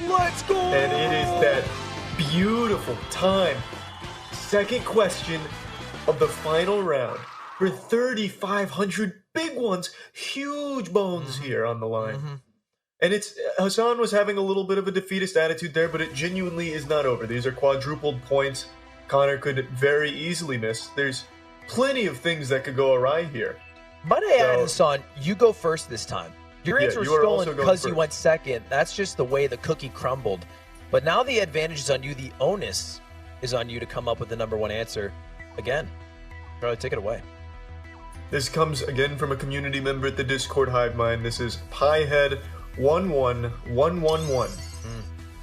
Let's go! And it is that beautiful time. Second question of the final round for 3,500 big ones. Huge bones here on the line. And it's Hassan was having a little bit of a defeatist attitude there, but it genuinely is not over. These are quadrupled points. Connor could very easily miss. There's plenty of things that could go awry here. Might I add, Hassan, you go first this time. Your answer was you are stolen also going because you first. went second. That's just the way the cookie crumbled. But now the advantage is on you. The onus is on you to come up with the number one answer again. Charlie, take it away. This comes again from a community member at the Discord Hive Mind. This is Piehead11111.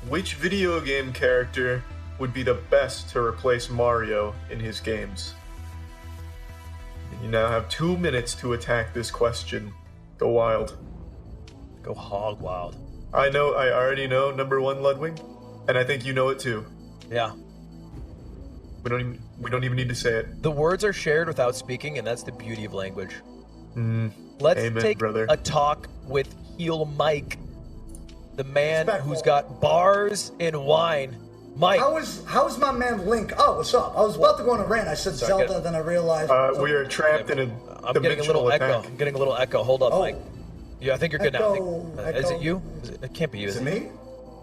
Which video game character would be the best to replace Mario in his games? You now have 2 minutes to attack this question. Go wild. Go hog wild. I already know number one, Ludwig, and I think you know it too. Yeah. We don't even need to say it. The words are shared without speaking, and that's the beauty of language. Let's Amen, take brother. a talk with Heel Mike, the man who's got bars and wine. Mike. How's my man Link? Oh, what's up? I was about to go on a rant. I said Zelda, then I realized... we are trapped in a I'm getting a little attack. echo. I'm getting a little echo. Hold up, Mike. Yeah, I think you're good now. Is Echo. it you? It can't be you. Is it me?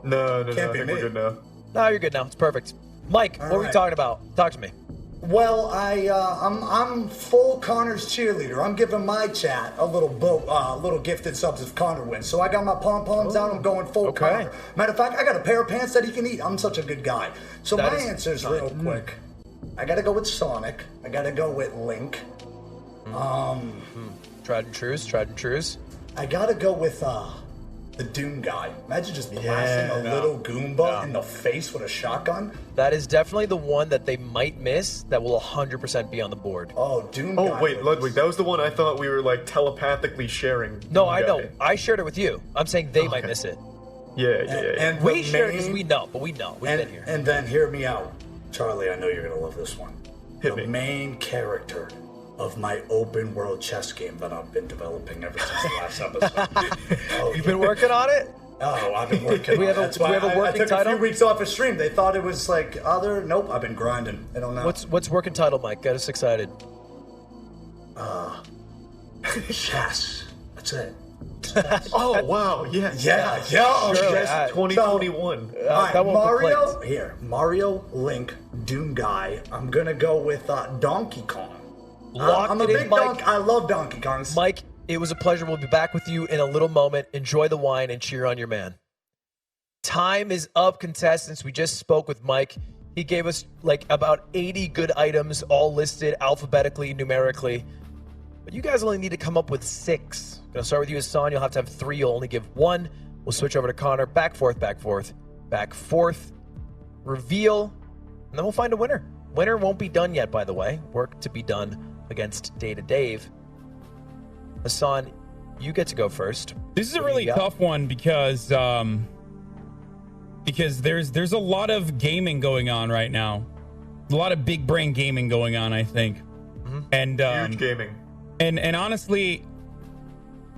No, Can't I be think me. we're good now. No, you're good now. It's perfect. Mike, what were we right. talking about? Talk to me. Well, I'm full Connor's cheerleader. I'm giving my chat a little gifted subs if Connor wins. So I got my pom-poms out. I'm going full Connor. Matter of fact, I got a pair of pants that he can eat. I'm such a good guy. So That my is answer's real quick. I gotta go with Sonic. I gotta go with Link. Tried and trues. I gotta go with the Doom guy. Imagine just blasting a little Goomba in the face with a shotgun. That is definitely the one that they might miss that will 100% be on the board. Oh, Doom Oh, guy. wait, Ludwig, that was the one I thought we were like telepathically sharing. No, Doom I guy. know. I shared it with you. I'm saying they might miss it. Yeah. And We the share it because main- we know, but we know. We've been here. And then hear me out, Charlie. I know you're gonna love this one. Hit The me. main character of my open world chess game that I've been developing ever since the last episode. You've been working on it? Oh, I've been working. Do we have a- That's do we why have a working I took title? a few weeks off of stream. They thought it was like other. Nope, I've been grinding. I don't know. What's working title, Mike? Get us excited. chess? That's it. Oh, wow, yes. Yeah. Oh, Sure. Chess 2021. All right, that won't Mario. complain. Here, Mario, Link, Doom guy. I'm gonna go with Donkey Kong. Locked I'm a it in, big Mike. Donkey. I love Donkey Kongs. Mike, it was a pleasure. We'll be back with you in a little moment. Enjoy the wine and cheer on your man. Time is up, contestants. We just spoke with Mike. He gave us like about 80 good items, all listed alphabetically, numerically. But you guys only need to come up with 6. Gonna start with you, Hassan. You'll have to have 3. You'll only give 1. We'll switch over to Connor. Back, forth, back, forth, back, forth. Reveal, and then we'll find a winner. Winner won't be done yet, by the way. Work to be done against Data Dave. Hassan, you get to go first. This is a What do really you got? tough one because there's a lot of gaming going on right now, a lot of big brain gaming going on, I think, and Huge gaming. and honestly,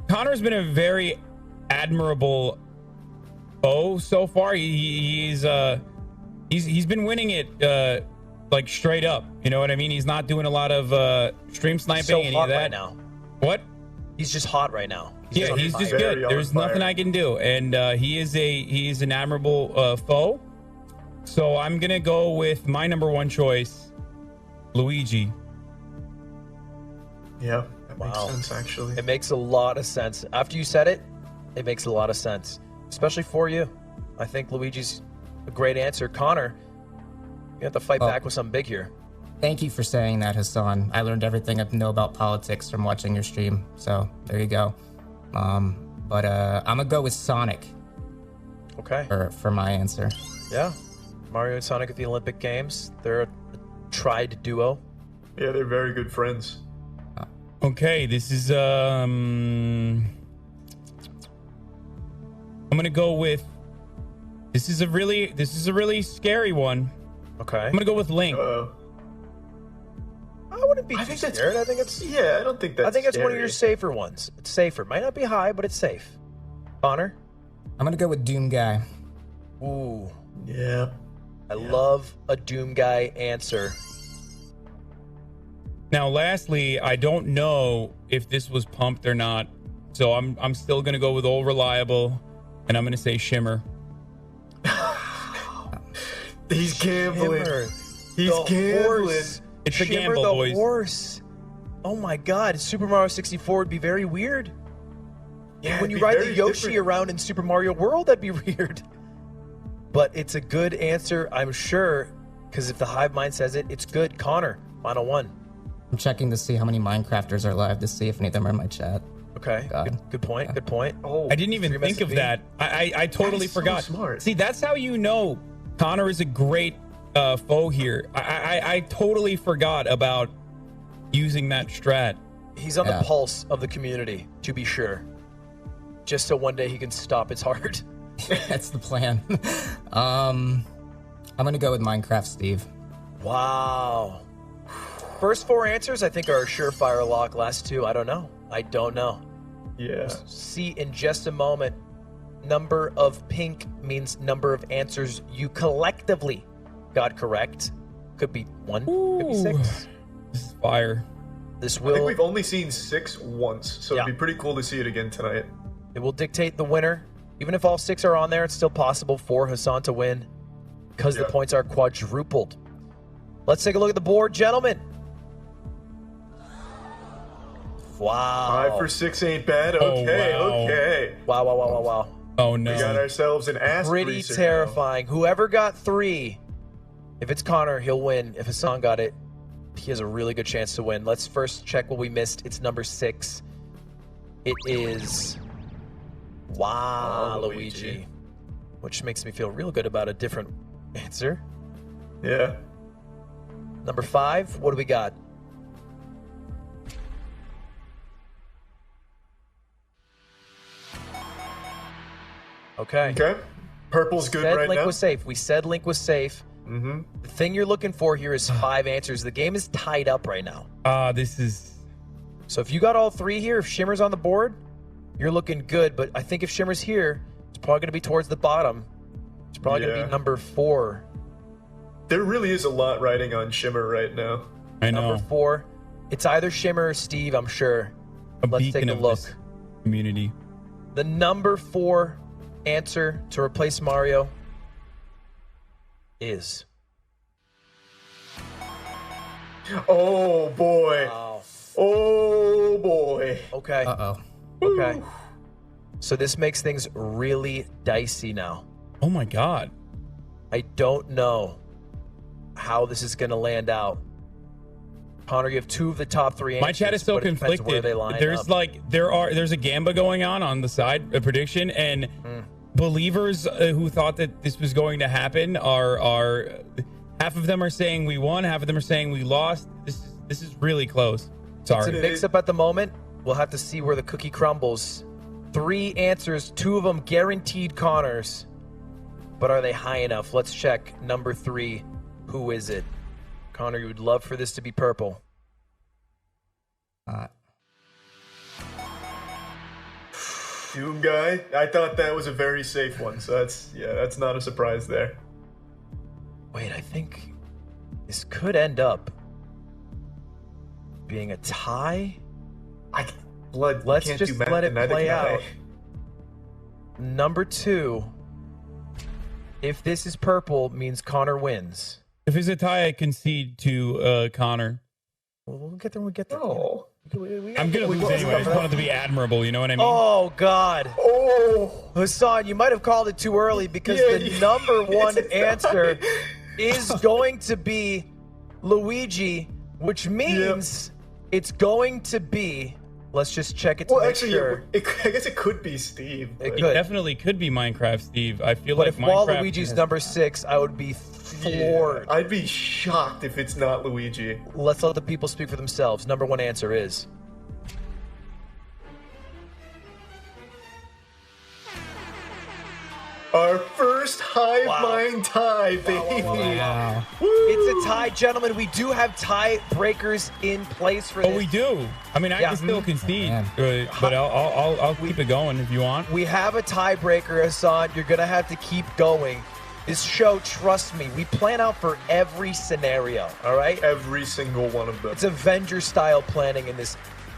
Connor's been a very admirable foe so far. He's been winning it like straight up. You know what I mean? He's not doing a lot of stream sniping, So any of hot that. right now. What? He's just hot right now. Yeah, on he's fire. just Very good. on There's fire. nothing I can do, and he is an admirable foe. So I'm gonna go with my number 1 choice, Luigi. Yeah, that makes Wow. sense, actually. It makes a lot of sense. After you said it, it makes a lot of sense, especially for you. I think Luigi's a great answer. Connor, you have to fight back with something big here. Thank you for saying that, Hassan. I learned everything I know about politics from watching your stream. So there you go. But I'm gonna go with Sonic Okay. for my answer. Yeah. Mario and Sonic at the Olympic Games. They're a tried duo. Yeah, they're very good friends. Okay, this is I'm gonna go with this is a really scary one. Okay. I'm gonna go with Link. I wouldn't be I too think that's- scared. I think it's Yeah, I don't think that's I think it's one of scary. your safer ones. It's safer. Might not be high, but it's safe. Connor? I'm gonna go with Doom Guy. Ooh. Yeah. I love a Doom Guy answer. Now, lastly, I don't know if this was pumped or not, so I'm still gonna go with Old Reliable, and I'm gonna say Shimmer. He's gambling. Shimmer, He's the gambling. horse. It's a Shimmer gamble, the boys. horse. Oh my God, Super Mario 64 would be very weird. Yeah, When it'd you be ride the very Yoshi different. around in Super Mario World, that'd be weird. But it's a good answer, I'm sure, because if the Hive Mind says it, it's good. Connor, final one. I'm checking to see how many Minecrafters are live to see if any of them are in my chat. Okay, God. good point. Good point. Oh, I didn't even Stream think of SFB. that. I totally is so forgot. smart. See, that's how you know Connor is a great foe here. I totally forgot about using that strat. He's on Yeah. the pulse of the community, to be sure. Just so one day he can stop its heart. That's the plan. I'm gonna go with Minecraft Steve. Wow. First 4 answers, I think, are a surefire lock. Last 2, I don't know. I don't know. yeah. See in just a moment. Number of pink means number of answers you collectively got correct. Could be 1, could be 6. This is fire. This I think will we've only seen 6 once, so Yeah. it'd be pretty cool to see it again tonight. it will dictate the winner. Even if all 6 are on there, it's still possible for Hassan to win because the Yeah. points are quadrupled. Let's take a look at the board, gentlemen. Wow. 5 for 6 ain't bad. Oh, Okay, wow. okay. Wow. Oh We got no. ourselves an ass Pretty greaser terrifying. Whoever got 3, if it's Connor, he'll win. If Hassan got it, he has a really good chance to win. Let's first check what we missed. It's number 6. It is Wow, Luigi. Luigi. Which makes me feel real good about a different answer. Yeah. Number 5, what do we got? Okay. Okay. Purple's good Said right Link now. was safe. We said Link was safe. Mm-hmm. The thing you're looking for here is 5 answers. The game is tied up right now. This is... So if you got all 3 here, if Shimmer's on the board, you're looking good. But I think if Shimmer's here, it's probably going to be towards the bottom. It's probably going to be number 4. There really is a lot riding on Shimmer right now. I know. Number 4. It's either Shimmer or Steve, I'm sure. Let's take beacon a of look. this community. The number 4 answer to replace Mario is... Oh, boy. Wow. Oh, boy. Okay. Uh-oh. Okay. So this makes things really dicey now. Oh my God. I don't know how this is going to land out. Connor, you have 2 of the top 3 answers. My chat is so but it depends conflicted. where they line There's up. there's a gamba going on the side, a prediction, and believers who thought that this was going to happen are half of them are saying we won, half of them are saying we lost. This is really close. It's a Sorry. mix up at the moment. We'll have to see where the cookie crumbles. 3 answers, 2 of them guaranteed Connors. But are they high enough? Let's check. Number 3. Who is it? Connor, you would love for this to be purple. Doom guy. I thought that was a very safe one, so that's not a surprise there. Wait, I think this could end up being a tie. Let's Let's just let it play out. Number 2. If this is purple, means Connor wins. If it's a tie, I concede to Connor. We'll get there. We'll get there. Oh. I'm gonna lose anyway. I just want it to be admirable. You know what I mean? Oh God. Oh. Hassan, you might have called it too early because the number 1 answer is going to be Luigi, which means it's going to be. Let's just check it to make sure. I guess it could be Steve. It It could. definitely could be Minecraft, Steve. I feel But like if Minecraft. Waluigi's number 6, I would be floored. I'd be shocked if it's not Luigi. Let's let the people speak for themselves. Number 1 answer is. Our first hive mind tie, baby. Wow. It's a tie, gentlemen. We do have tiebreakers in place for this. Oh, we do. I mean, I can still concede, but I'll keep it going if you want. We have a tiebreaker, Hassan. You're going to have to keep going. This show, trust me, we plan out for every scenario, all right? Every single one of them. It's Avenger-style planning in this,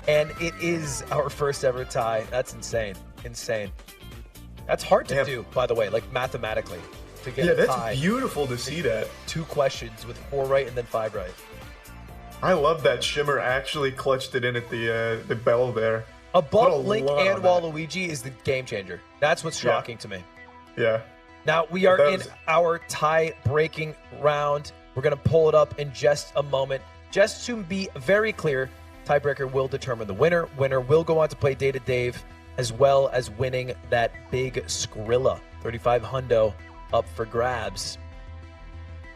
and it is our first ever tie. That's insane. Insane. That's hard to do, by the way, like mathematically. To get a that's tie. beautiful to see that. 2 questions with 4 right and then 5 right. I love that Shimmer actually clutched it in at the bell there. Above Link lot and on that. Waluigi is the game changer. That's what's shocking to me. Yeah. Now, we are That in was- our tie-breaking round. We're going to pull it up in just a moment. Just to be very clear, tiebreaker will determine the winner. Winner will go on to play Data Dave, as well as winning that big Skrilla. 35 hundo up for grabs.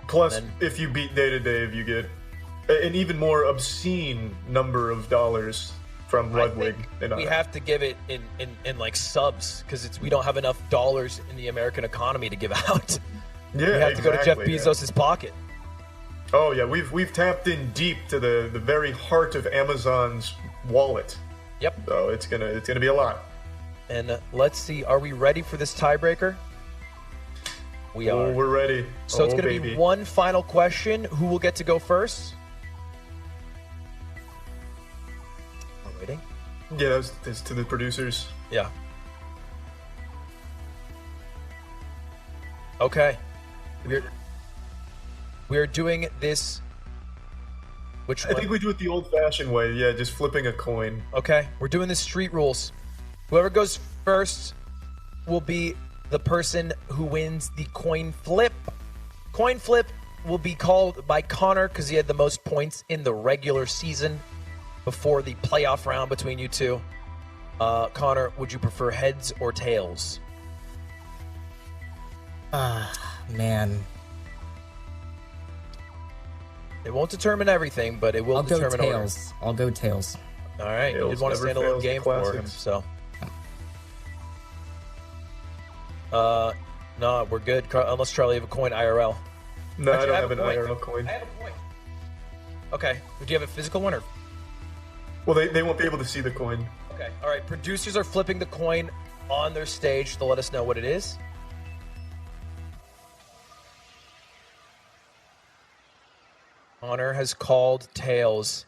Plus, And if you beat Data Dave, you get an even more obscene number of dollars from I Ludwig. think we have to give it in like subs because we don't have enough dollars in the American economy to give out. Yeah, We have to go to Jeff exactly, yeah. Bezos' pocket. Oh yeah, we've tapped in deep to the very heart of Amazon's wallet. Yep. So it's gonna be a lot. And let's see, are we ready for this tiebreaker? We Oh, are. we're ready. So it's Oh, going to baby. be one final question. Who will get to go first? We're waiting. Yeah, that's to the producers. Yeah. Okay. We're doing this. Which I one? think we do it the old-fashioned way. Yeah, just flipping a coin. Okay, we're doing the street rules. Whoever goes first will be the person who wins the coin flip. Coin flip will be called by Connor because he had the most points in the regular season before the playoff round between you two. Connor, would you prefer heads or tails? Man. It won't determine everything, but it will determine tails. I'll go tails. All right, you did want to stand a little game for him, so. No, we're good. Unless Charlie, you have a coin IRL. No, Actually, I don't have an IRL coin. I have a coin. Okay, do you have a physical one or? Well, they won't be able to see the coin. Okay, all right. Producers are flipping the coin on their stage to let us know what it is. Connor has called tails.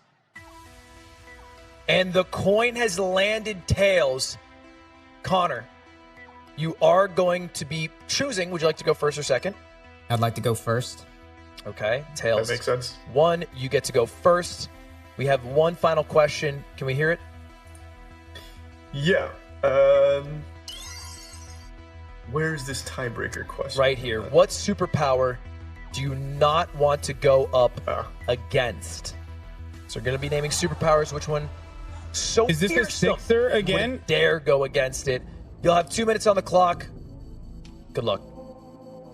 And the coin has landed tails. Connor, you are going to be choosing. Would you like to go first or second? I'd like to go first. Okay, tails. That makes sense. 1, you get to go first. We have one final question. Can we hear it? Yeah. Where's this tiebreaker question? Right here. What superpower do you not want to go up against? So we're going to be naming superpowers. Which one? So is this a sixer again? Wouldn't dare go against it. You'll have 2 minutes on the clock. Good luck.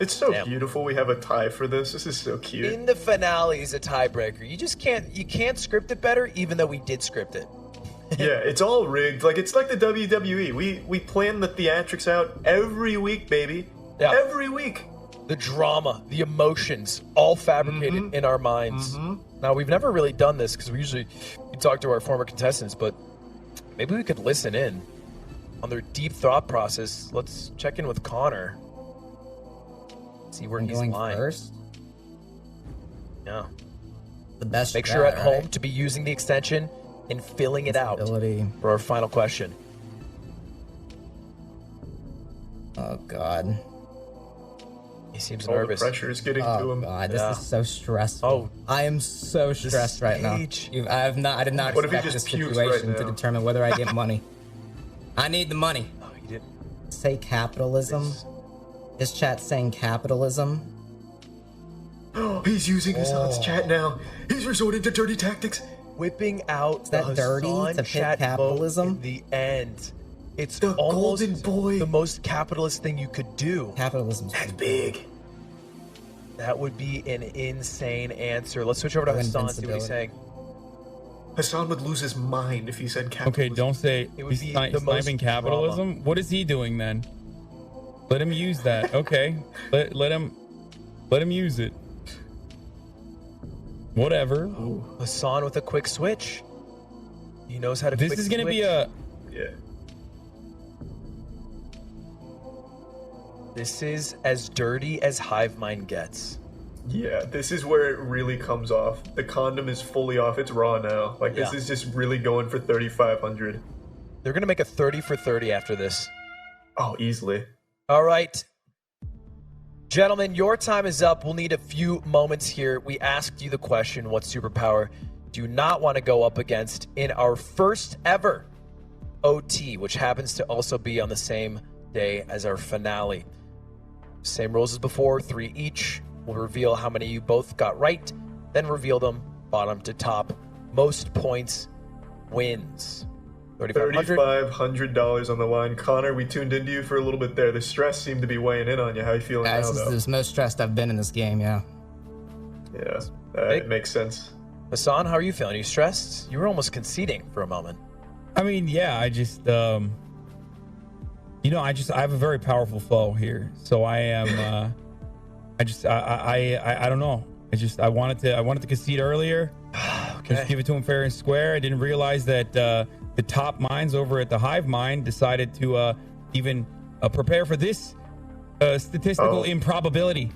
It's so beautiful. We have a tie for this. This is so cute. In the finale is a tiebreaker. You just can't script it better, even though we did script it. Yeah, it's all rigged. Like it's like the WWE. We plan the theatrics out every week, baby. Yeah. Every week. The drama, the emotions, all fabricated in our minds. Now, we've never really done this because we talk to our former contestants, but maybe we could listen in on their deep thought process. Let's check in with Connor. See where he's lying. First? Yeah. The best. Make sure at home to be using the extension and filling it out for our final question. Oh, God. He seems All nervous. The pressure is getting to him. God, this is so stressful. Oh, I am so stressed right now. I did not What if he expect just this pukes situation right to now? determine whether I get money. I need the money. Oh, you didn't. Say capitalism. This chat's saying capitalism. He's using Hassan's chat now. He's resorting to dirty tactics. Whipping out that the dirty Hassan to pick chat capitalism? vote in the end. It's The almost golden boy. the most capitalist thing you could do. Capitalism's That's big. That would be an insane answer. Let's switch over to Hassan, see what he's saying. Hassan would lose his mind if he said capitalism. Okay, don't say It would he's be the most sniping capitalism. What is he doing then? Let him use that. Okay, let him use it. Whatever. Hassan with a quick switch. He knows how to. This is gonna be a. Yeah. This is as dirty as Hive Mind gets. Yeah, this is where it really comes off. The condom is fully off. It's raw now. Like, this is just really going for 3,500. They're going to make a 30 for 30 after this. Oh, easily. All right. Gentlemen, your time is up. We'll need a few moments here. We asked you the question, what superpower do you not want to go up against in our first ever OT, which happens to also be on the same day as our finale. Same rules as before, 3 each. We'll reveal how many you both got right, then reveal them bottom to top. Most points wins. $3,500 on the line. Connor, we tuned into you for a little bit there. The stress seemed to be weighing in on you. How you feeling now, This though? is the most stressed I've been in this game, yeah. Yeah, it makes sense. Hassan, how are you feeling? Are you stressed? You were almost conceding for a moment. I mean, yeah, I just, I have a very powerful flow here. So I am, I don't know. I wanted to concede earlier. Okay. Just give it to him fair and square. I didn't realize that the top minds over at the Hive Mind decided to even prepare for this statistical improbability.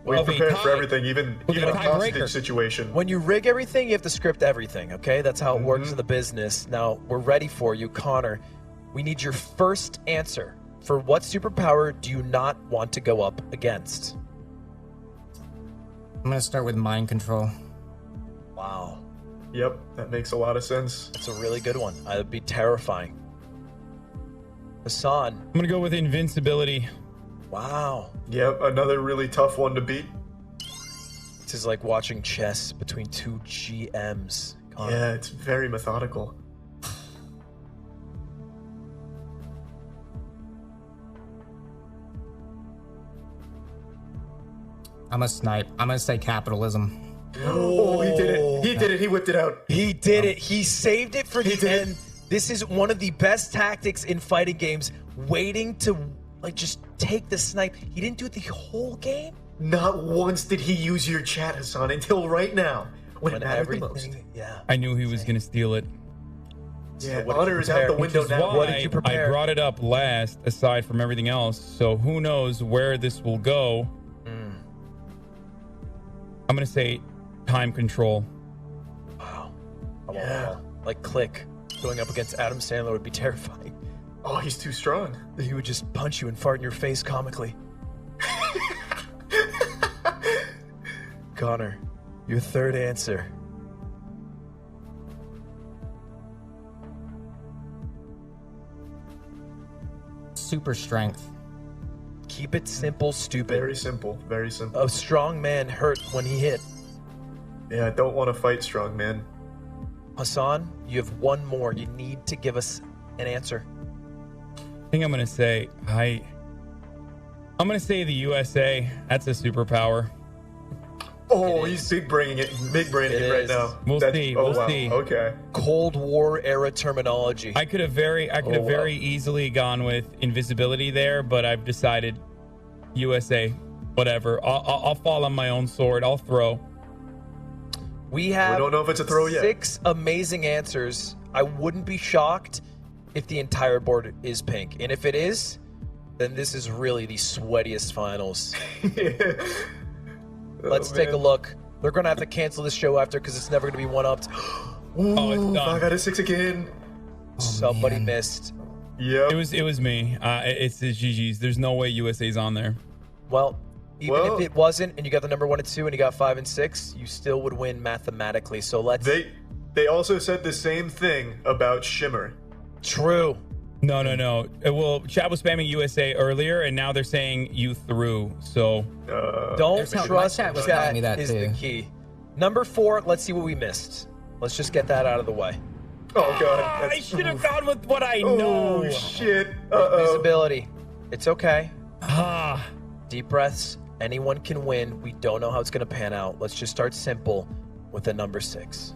We prepare for everything, even a hostage situation. When you rig everything, you have to script everything, okay? That's how it works in the business. Now, we're ready for you, Connor. We need your first answer. For what superpower do you not want to go up against? I'm going to start with mind control. Wow. Yep, that makes a lot of sense. That's a really good one. That'd be terrifying. Hassan. I'm going to go with invincibility. Wow. Yep, another really tough one to beat. This is like watching chess between 2 GMs. Connor. Yeah, it's very methodical. I'm a snipe. I'm gonna say capitalism. Oh, he did it. He did it. He whipped it out. He did it. He saved it for the end. This is one of the best tactics in fighting games, waiting to just take the snipe. He didn't do it the whole game. Not once did he use your chat, Hassan, until right now, when it mattered the most. Yeah. I knew he was going to steal it. Yeah, what did honor you is out the prepare? window Which is now. why What did you prepare? I brought it up last, aside from everything else. So who knows where this will go? I'm going to say time control. Wow. Like Click going up against Adam Sandler would be terrifying. Oh, he's too strong. He would just punch you and fart in your face comically. Connor, your third answer. Super strength. Keep it simple, stupid. Very simple. Very simple. A strong man hurt when he hit. Yeah, I don't want to fight strong, man. Hassan, you have one more. You need to give us an answer. I think I'm going to say I'm going to say the USA. That's a superpower. Oh, he's big braining it right is. now. We'll see. We'll see. Okay. Cold War era terminology. I could have very easily gone with invisibility there, but I've decided USA. Whatever. I'll fall on my own sword. I'll throw. We don't know if it's a throw yet. 6 amazing answers. I wouldn't be shocked if the entire board is pink. And if it is, then this is really the sweatiest finals. Let's take a look. They're going to have to cancel this show after because it's never going to be one-upped. Ooh, it's done. 5 out of 6 again. Somebody missed. Yep. It was me. It's the GG's. There's no way USA's on there. Well, even if it wasn't and you got the number 1 and 2 and you got 5 and 6, you still would win mathematically. So let's... They also said the same thing about Shimmer. True. No. Well, chat was spamming USA earlier, and now they're saying you threw. So Don't trust chat was chat telling me that is too. the key. Number 4, let's see what we missed. Let's just get that out of the way. Oh, God. I should have gone with what I know. Oh, shit. Uh-oh. Visibility. It's okay. Ah, Deep breaths. Anyone can win. We don't know how it's going to pan out. Let's just start simple with the number 6.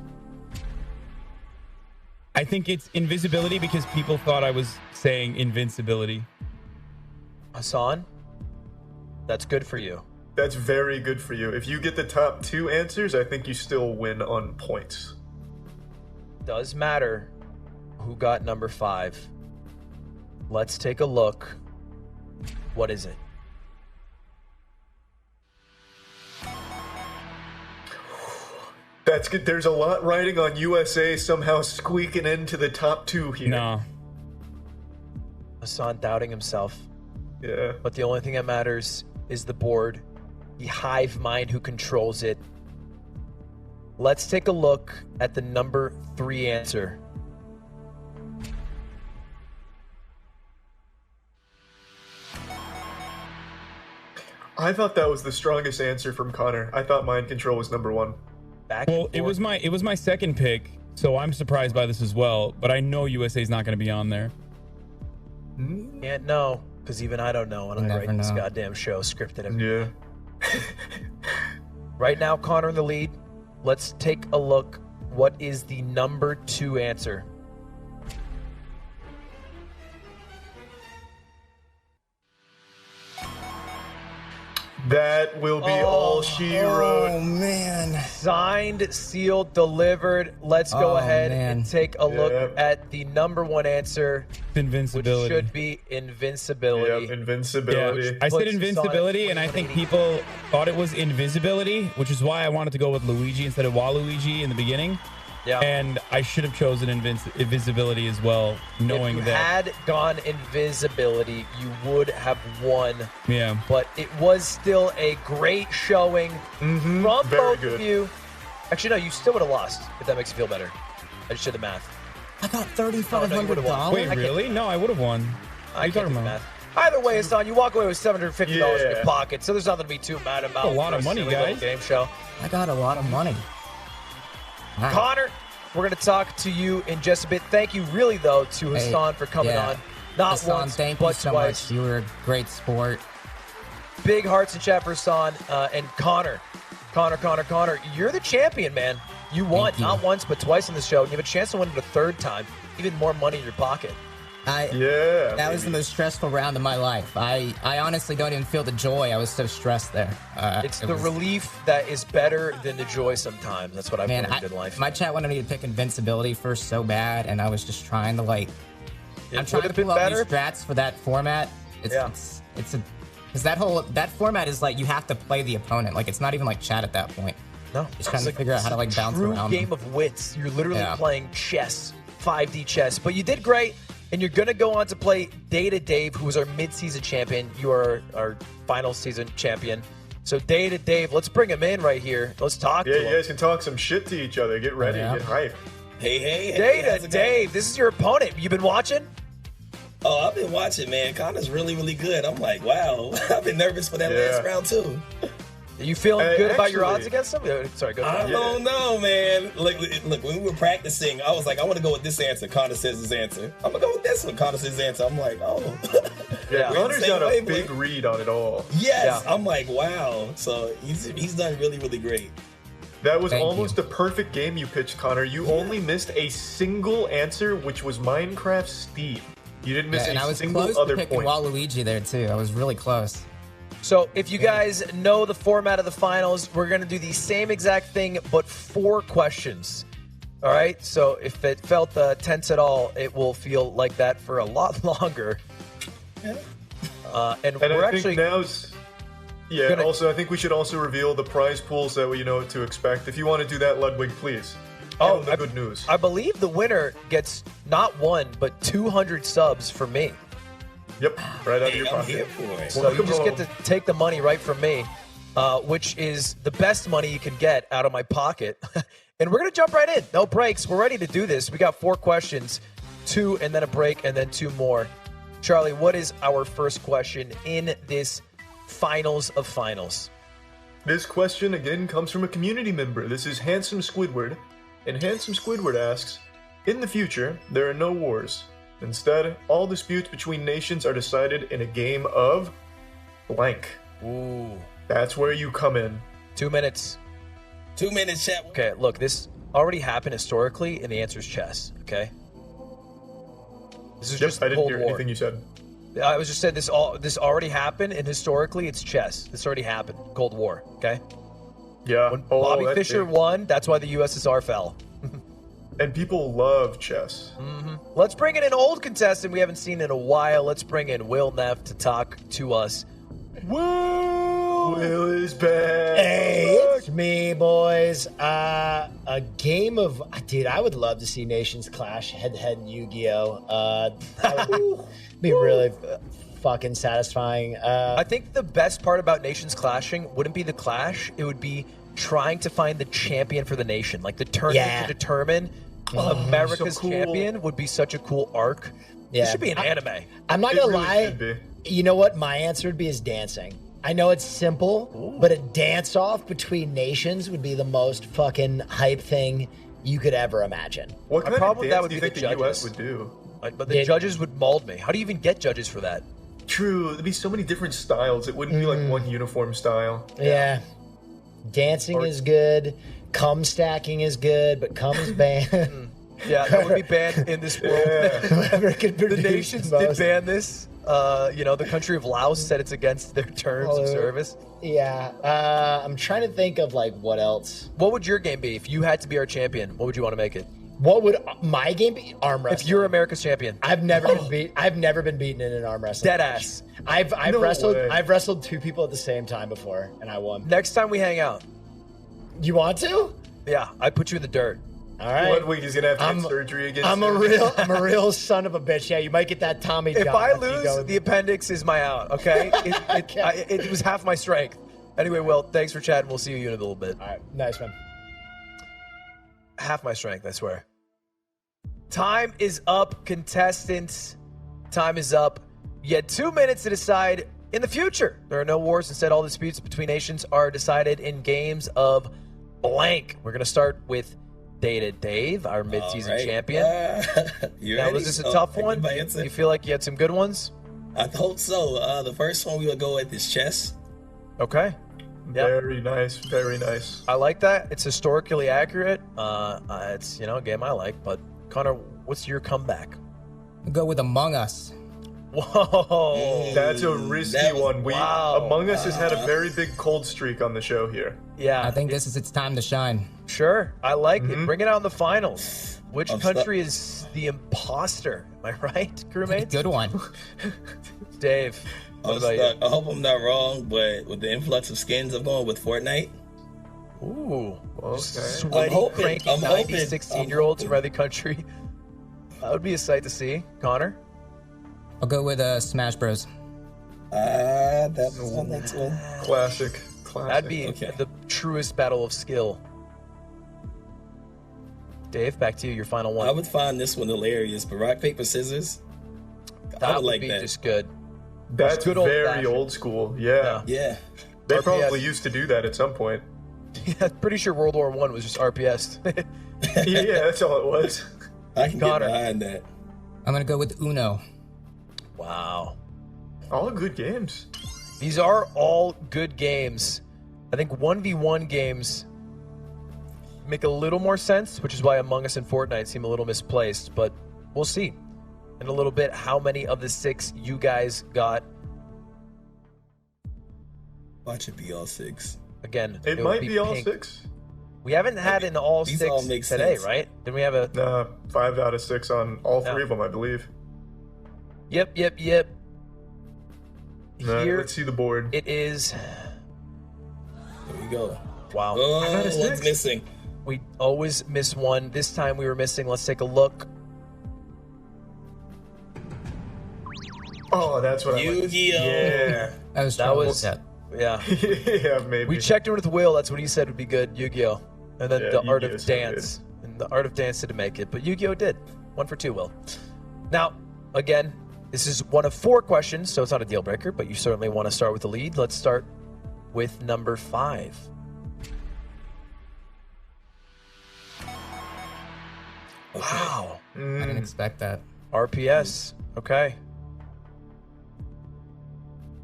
I think it's invisibility because people thought I was saying invincibility. Hassan, that's good for you. That's very good for you. If you get the top 2 answers, I think you still win on points. Does matter who got number 5. Let's take a look. What is it? That's good. There's a lot riding on USA somehow squeaking into the top 2 here. No. Hassan doubting himself. Yeah. But the only thing that matters is the board, the hive mind who controls it. Let's take a look at the number 3 answer. I thought that was the strongest answer from Connor. I thought mind control was number 1. Well, it was my second pick, so I'm surprised by this as well. But I know USA's not going to be on there. Can't know, because even I don't know, and I write this goddamn show scripted every day. Yeah. Right now, Connor in the lead. Let's take a look. What is the number 2 answer? That will be all she wrote. Oh, man. Signed, sealed, delivered. Let's go ahead and take a look Yep. at the number 1 answer, which Invincibility. should be invincibility. Yep, invincibility. Yeah, I said Puts invincibility, Sonic and I think 2180. people thought it was invisibility, which is why I wanted to go with Luigi instead of Waluigi in the beginning. Yeah. And I should have chosen invisibility as well, knowing if you that. had gone invisibility, you would have won. Yeah. But it was still a great showing from Very both good. of you. Actually, no, you still would have lost, if that makes you feel better. I just did the math. I got No, you would've won. $3,500. Wait, really? No, I would have won. What are I you can't talking do the about? math. Either way, Hassan, you walk away with $750 in your Yeah. pocket, so there's nothing to be too mad about. That's a lot for of money, silly little guys. Game show. I got a lot of money. Wow. Connor, we're going to talk to you in just a bit. Thank you, really, though, to Hassan for coming on. Not Hassan, once, thank but you so twice. much. You were a great sport. Big hearts in chat for Son and Connor. Connor, you're the champion, man. You won not once but twice in the show. And you have a chance to win it a third time. Even more money in your pocket. That was the most stressful round of my life. I honestly don't even feel the joy. I was so stressed there. It's the relief that is better than the joy sometimes. That's what I've learned in life. My chat wanted me to pick invincibility first so bad, and I was just trying to I'm trying to pull out these strats for that format. Because that format is like you have to play the opponent. Like it's not even like chat at that point. No, it's trying to figure out how to like bounce true around. Game of wits. You're literally playing chess, 5D chess. But you did great, and you're gonna go on to play Data Dave, who was our mid-season champion. You are our final season champion. So Data Dave, let's bring him in right here. Let's talk. Yeah, you guys can talk some shit to each other. Get ready, get hype. Hey, Data Dave, this is your opponent. You been watching? Oh, I've been watching, man. Connor's really, really good. I'm like, wow. I've been nervous for that last round too. Are you feeling good about your odds against him? Sorry, go ahead. I don't know, man. Look, when we were practicing, I was like, I want to go with this answer. Connor says his answer. I'm going to go with this one. Connor says his answer. I'm like, oh. Connor's got a big read on it all. Yes. Yeah. I'm like, wow. So he's done really, really great. That was almost a perfect game you pitched, Connor. You only missed a single answer, which was Minecraft Steve. You didn't miss a single other point. And I was close to picking Waluigi there, too. I was really close. So if you guys know the format of the finals, we're going to do the same exact thing, but 4 questions. All right? So if it felt tense at all, it will feel like that for a lot longer. And we're I actually... think now's... Yeah, also, I think we should also reveal the prize pools that we know what to expect. If you want to do that, Ludwig, please. Oh, the good news. I believe the winner gets not 1, but 200 subs from me. Yep, right out of your pocket. So you just get to take the money right from me, which is the best money you can get out of my pocket. And we're going to jump right in. No breaks. We're ready to do this. We got 4 questions, 2 and then a break, and then 2 more. Charlie, what is our first question in this finals of finals? This question, again, comes from a community member. This is Handsome Squidward. And Handsome Squidward asks, in the future, there are no wars. Instead, all disputes between nations are decided in a game of blank. Ooh. That's where you come in. 2 minutes. 2 minutes, chat. Okay, look, this already happened historically, and the answer is chess, okay? This is just I didn't Cold hear War. anything you said. I was just saying this already happened, and historically, it's chess. This already happened. Cold War, okay? Yeah. When Bobby Fischer won, that's why the USSR fell. And people love chess. Mm-hmm. Let's bring in an old contestant we haven't seen in a while. Let's bring in Will Neff to talk to us. Will is back. Hey, it's me, boys. A game of... Dude, I would love to see nations clash head-to-head in Yu-Gi-Oh! That would be really fucking satisfying. I think the best part about nations clashing wouldn't be the clash. It would be trying to find the champion for the nation. Like the tournament to determine America's champion would be such a cool arc. Yeah. This should be an anime. I'm not going to lie. You know what my answer would be is dancing. I know it's simple, but a dance-off between nations would be the most fucking hype thing you could ever imagine. What kind of dance do you think the U.S. would do? But the judges would mold me. How do you even get judges for that? True. There'd be so many different styles. It wouldn't be like one uniform style. Yeah. Dancing is good. Cum stacking is good, but cum is banned. Yeah, that would be banned in this world. Whoever could the nations did ban this. The country of Laos said it's against their terms of service. Yeah. I'm trying to think of like what else. What would your game be if you had to be our champion? What would you want to make it? What would my game be? Arm wrestling. If you're America's champion, I've never been beaten in an arm wrestling. Dead ass. I've wrestled 2 people at the same time before, and I won. Next time we hang out, you want to? Yeah, I'd put you in the dirt. All right. 1 week he's gonna have to get surgery again. I'm a real son of a bitch. Yeah, you might get that Tommy John. If I lose, the appendix is my out. Okay, it was half my strength. Anyway, Will, thanks for chatting. We'll see you in a little bit. All right, nice man. Half my strength, I swear. Time is up, contestants. Time is up. You had 2 minutes to decide in the future. There are no wars. Instead, all disputes between nations are decided in games of blank. We're going to start with Data Dave, our mid-season champion. Now, was this a tough one? You feel like you had some good ones? I hope so. The first one we will go with is chess. Okay. Yeah. Very nice, very nice. I like that. It's historically accurate. It's, a game I like. But, Connor, what's your comeback? I'll go with Among Us. Whoa. That's a risky one. wow. Among Us has had a very big cold streak on the show here. Yeah. I think this is its time to shine. Sure. I like it. Bring it out in the finals. Which country is the imposter? Am I right, crewmates? Good one. Dave. What I'm about stuck. you? I hope I'm not wrong, but with the influx of skins, I'm going with Fortnite. Ooh. Okay. Sweaty, hoping- cranky I'm 90, hoping- 16-year-olds from other country. That would be a sight to see. Connor? I'll go with Smash Bros. That was my next one. Classic. That'd be Okay. the truest battle of skill. Dave, back to you. Your final one. I would find this one hilarious, but rock, paper, scissors. that I would would like be that. just good. That's good very old-fashioned. old school. Yeah. Yeah. They RPS. probably used to do that at some point. Yeah, pretty sure World War I was just RPS. Yeah, that's all it was. I can Connor. get behind that. I'm gonna go with Uno. Wow. All good games. These are all good games. I think 1v1 games make a little more sense, which is why Among Us and Fortnite seem a little misplaced, but we'll see in a little bit how many of the 6 you guys got. Watch it be all 6. Again, It would might be all pink. 6. We haven't had an all These 6 all make today, sense. right? Didn't we have a... 5 out of 6 on all 3 Yeah. of them, I believe. Yep. All Here right, let's see the board. it is. There we go. Wow. Oh, out of one's 6. missing. We always miss one. This time we were missing. Let's take a look. Oh, that's what I like. Yu-Gi-Oh! Yeah. That was That trouble. was- Yeah. Yeah. Yeah, maybe. We checked in with Will. That's what he said would be good. Yu-Gi-Oh! And then Yeah, the Art Yu-Gi-Oh! of so Dance. And the Art of Dance didn't make it, but Yu-Gi-Oh! Did. 1 for 2, Will. Now, again, this is one of 4 questions, so it's not a deal breaker, but you certainly want to start with the lead. Let's start with number 5. Wow. I didn't expect that. RPS. Okay.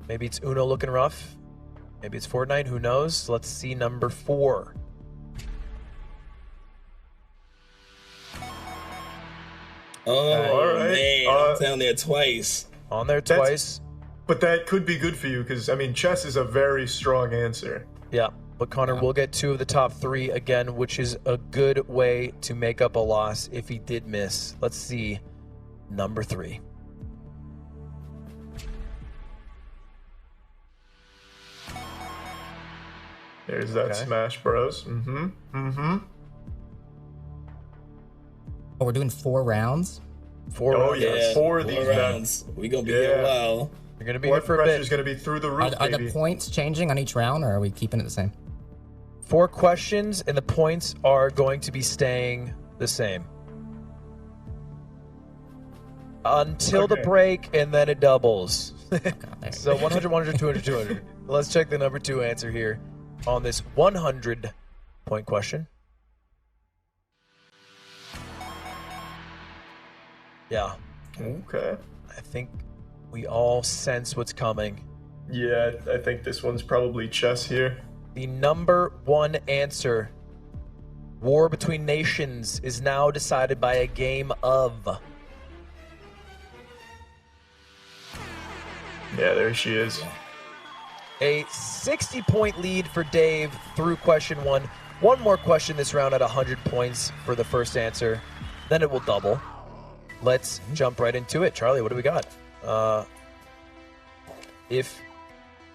Maybe it's Uno looking rough. Maybe it's Fortnite. Who knows? Let's see number 4. Oh, All right. man. I'm down there twice. On there That's- twice. But that could be good for you because, I mean, chess is a very strong answer. Yeah. But Connor will get 2 of the top 3 again, which is a good way to make up a loss if he did miss. Let's see number 3. There's that Okay. Smash Bros. Mm-hmm. Mm-hmm. Oh, we're doing 4 rounds? 4 Oh, rounds. yeah. Yeah, 4 of these rounds. We gonna be here a Yeah. while. You're going to be here Blood for a pressure's bit. going to be through the roof, Are baby. the points changing on each round, or are we keeping it the same? 4 questions, and the points are going to be staying the same. Until the Okay. break, and then it doubles. Okay. So 100, 100, 200, 200. Let's check the number 2 answer here on this 100-point question. Yeah, Okay. I think we all sense what's coming. Yeah, I think this one's probably chess here. The number 1 answer, war between nations, is now decided by a game of... Yeah, there she is. A 60-point lead for Dave through question 1. One more question this round at 100 points for the first answer. Then it will double. Let's jump right into it. Charlie, what do we got? If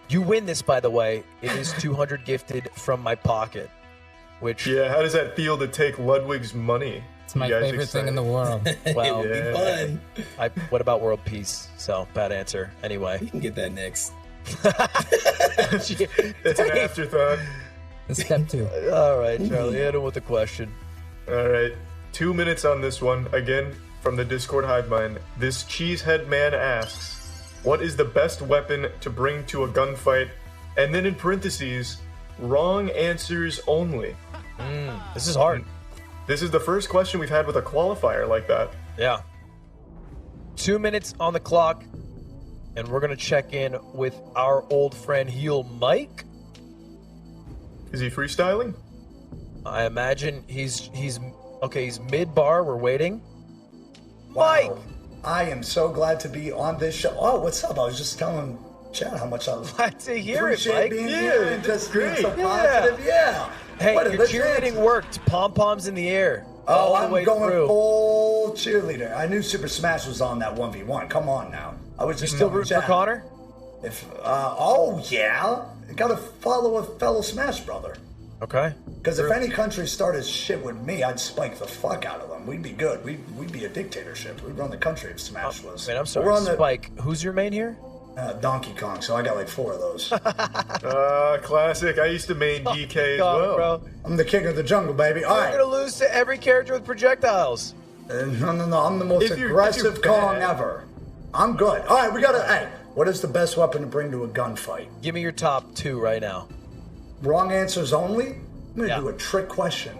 you win this, by the way, it is 200 gifted from my pocket. Which, Yeah, how does that feel to take Ludwig's money? It's my You guys favorite thing in the excited? world. well, It'll be fun. what about world peace? So, bad answer. Anyway. We can get that next. It's an afterthought. It's step 2. All right, Charlie, hit him with the question. All right, 2 minutes on this one. Again, from the Discord hive mind. This cheesehead man asks, what is the best weapon to bring to a gunfight? And then in parentheses, wrong answers only. This is hard. This is the first question we've had with a qualifier like that. Yeah. 2 minutes on the clock, and we're going to check in with our old friend Heel Mike. Is he freestyling? I imagine he's okay. He's mid bar. We're waiting. Mike, I am so glad to be on this show. Oh, what's up? I was just telling Chad how much I was glad to hear it, appreciate Mike. being here and just being so Yeah. positive. Yeah. Hey, What a your legit- cheerleading worked. Pom poms in the air. Oh, all the I'm way going through. full cheerleader. I knew Super Smash was on that 1v1. Come on now. I was just Still telling rooting for Chad. Connor? If oh yeah, gotta follow a fellow Smash brother. Okay. Because if any country started shit with me, I'd spank the fuck out of them. We'd be good. We'd be a dictatorship. We'd run the country if Smash was. Man, I'm sorry. We're on the Spike, who's your main here? Donkey Kong, so I got like 4 of those. Classic. I used to main DK as well. Bro. I'm the king of the jungle, baby. All You're right. gonna lose to every character with projectiles. No. I'm the most If you're aggressive Kong bad. ever. I'm good. All right, we gotta. Hey, what is the best weapon to bring to a gunfight? Give me your top 2 right now. Wrong answers only. I'm gonna Yeah. do a trick question.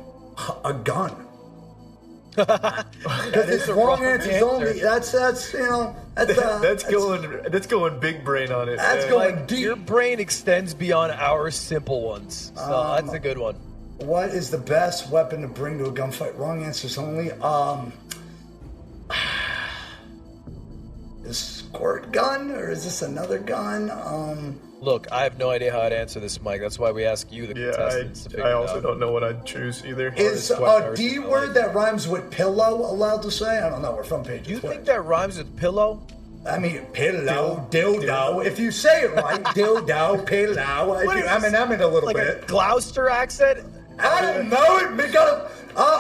A gun. That Because is it's a wrong wrong answers answer. only. That's you know That's going big brain on it. That's man. going Like, deep. your brain extends beyond our simple ones. So that's a good one. What is the best weapon to bring to a gunfight? Wrong answers only. Is squirt gun or is this another gun? Look, I have no idea how I'd answer this, Mike. That's why we ask you, the contestants, to figure I it also out. don't know what I'd choose either. Is Hardest a question D I've ever word seen. that rhymes with pillow allowed to say? I don't know. We're from page. Do you think that rhymes with pillow? I mean, pillow, dildo. If you say it right, dildo, pillow. If What you is M it a little Like bit. a Gloucester accent? I don't know. It got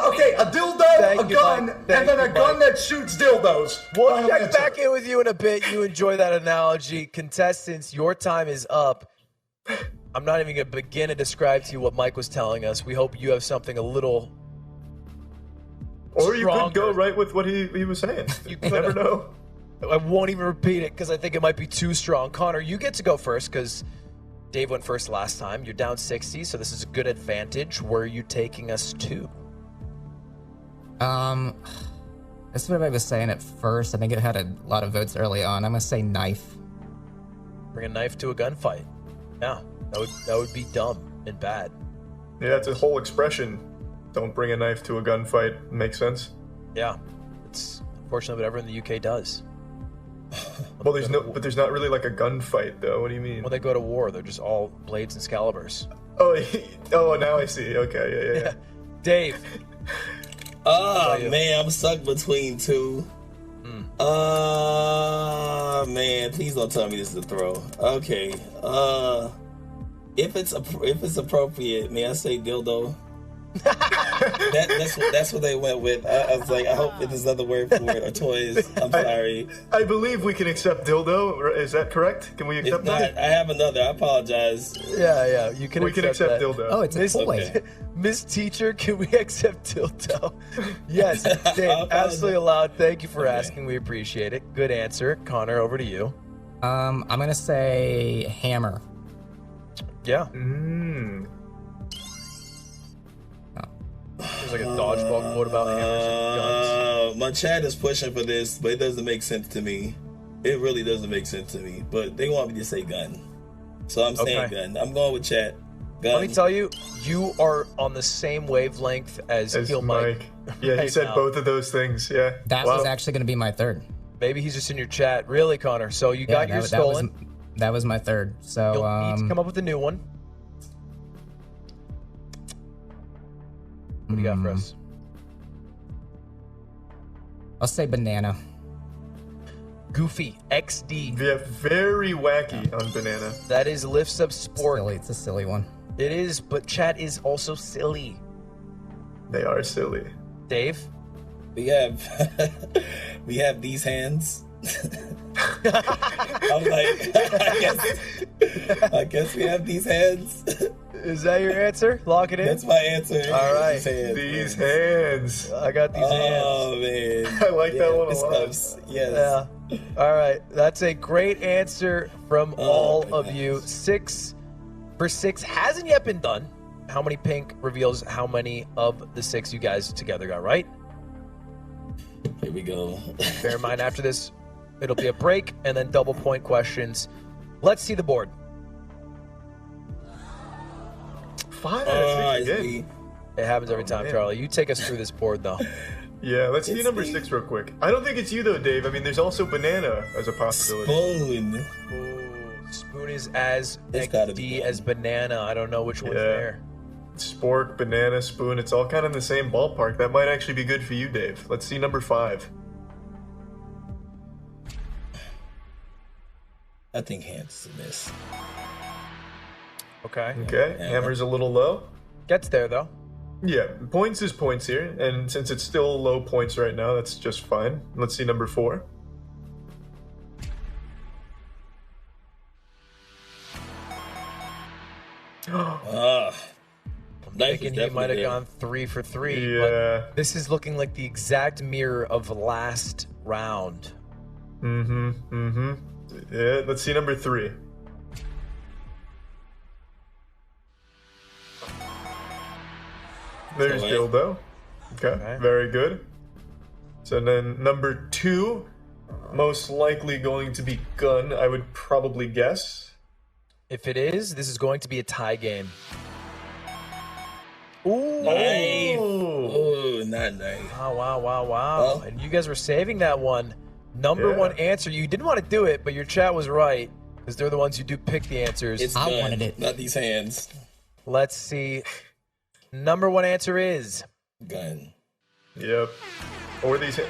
okay, a dildo, Thank a you, gun, Mike. and Thank then you, a gun Mike. that shoots dildos. We'll Final check answer. back in with you in a bit. You enjoy that analogy. Contestants, your time is up. I'm not even going to begin to describe to you what Mike was telling us. We hope you have something a little Or you stronger. could go right with what he was saying. You could. never know. I won't even repeat it because I think it might be too strong. Connor, you get to go first because Dave went first last time. You're down 60, so this is a good advantage. Where are you taking us to? That's what I was saying at first. I think it had a lot of votes early on. I'm gonna say knife. Bring a knife to a gunfight. Yeah, that would be dumb and bad. Yeah, it's a whole expression. Don't bring a knife to a gunfight. Makes sense. Yeah, it's unfortunately what everyone in the UK does. Well, there's not really like a gunfight though. What do you mean? When they go to war, they're just all blades and Excaliburs. Oh, now I see. Okay, yeah. Dave. Oh you? man, I'm stuck between 2. Man, please don't tell me this is a throw. Okay. If it's appropriate, may I say dildo? That's what they went with. I was like, I hope there's another word for it or toys. I'm sorry. I believe we can accept dildo. Is that correct? Can we If accept not, that? I have another. I apologize. Yeah, you can We can accept that. dildo. Oh, it's a toy. Okay. Miss Teacher, can we accept dildo? Yes, Dave, I'll absolutely allowed. Thank you for asking. We appreciate it. Good answer. Connor, over to you. I'm gonna say hammer. Yeah. Mm. There's like a dodgeball quote about hammers and guns. My chat is pushing for this, but it doesn't make sense to me. It really doesn't make sense to me. But they want me to say gun, so I'm saying Okay. gun. I'm going with chat. Gun. Let me tell you, you are on the same wavelength as Heel Mike. Yeah, he right said now. both of those things. Yeah. That Wow. was actually gonna be my third. Maybe he's just in your chat. Really, Connor? So you got your stolen. That was my third. So You'll need to come up with a new one. What do you got for us? I'll say banana. Goofy XD. Yeah, very wacky on banana. That is lifts up sport. Silly. It's a silly one. It is, but chat is also silly. They are silly. Dave? We have these hands. I'm like, I guess we have these hands. Is that your answer? Lock it in? That's my answer. All right. These hands. I got these hands. Oh man, I like that one a this lot. helps. Yes. Yeah. All right. That's a great answer from all my of you. 6 for 6 hasn't yet been done. How many pink reveals how many of the 6 you guys together got right? Here we go. Bear in mind, after this, it'll be a break and then double point questions. Let's see the board. 5 out of 6 again. It happens every time, man. Charlie. You take us through this board, though. Yeah, let's see number 6 real quick. I don't think it's you, though, Dave. I mean, there's also banana as a possibility. Spoon. Ooh, spoon is as It's gotta D be as banana. I don't know which one's there. Spork, banana, spoon, it's all kind of in the same ballpark. That might actually be good for you, Dave. Let's see number 5. I think hands in this. Okay. Okay, hammer's a little low. Gets there, though. Yeah, points is points here, and since it's still low points right now, that's just fine. Let's see number 4. Ah. Thinking he might have gone 3 for 3. Yeah. But this is looking like the exact mirror of last round. Yeah, let's see number 3. There's Okay. dildo. Okay, very good. So then number 2, most likely going to be gun, I would probably guess. If it is, this is going to be a tie game. Ooh. Nice. Oh, not nice. Wow, wow. Well- And you guys were saving that one. Number one answer. You didn't want to do it, but your chat was right because they're the ones who do pick the answers. It's I gun, wanted it. not these hands. Let's see. Number one answer is Gun. Yep. Or these. No.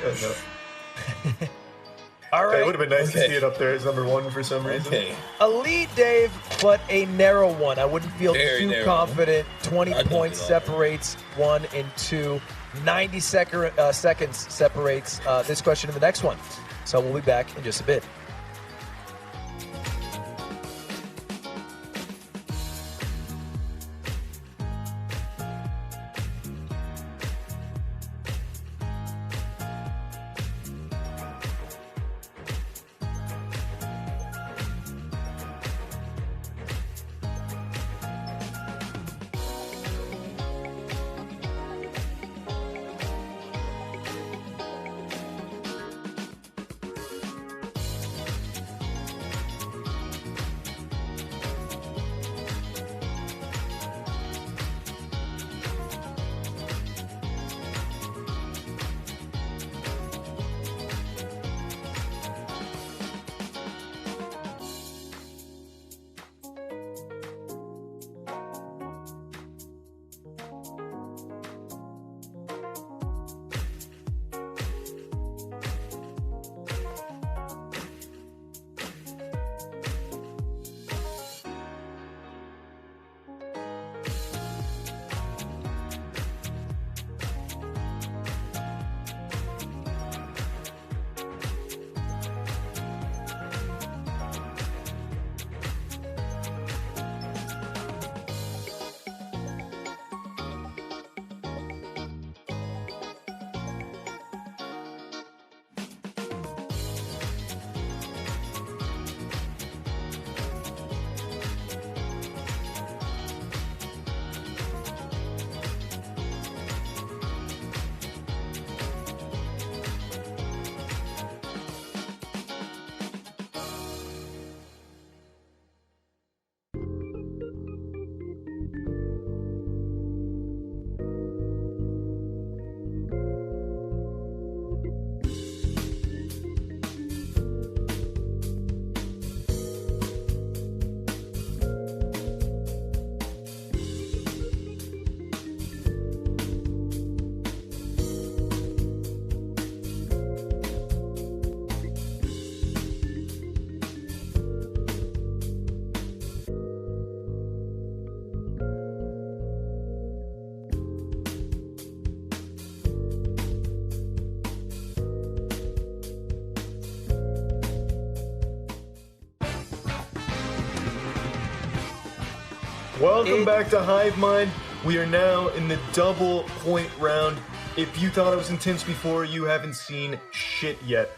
all It right. would have been nice to Okay. see it up there as number 1 for some reason. Okay. A lead, Dave, but a narrow one. I wouldn't feel Very too narrow. confident. 20 I don't points at all. separates 1 and 2. 90 seconds separates this question and the next one. So we'll be back in just a bit. Welcome back to Hive Mind. We are now in the double point round. If you thought it was intense before, you haven't seen shit yet.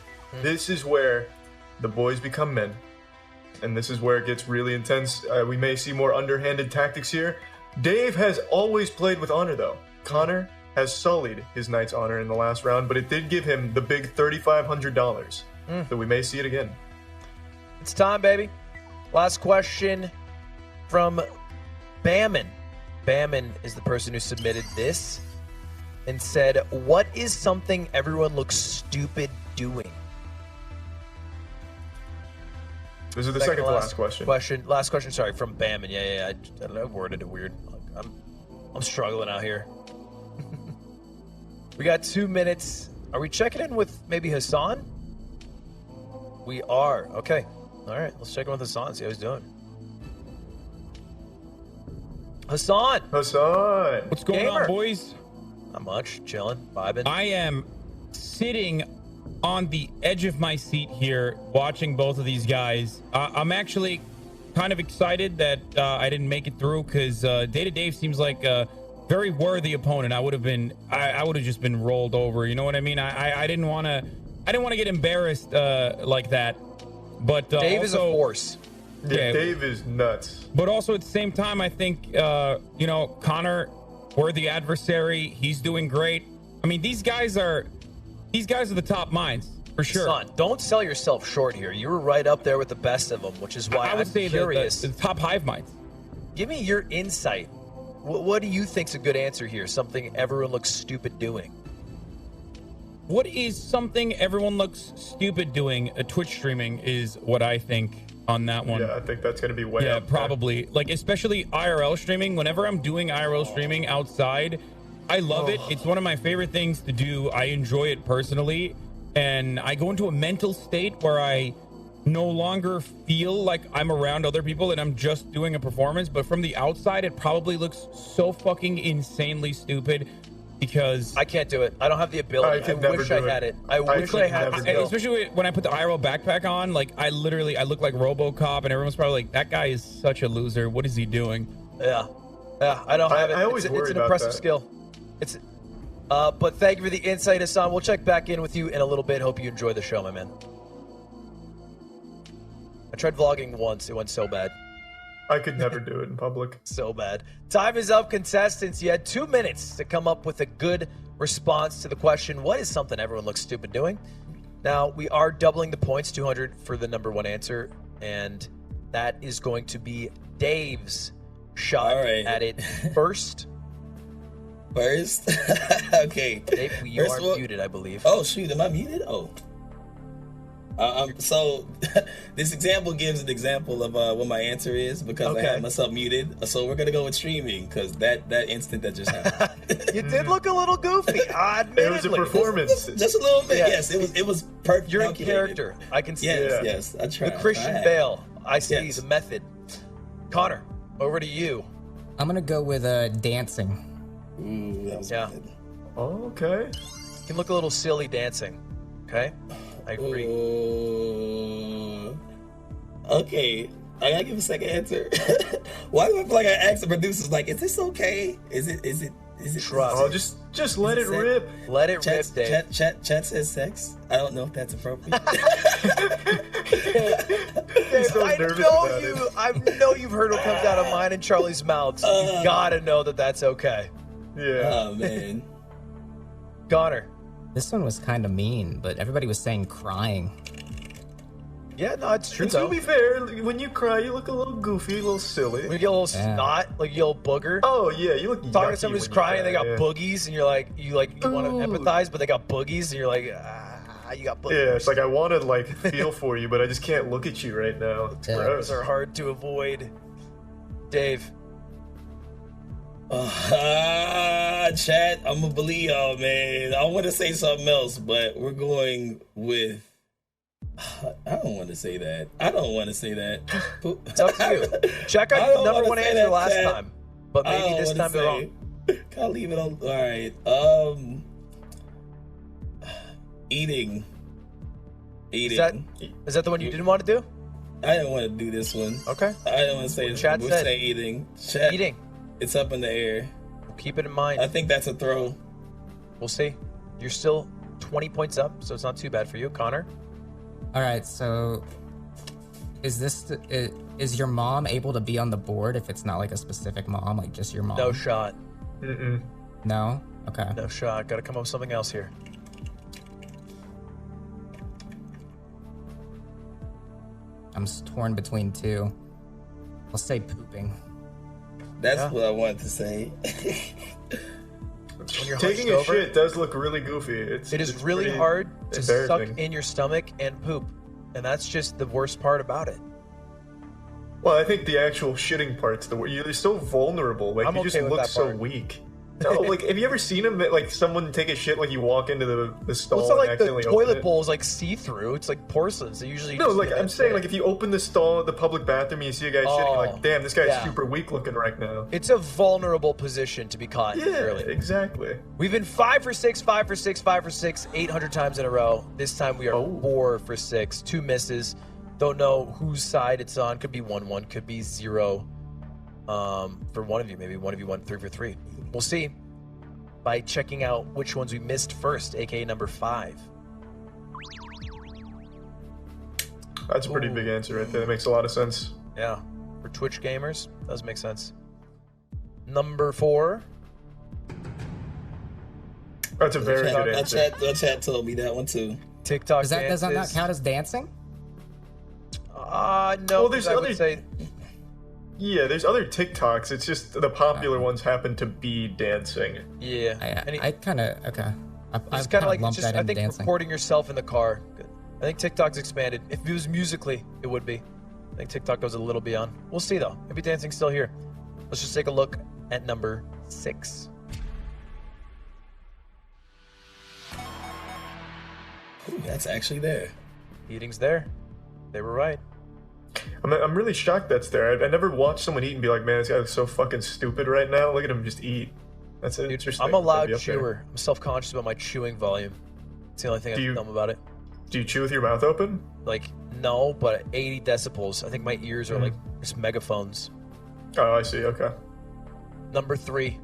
This is where the boys become men. And this is where it gets really intense. We may see more underhanded tactics here. Dave has always played with honor, though. Connor has sullied his knight's honor in the last round, but it did give him the big $3,500. So we may see it again. It's time, baby. Last question from Bamman. Baman is the person who submitted this and said, what is something everyone looks stupid doing? This is the second to last question. Last question, sorry, from Baman. Yeah. I worded it weird. I'm struggling out here. We got 2 minutes. Are we checking in with maybe Hassan? We are. Okay. All right. Let's check in with Hassan, see how he's doing. Hassan! What's going Gamer. on, boys? Not much. Chilling. Vibing. I am sitting on the edge of my seat here watching both of these guys. I'm actually kind of excited that I didn't make it through because Data Dave seems like a very worthy opponent. I would have just been rolled over. You know what I mean? I didn't want to get embarrassed like that. But Dave is a force. Yeah, Dave is nuts. But also at the same time, I think Connor, worthy adversary. He's doing great. I mean, these guys are the top minds for sure. Son, don't sell yourself short here. You were right up there with the best of them, which is why I would say curious. the top hive minds. Give me your insight. What do you think's a good answer here? Something everyone looks stupid doing. What is something everyone looks stupid doing? Twitch streaming is what I think on that one. Yeah, I think that's gonna be way up there. Probably. Like, especially IRL streaming. Whenever I'm doing IRL streaming outside, I love it. It's one of my favorite things to do. I enjoy it personally, and I go into a mental state where I no longer feel like I'm around other people and I'm just doing a performance. But from the outside, it probably looks so fucking insanely stupid because I can't do it. I don't have the ability. I wish I had it. I wish I had it. Especially when I put the IRL backpack on, like I look like RoboCop, and everyone's probably like, that guy is such a loser. What is he doing? Yeah, I don't have it. I always it's worry an about impressive that. skill. But thank you for the insight, Hassan. We'll check back in with you in a little bit. Hope you enjoy the show, my man. I tried vlogging once. It went so bad. I could never do it in public. So bad. Time is up, contestants. You had 2 minutes to come up with a good response to the question, what is something everyone looks stupid doing? Now, we are doubling the points, 200 for the number one answer, and that is going to be Dave's shot at it first. Okay. Dave, you are muted, I believe. Oh, shoot. Am I muted? Oh. So this example gives an example of what my answer is because I have myself muted. So we're gonna go with streaming because that instant that just happened. You did look a little goofy. It was a performance. Just a little bit. Yeah. Yes, it was perfect. You're in calculated. character. I can see it. Yes, I tried. The Christian Bale. I see Yes. the method. Connor, over to you. I'm gonna go with dancing. Ooh, that was good. Oh, okay. You can look a little silly dancing. Okay? I agree. Okay, I gotta give a second answer. Why do I feel like I asked the producers, like, is this okay? Is it? Trust. Oh, just let it rip. Let it rip, Dave. Chat says sex. I don't know if that's appropriate. So nervous about it. I know you've heard what comes out of mine and Charlie's mouths. You gotta know that that's okay. Yeah. Oh man. Connor. This one was kind of mean, but everybody was saying crying. Yeah, no, it's true And to though. be fair, when you cry, you look a little goofy, a little silly. When you get a little snot, like you little booger. Oh yeah, you look Talking yucky to somebody who's when you crying, cry, they got yeah. boogies, and you want to empathize, but they got boogies, and you're like, you got boogies. Yeah, it's like I want to like feel for you, but I just can't look at you right now. It's gross. Those are hard to avoid. Dave. Chat, I'm gonna believe y'all, man. I want to say something else, but we're going with. I don't want to say that. It's up to you. Check out your number one answer last time, but maybe this time they're wrong. I'll leave it on. All right. Eating. Is that the one you didn't want to do? I didn't want to do this one. Okay. I didn't want to say this. Chat We're said. saying eating. Chat, Eating. It's up in the air. We'll keep it in mind. I think that's a throw. We'll see. You're still 20 points up, so it's not too bad for you, Connor. All right, so is your mom able to be on the board if it's not like a specific mom, like just your mom? No shot. No? Okay. No shot. Got to come up with something else here. I'm torn between two. I'll say pooping. That's what I wanted to say. When you're Taking hunched a over, shit does look really goofy. It's really pretty hard to suck embarrassing. in your stomach and poop. And that's just the worst part about it. Well, I think the actual shitting part's the worst. You're so vulnerable. Like, I'm you just okay with look that so part. weak. No, like, have you ever seen him, like, someone take a shit, like, you walk into the stall Well, it's not and like the accidentally open toilet it? bowl is like see-through. It's like porcelain. So usually No, just like, see I'm that saying, thing. like, if you open the stall at the public bathroom and you see a guy shitting, you're like, damn, this guy's yeah. super weak looking right now. It's a vulnerable position to be caught. Yeah, Really. exactly. We've been 5 for 6, 5 for 6, 5 for 6, 800 times in a row. This time we are 4 for 6, 2 misses. Don't know whose side it's on. Could be 1-1, could be 0. For one of you, maybe one of you went 3 for 3. We'll see by checking out which ones we missed first, aka number 5. That's a pretty big answer right there. That makes a lot of sense. Yeah, for Twitch gamers, does make sense. Number 4. That's a very good answer. The chat told me that one too. TikTok Does that not dances. count as dancing? No, Well, there's 'cause I would other- say Yeah, there's other TikToks. It's just the popular ones happen to be dancing. yeah. I kind of okay. It's kind of like lumped just, that I in think dancing. recording yourself in the car. I think TikTok's expanded. If it was musically, it would be. I think TikTok goes a little beyond. We'll see though. Maybe dancing's still here. Let's just take a look at number 6. Ooh, that's actually there. Eating's there. They were right. I'm really shocked that's there. I never watched someone eat and be like, man, this guy looks so fucking stupid right now. Look at him just eat. That's interesting. I'm a loud That'd be up there. chewer. I'm self-conscious about my chewing volume. It's the only thing I'm dumb about it. Do you chew with your mouth open? Like, no, but 80 decibels. I think my ears are like just megaphones. Oh, I see. Okay. Number 3.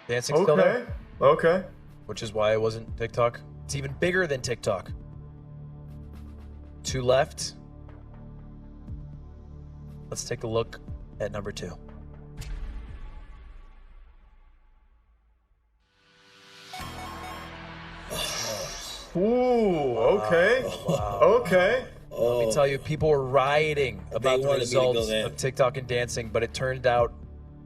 Dancing still there? Okay. Which is why it wasn't TikTok. It's even bigger than TikTok. 2 left. Let's take a look at number 2. Ooh, okay. Okay. Let me tell you, people were rioting about the wanted me to go results there. of TikTok and dancing, but it turned out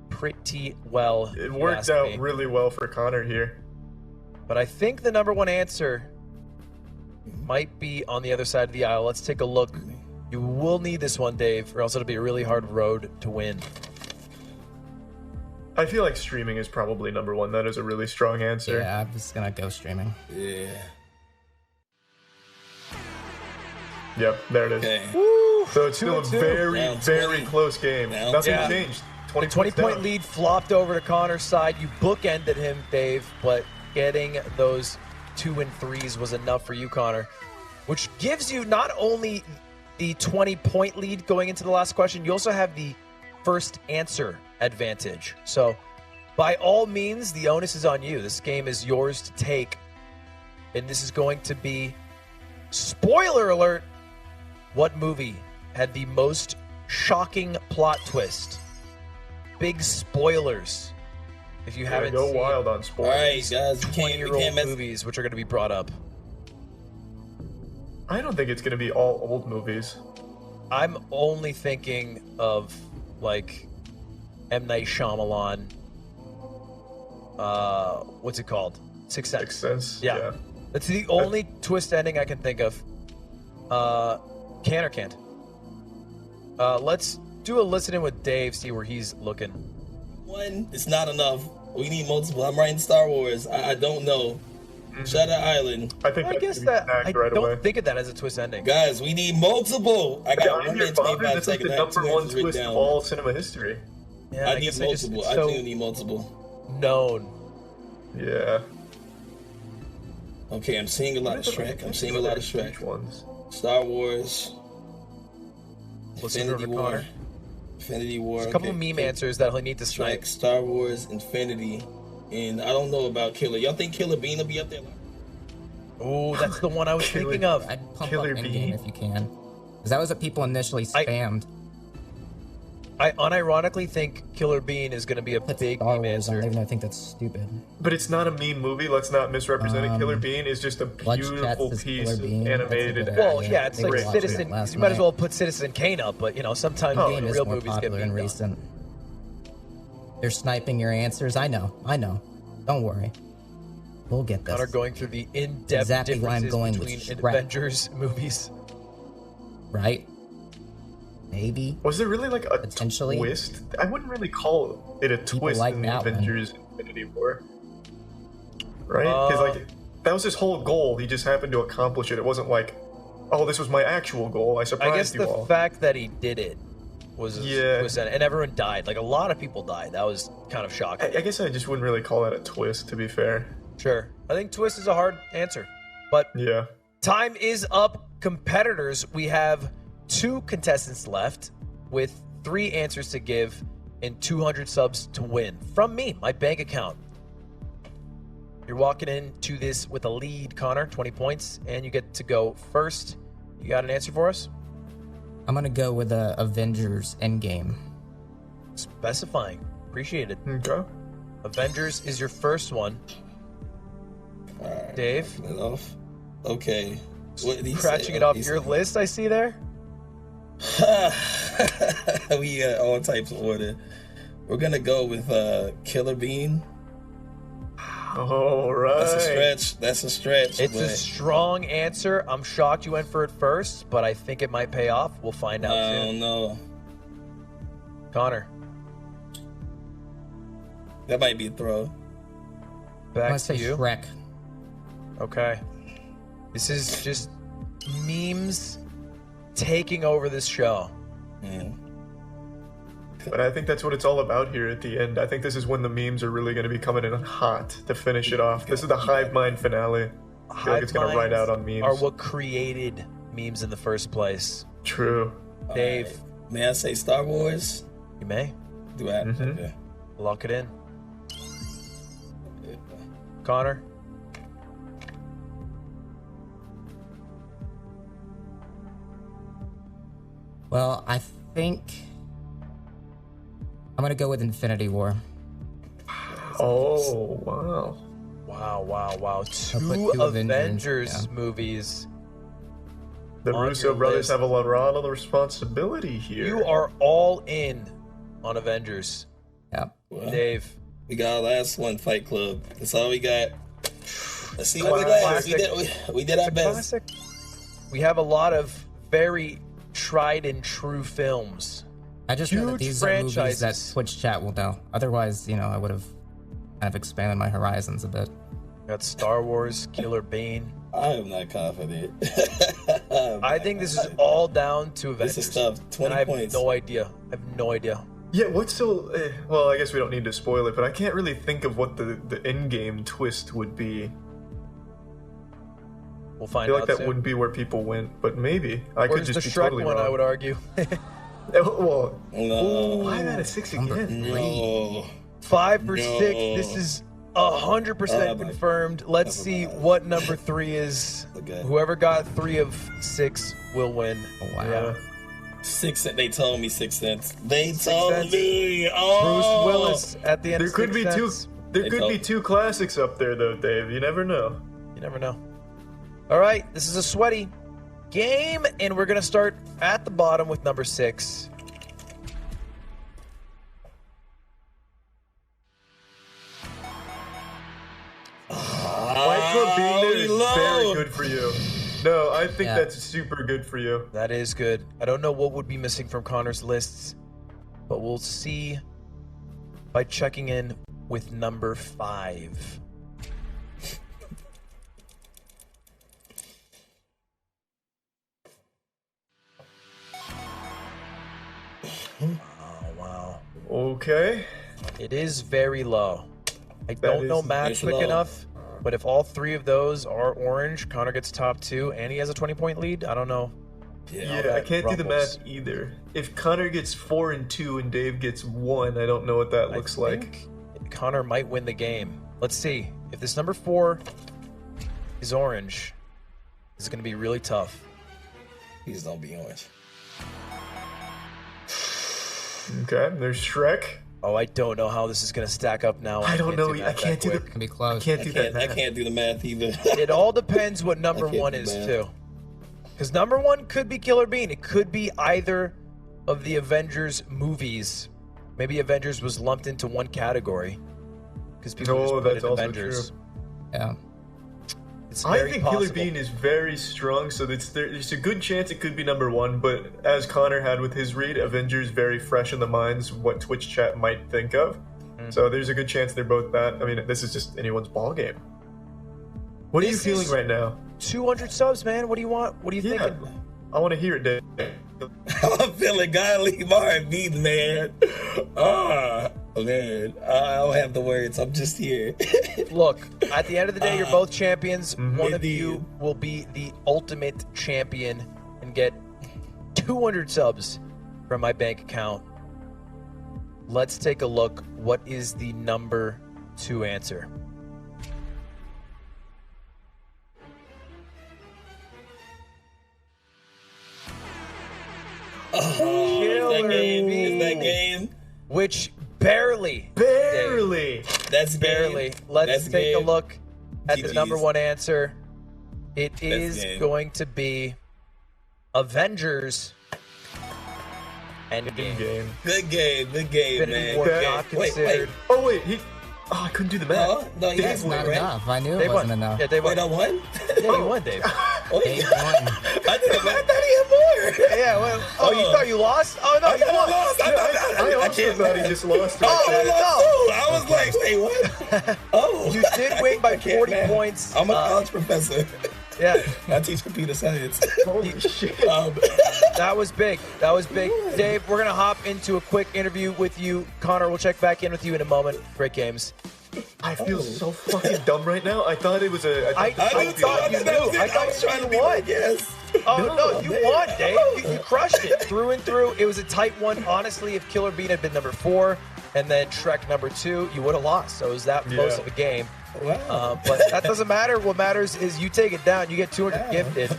pretty well. It if you worked ask out me. really well for Connor here. But I think the number 1 answer might be on the other side of the aisle. Let's take a look. You will need this one, Dave, or else it'll be a really hard road to win. I feel like streaming is probably number 1. That is a really strong answer. Yeah, I'm just gonna go streaming. Yeah. Yep, there it is. Okay. So it's still a 2-2. very, Round very 20. close game. Round Nothing 20. changed. 20 20 points point down. lead flopped over to Connor's side. You bookended him, Dave, but getting those 2 and 3s was enough for you, Connor, which gives you not only the 20-point lead going into the last question, you also have the first answer advantage. So by all means, the onus is on you. This game is yours to take, and this is going to be, spoiler alert, what movie had the most shocking plot twist? Big spoilers if you haven't go seen wild on All sports. right, guys. You can't, you 20-year-old can't mess. movies which are going to be brought up. I don't think it's going to be all old movies. I'm only thinking of like M. Night Shyamalan. What's it called? Sixth Sense. Sixth Sense. Yeah. That's the only twist ending I can think of. Can or can't? Let's do a listening with Dave, see where he's looking. One, it's not enough. We need multiple. I'm writing Star Wars. I don't know. Shutter Island. I think I that's guess gonna be that I snagged right don't away. think of that as a twist ending. Guys, we need multiple. I got I'm 1 your minute father. 25 This is seconds. the I have 2 number 1 answers written twist of down. all cinema history. Yeah, I need guess multiple. It's I so do need multiple. known. Yeah. Okay, I'm seeing a lot of Shrek. I'm seeing a lot of Shrek. Which ones? Star Wars. Listen Infinity over to War. Connor. Infinity War. There's a couple okay, of meme okay. answers that he'll need to strike. Shrek, Star Wars, Infinity, and I don't know about Killer. Y'all think Killer Bean will be up there? Oh, that's the one I was thinking of. I'd pump Killer up Bee. Endgame if you can, because that was what people initially spammed. I unironically think Killer Bean is going to be a big Star meme Wars on answer. it, even though I think that's stupid. But it's not a mean movie. Let's not misrepresent it. Killer Bean is just a Blood Chat beautiful says piece Killer of Bean. animated. That's a good Well, idea. yeah, it's They like watched Citizen. it last You might as night. well put Citizen Kane up, but sometimes The game is real more movies get popular in beat down. recent. They're sniping your answers. I know. Don't worry. We'll get this. Connor going through the in-depth Exactly why I'm differences going with between Shrek. Avengers movies. Right? Maybe. Was there really like a Potentially. twist? I wouldn't really call it a twist like in the that one. Avengers Infinity War. Right? Because like that was his whole goal. He just happened to accomplish it. It wasn't like, oh, this was my actual goal. I I guess surprised you the all. fact that he did it was Yeah. and everyone died. Like a lot of people died. That was kind of shocking. I guess I just wouldn't really call that a twist, to be fair. Sure. I think twist is a hard answer. But Yeah. time is up, competitors. We have 2 contestants left with 3 answers to give and 200 subs to win from me, my bank account. You're walking into this with a lead, Connor, 20 points, and you get to go first. You got an answer for us? I'm gonna go with Avengers Endgame. Specifying. Appreciate it. Okay. Avengers is your first one. Alright, Dave? knocking it off. Okay. What did he Scratching say? it off He your said- list, I see there. We got all types of order. We're gonna go with Killer Bean. All right. That's a stretch. It's a but strong answer. I'm shocked you went for it first, but I think it might pay off. We'll find out I soon. don't know. Connor, That might be a throw. I'm back gonna to say you. Shrek. Okay. This is just memes taking over this show. Yeah. But I think that's what it's all about here at the end. I think this is when the memes are really going to be coming in hot to finish it off. This is the Hive Mind finale. I feel like it's going to ride out on memes. Are what created memes in the first place. True. Dave, Alright. May I say Star Wars? you may Do I? Mhm. Okay. lock it in. Connor, Well, I think I'm gonna go with Infinity War. Oh, wow. wow. put 2 two Avengers, Avengers yeah. movies. The On Russo your brothers list. have a lot of responsibility here. You are all in on Avengers. Yeah. Well, Dave, we got our last one, Fight Club. That's all we got. Let's see what we Classic. got. We did our best. classic. We have a lot of very tried and true films. I just know that Huge these are movies that franchises. Twitch chat will know. Otherwise, I would have kind of expanded my horizons a bit. Got Star Wars, Killer Bean. I am not confident. I think this is all down to Avengers. This is tough. 20 And I have points. no idea. I have no idea. Yeah, what's so... well, I guess we don't need to spoil it, but I can't really think of what the in-game twist would be. We'll I find feel out like that soon. wouldn't be where people went, but maybe. I Where's could just the be Shrek totally one, wrong. I would argue. Well, No. 5 out of 6 again. No. 5 for No. 6. This is 100% Oh, my- confirmed. Let's Never see mind. what number 3 is. Okay. Whoever got 3 of 6 will win. Oh, wow. Yeah. 6 cents. They told me 6 cents. They told Cents. me. Bruce Oh. Willis at the end There of could 6 be two. cents. There They could be don't. 2 classics up there, though, Dave. You never know. You never know. All right, this is a sweaty game, and we're going to start at the bottom with number 6. Fight Club being there is very good for you. No, I think Yeah. that's super good for you. That is good. I don't know what would be missing from Connor's lists, but we'll see by checking in with number 5. Wow. Okay. It is very low. I That don't know is- math It's quick low. enough, but if all 3 of those are orange, Connor gets top 2, and he has a 20-point lead. I don't know. Yeah, I that can't do the rumbles. math either. If Connor gets 4 and 2 and Dave gets 1, I don't know what that looks I like. think Connor might win the game. Let's see. If this number 4 is orange, this is going to be really tough. Please don't be orange. Okay, there's Shrek. Oh, I don't know how this is going to stack up now. I don't know. I can't do Can be close. I can't do that I math. can't do the math either. It all depends what number I can't 1 do is, math. too. Because number 1 could be Killer Bean. It could be either of the Avengers movies. Maybe Avengers was lumped into one category. Because people just No, put that's in also Avengers. true. Yeah. It's I very think possible. Killer Bean is very strong, so there's a good chance it could be number 1. But as Connor had with his read, Avengers very fresh in the minds what Twitch chat might think of. So there's a good chance they're both that. I mean, this is just anyone's ball game. What are you This feeling is- right now? 200 subs, man. What do you want? What are you thinking? I want to hear it, Dave. I'm feeling godly heartbeat, man. Man, I don't have the words. I'm just here. Look, at the end of the day, you're both champions. One of Indeed. you will be the ultimate champion and get 200 subs from my bank account. Let's take a look. What is the number 2 answer? Oh, is that game? Is that game? Which barely. That's Barely. game. Let's That's take a game. look at the GG's. number 1 answer. It is game. going to be Avengers Endgame. Game. Good game. Good game, Infinity man. War Okay. not Wait, considered. Oh wait, I couldn't do the math. No, you Dave guys won, Not right? enough. I knew They it won. wasn't enough. Yeah, they won. Wait, I won? Yeah, you won, Dave. Oh, Dave yeah. won. I thought he had more. Yeah, well, oh, you thought you lost? Oh, no, I you thought won. I lost. I I also can't thought he just lost. Right Oh, I there. lost too. I was like, wait, what? Oh. You did win by I can't 40 math. points. I'm a college professor. Yeah, I teach computer science. Holy shit. that was big. That was big. Dave, we're going to hop into a quick interview with you. Connor, we'll check back in with you in a moment. Great games. I feel so fucking dumb right now. I thought it was a. I thought you knew. I thought was trying to be you won. like, yes. Oh, no, you won, Dave. You crushed it through and through. It was a tight one. Honestly, if Killer Bean had been number 4 and then Shrek number 2, you would have lost. So it was that close of a game. Wow. But that doesn't matter. What matters is you take it down. You get 200 gifted.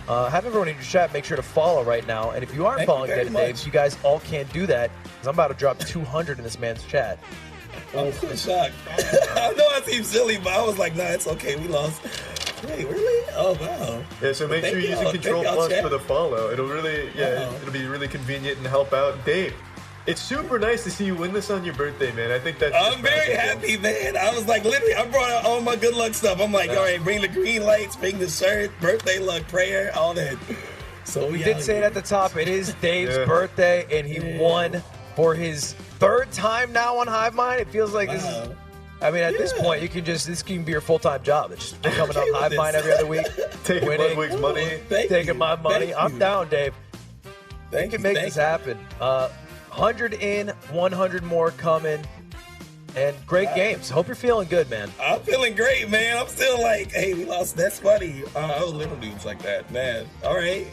Have everyone in your chat make sure to follow right now. And if you aren't Thank you following very Dave Dave, much. you guys all can't do that because I'm about to drop 200 in this man's chat. I'm shocked. I know I seem silly, but I was like, nah, it's okay. We lost. Wait, really? Oh, wow. Yeah, so make Thank sure you're y'all. using Control Thank y'all, Plus chat. for the follow. It'll really, Wow. it'll be really convenient and help out. Dave, it's super nice to see you win this on your birthday, man. I think that's. I'm just very magical. happy, man. I was like, literally, I brought out all my good luck stuff. I'm like, all right, bring the green lights, bring the shirt, birthday luck, prayer, all that. So We did say it at the top. It is Dave's Yeah. birthday, and he won for his 3rd time now on Hive Mind. It feels like this is. I mean, at this point, you can this can be your full-time job. It's just coming okay on Hive with Mind this. every other week, Taking winning, Ludwig's money. Thank taking you. my money. Thank I'm you. down, Dave. We Thank can you, make thank this you. happen. 100 in, 100 more coming, and great games. Hope you're feeling good, man. I'm feeling great, man. I'm still like, hey, we lost. That's funny. I was little dudes like that, man. All right.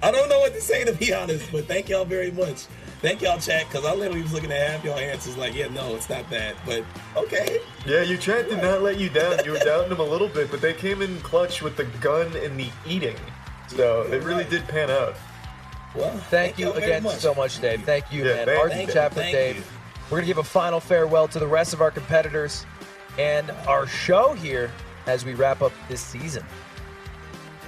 I don't know what to say, to be honest, but thank y'all very much. Thank y'all, chat, because I literally was looking at half y'all answers like, yeah, no, it's not that. But okay. Yeah, your chat did not let you down. You were doubting them a little bit, but they came in clutch with the gun and the eating. So it really did pan out. Well, Thank you y'all very again much. so much, Dave. Thank you, Yeah, man. thank Arts you. chat for Thank Dave. you. We're gonna give a final farewell to the rest of our competitors and our show here as we wrap up this season.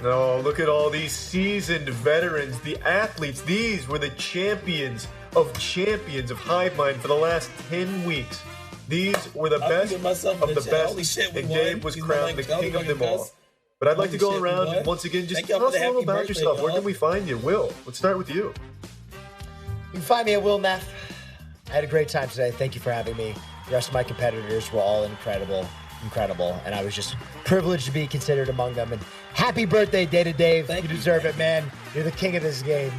No, look at all these seasoned veterans, the athletes. These were the champions of Hive Mind for the last 10 weeks. These were the I'm best giving myself of in the the chat. best, Holy shit, we and won. Dave was He's crowned like, the Johnny king of them fucking all. Gus. But I'd like to Holy go shit, we around won. and once again just Thank tell y'all us for a the little happy about birthday, yourself. Where y'all. can we find you? Will, let's start with you. You can find me at Will Neff. I had a great time today. Thank you for having me. The rest of my competitors were all incredible, and I was just privileged to be considered among them. And happy birthday, Data Dave. Thank You you. deserve it, man. You're the king of this game.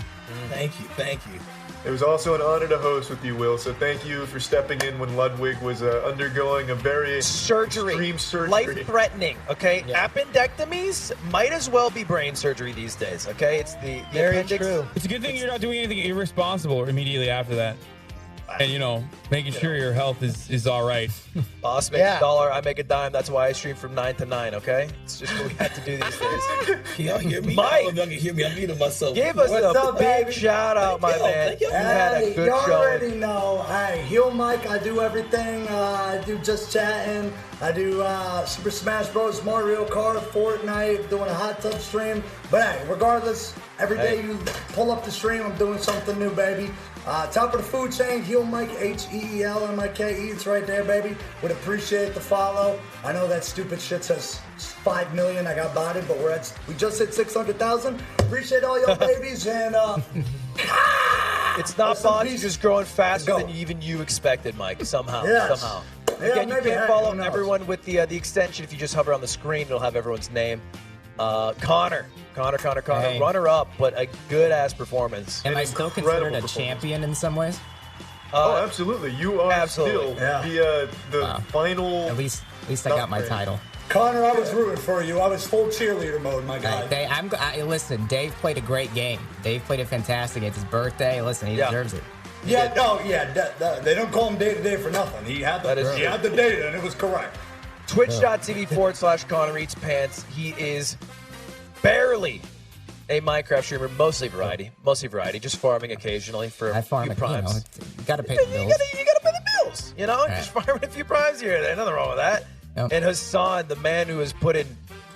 Thank you. Thank you. It was also an honor to host with you, Will. So thank you for stepping in when Ludwig was undergoing a very Surgery, extreme surgery. life-threatening. Okay, Yeah. appendectomies might as well be brain surgery these days. Okay, it's the Very appendix. true. It's a good thing you're not doing anything irresponsible immediately after that. and making sure your health is all right. Boss makes $1, I make a dime. That's why I stream from 9 to 9, okay? It's just what we have to do these days. Can y'all hear me? Mike. I don't know if y'all can hear me. I'm muting myself. Give us What's a up, big baby? shout out, my man. Thank you. You had a good you show. already know. Hey, Heel Mike, I do everything. I do Just Chatting. I do Super Smash Bros, Mario Kart, Fortnite, doing a hot tub stream. But hey, regardless, every day you pull up the stream, I'm doing something new, baby. Top of the food chain, Heel Mike, HeelMike. It's right there, baby. Would appreciate the follow. I know that stupid shit says 5 million. I got bodied, but we just hit 600,000. Appreciate all y'all babies, and it's not bots, you're just growing faster Go. than even you expected, Mike. Somehow. Yes. Somehow. Yeah, Again, you maybe, can hey, follow who knows? everyone with the extension. If you just hover on the screen, it'll have everyone's name. Connor, Hey. runner up, but a good ass performance. Am I still considered a incredible champion in some ways? Oh, absolutely. You are absolutely. still the Wow. final. At least I got my Upgrade. title. Connor, I was rooting for you. I was full cheerleader mode, my guy. Listen, Dave played a great game. Dave played it fantastic. It's his birthday. Listen, he Yeah. deserves it. Yeah, no, yeah. They don't call him day to day for nothing. He had That is true. the data, and it was correct. Twitch.tv/Connor Eats Pants. He is barely a Minecraft streamer, mostly variety, just farming occasionally for I a farm few it. primes. You gotta pay the You bills. gotta pay the bills, just farming a few primes here. There's nothing wrong with that. Yep. And Hassan, the man who has put in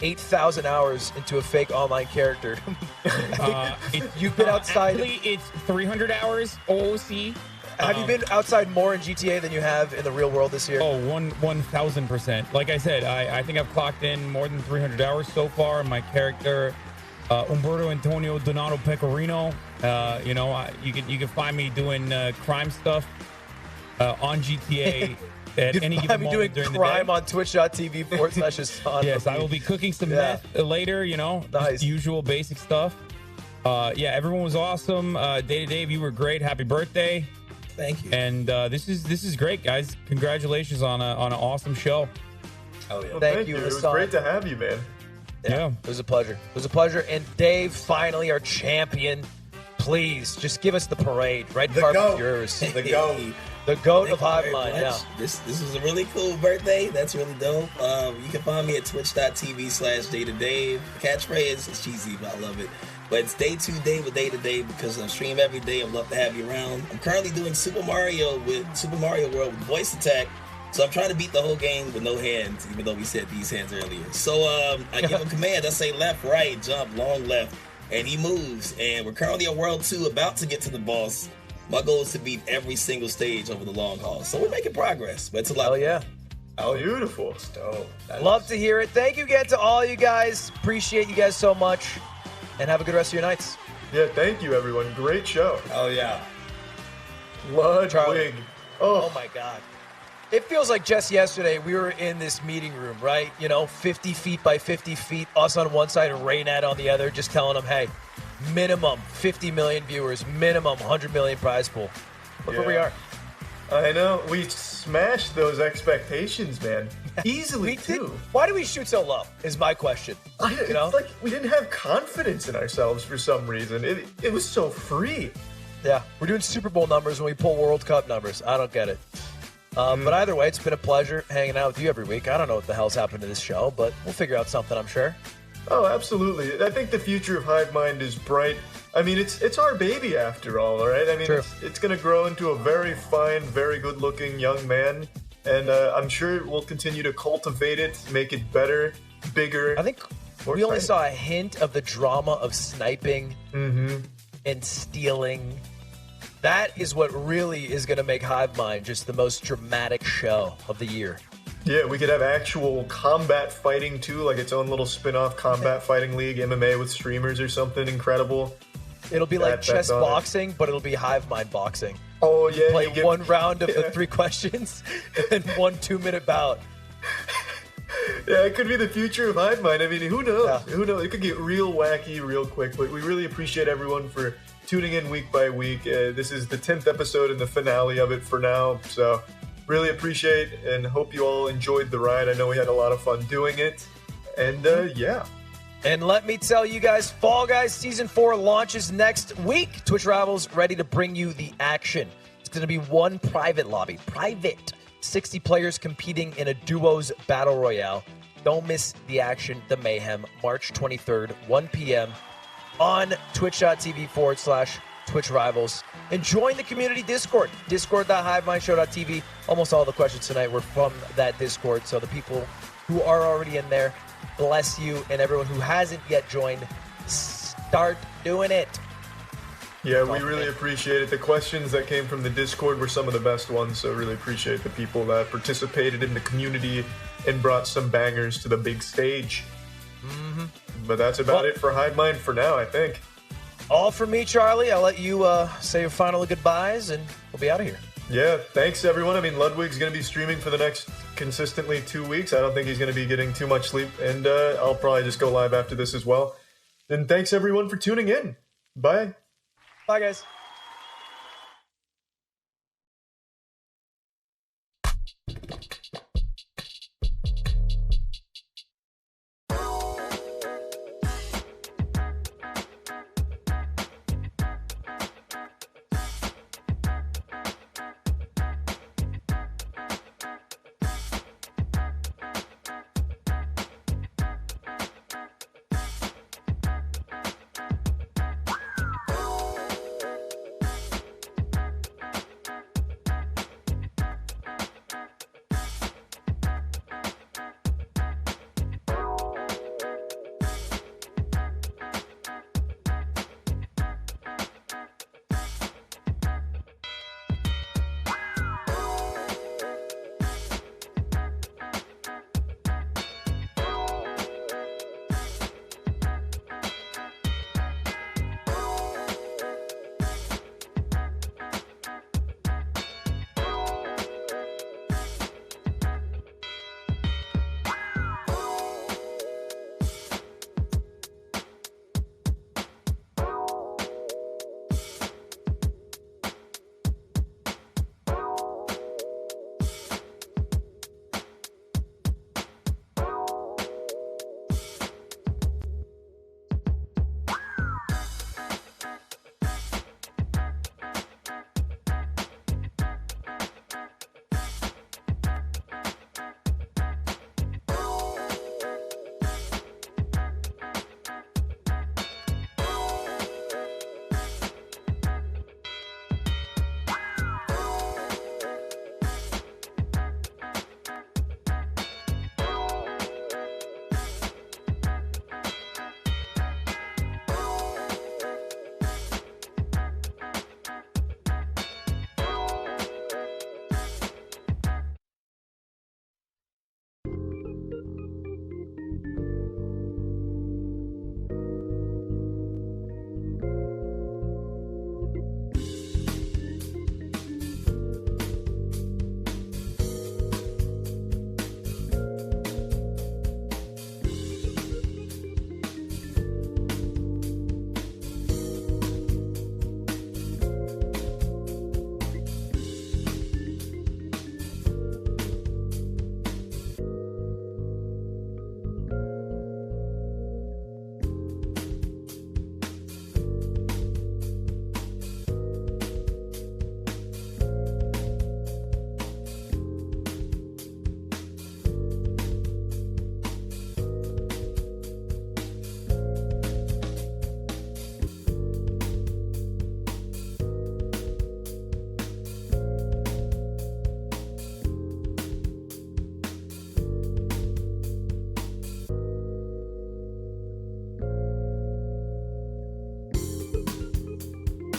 8,000 hours into a fake online character. You've been outside. Actually, it's 300 hours OOC. Have you been outside more in GTA than you have in the real world this year? Oh, 1,000%. Like I said, I think I've clocked in more than 300 hours so far. My character, Umberto Antonio Donato Pecorino. You can find me doing crime stuff on GTA at any given I'm moment doing during crime the day. on twitch.tv/Hassan. Yes, I will be cooking some meth later. Just Nice. usual basic stuff. Everyone was awesome. Day to Dave, you were great. Happy birthday. Thank you. And this is great, guys. Congratulations on an awesome show. Oh yeah. Well, Thank you, It was Hassan. great to have you, man. Yeah. It was a pleasure. It was a pleasure. And Dave, finally, our champion. Please, just give us the parade. Red The carpet goat. yours. The goat. The goat Thank of you Hive very Mind, much. yeah. This is a really cool birthday. That's really dope. You can find me at twitch.tv/day-to-day. Catchphrase is cheesy, but I love it. But it's day to day with day to day because I stream every day. I'd love to have you around. I'm currently doing Super Mario World with voice attack. So I'm trying to beat the whole game with no hands, even though we said these hands earlier. So I give him command. I say left, right, jump, long left, and he moves. And we're currently at World 2, about to get to the boss. My goal is to beat every single stage over the long haul. So we're making progress. But it's a lot. Hell yeah. Oh, beautiful. Dope. Love to hear it. Thank you again to all you guys. Appreciate you guys so much. And have a good rest of your nights. Yeah, thank you, everyone. Great show. Oh yeah. Ludwig. Oh my God. It feels like just yesterday we were in this meeting room, right? 50 feet by 50 feet, us on one side and Raynad on the other, just telling them, hey, minimum 50 million viewers, minimum 100 million prize pool. Look where we Yeah. are. I know. We smashed those expectations, man. Easily, We did. too. Why do we shoot so low? Is my question. It's like we didn't have confidence in ourselves for some reason. It was so free. Yeah, we're doing Super Bowl numbers when we pull World Cup numbers. I don't get it. But either way, it's been a pleasure hanging out with you every week. I don't know what the hell's happened to this show, but we'll figure out something, I'm sure. Oh, absolutely. I think the future of Hive Mind is bright. I mean, it's our baby after all right? I mean, True. it's going to grow into a very fine, very good-looking young man, and I'm sure we'll continue to cultivate it, make it better, bigger. I think More we only exciting. saw a hint of the drama of sniping and stealing. That is what really is going to make Hive Mind just the most dramatic show of the year. Yeah, we could have actual combat fighting too, like its own little spin-off combat fighting league, MMA with streamers or something incredible. It'll be like That's chess on it. boxing, but it'll be Hive Mind boxing. Oh yeah, Play you get- one round of the yeah. 3 questions and then 1 2-minute bout. Yeah, it could be the future of Hive Mind. I mean, who knows? Yeah. Who knows? It could get real wacky real quick. But we really appreciate everyone for tuning in week by week. This is the 10th episode and the finale of it for now. So really appreciate and hope you all enjoyed the ride. I know we had a lot of fun doing it. And yeah. And let me tell you guys, Fall Guys Season 4 launches next week. Twitch Rivals ready to bring you the action. It's going to be one private lobby. Private. 60 players competing in a duos battle royale. Don't miss the action, the mayhem, March 23rd, 1 p.m. on twitch.tv/Twitch Rivals. And join the community Discord, discord.hivemindshow.tv. Almost all the questions tonight were from that Discord, so the people who are already in there, bless you, and everyone who hasn't yet joined, start doing it. Yeah, we really appreciate it. The questions that came from the Discord were some of the best ones, so really appreciate the people that participated in the community and brought some bangers to the big stage. But that's about it for Hive Mind for now, I think. All from me, Charlie. I'll let you say your final goodbyes, and we'll be out of here. Yeah, thanks, everyone. I mean, Ludwig's going to be streaming for the next consistently 2 weeks. I don't think he's going to be getting too much sleep, and I'll probably just go live after this as well. And thanks, everyone, for tuning in. Bye. Bye, guys.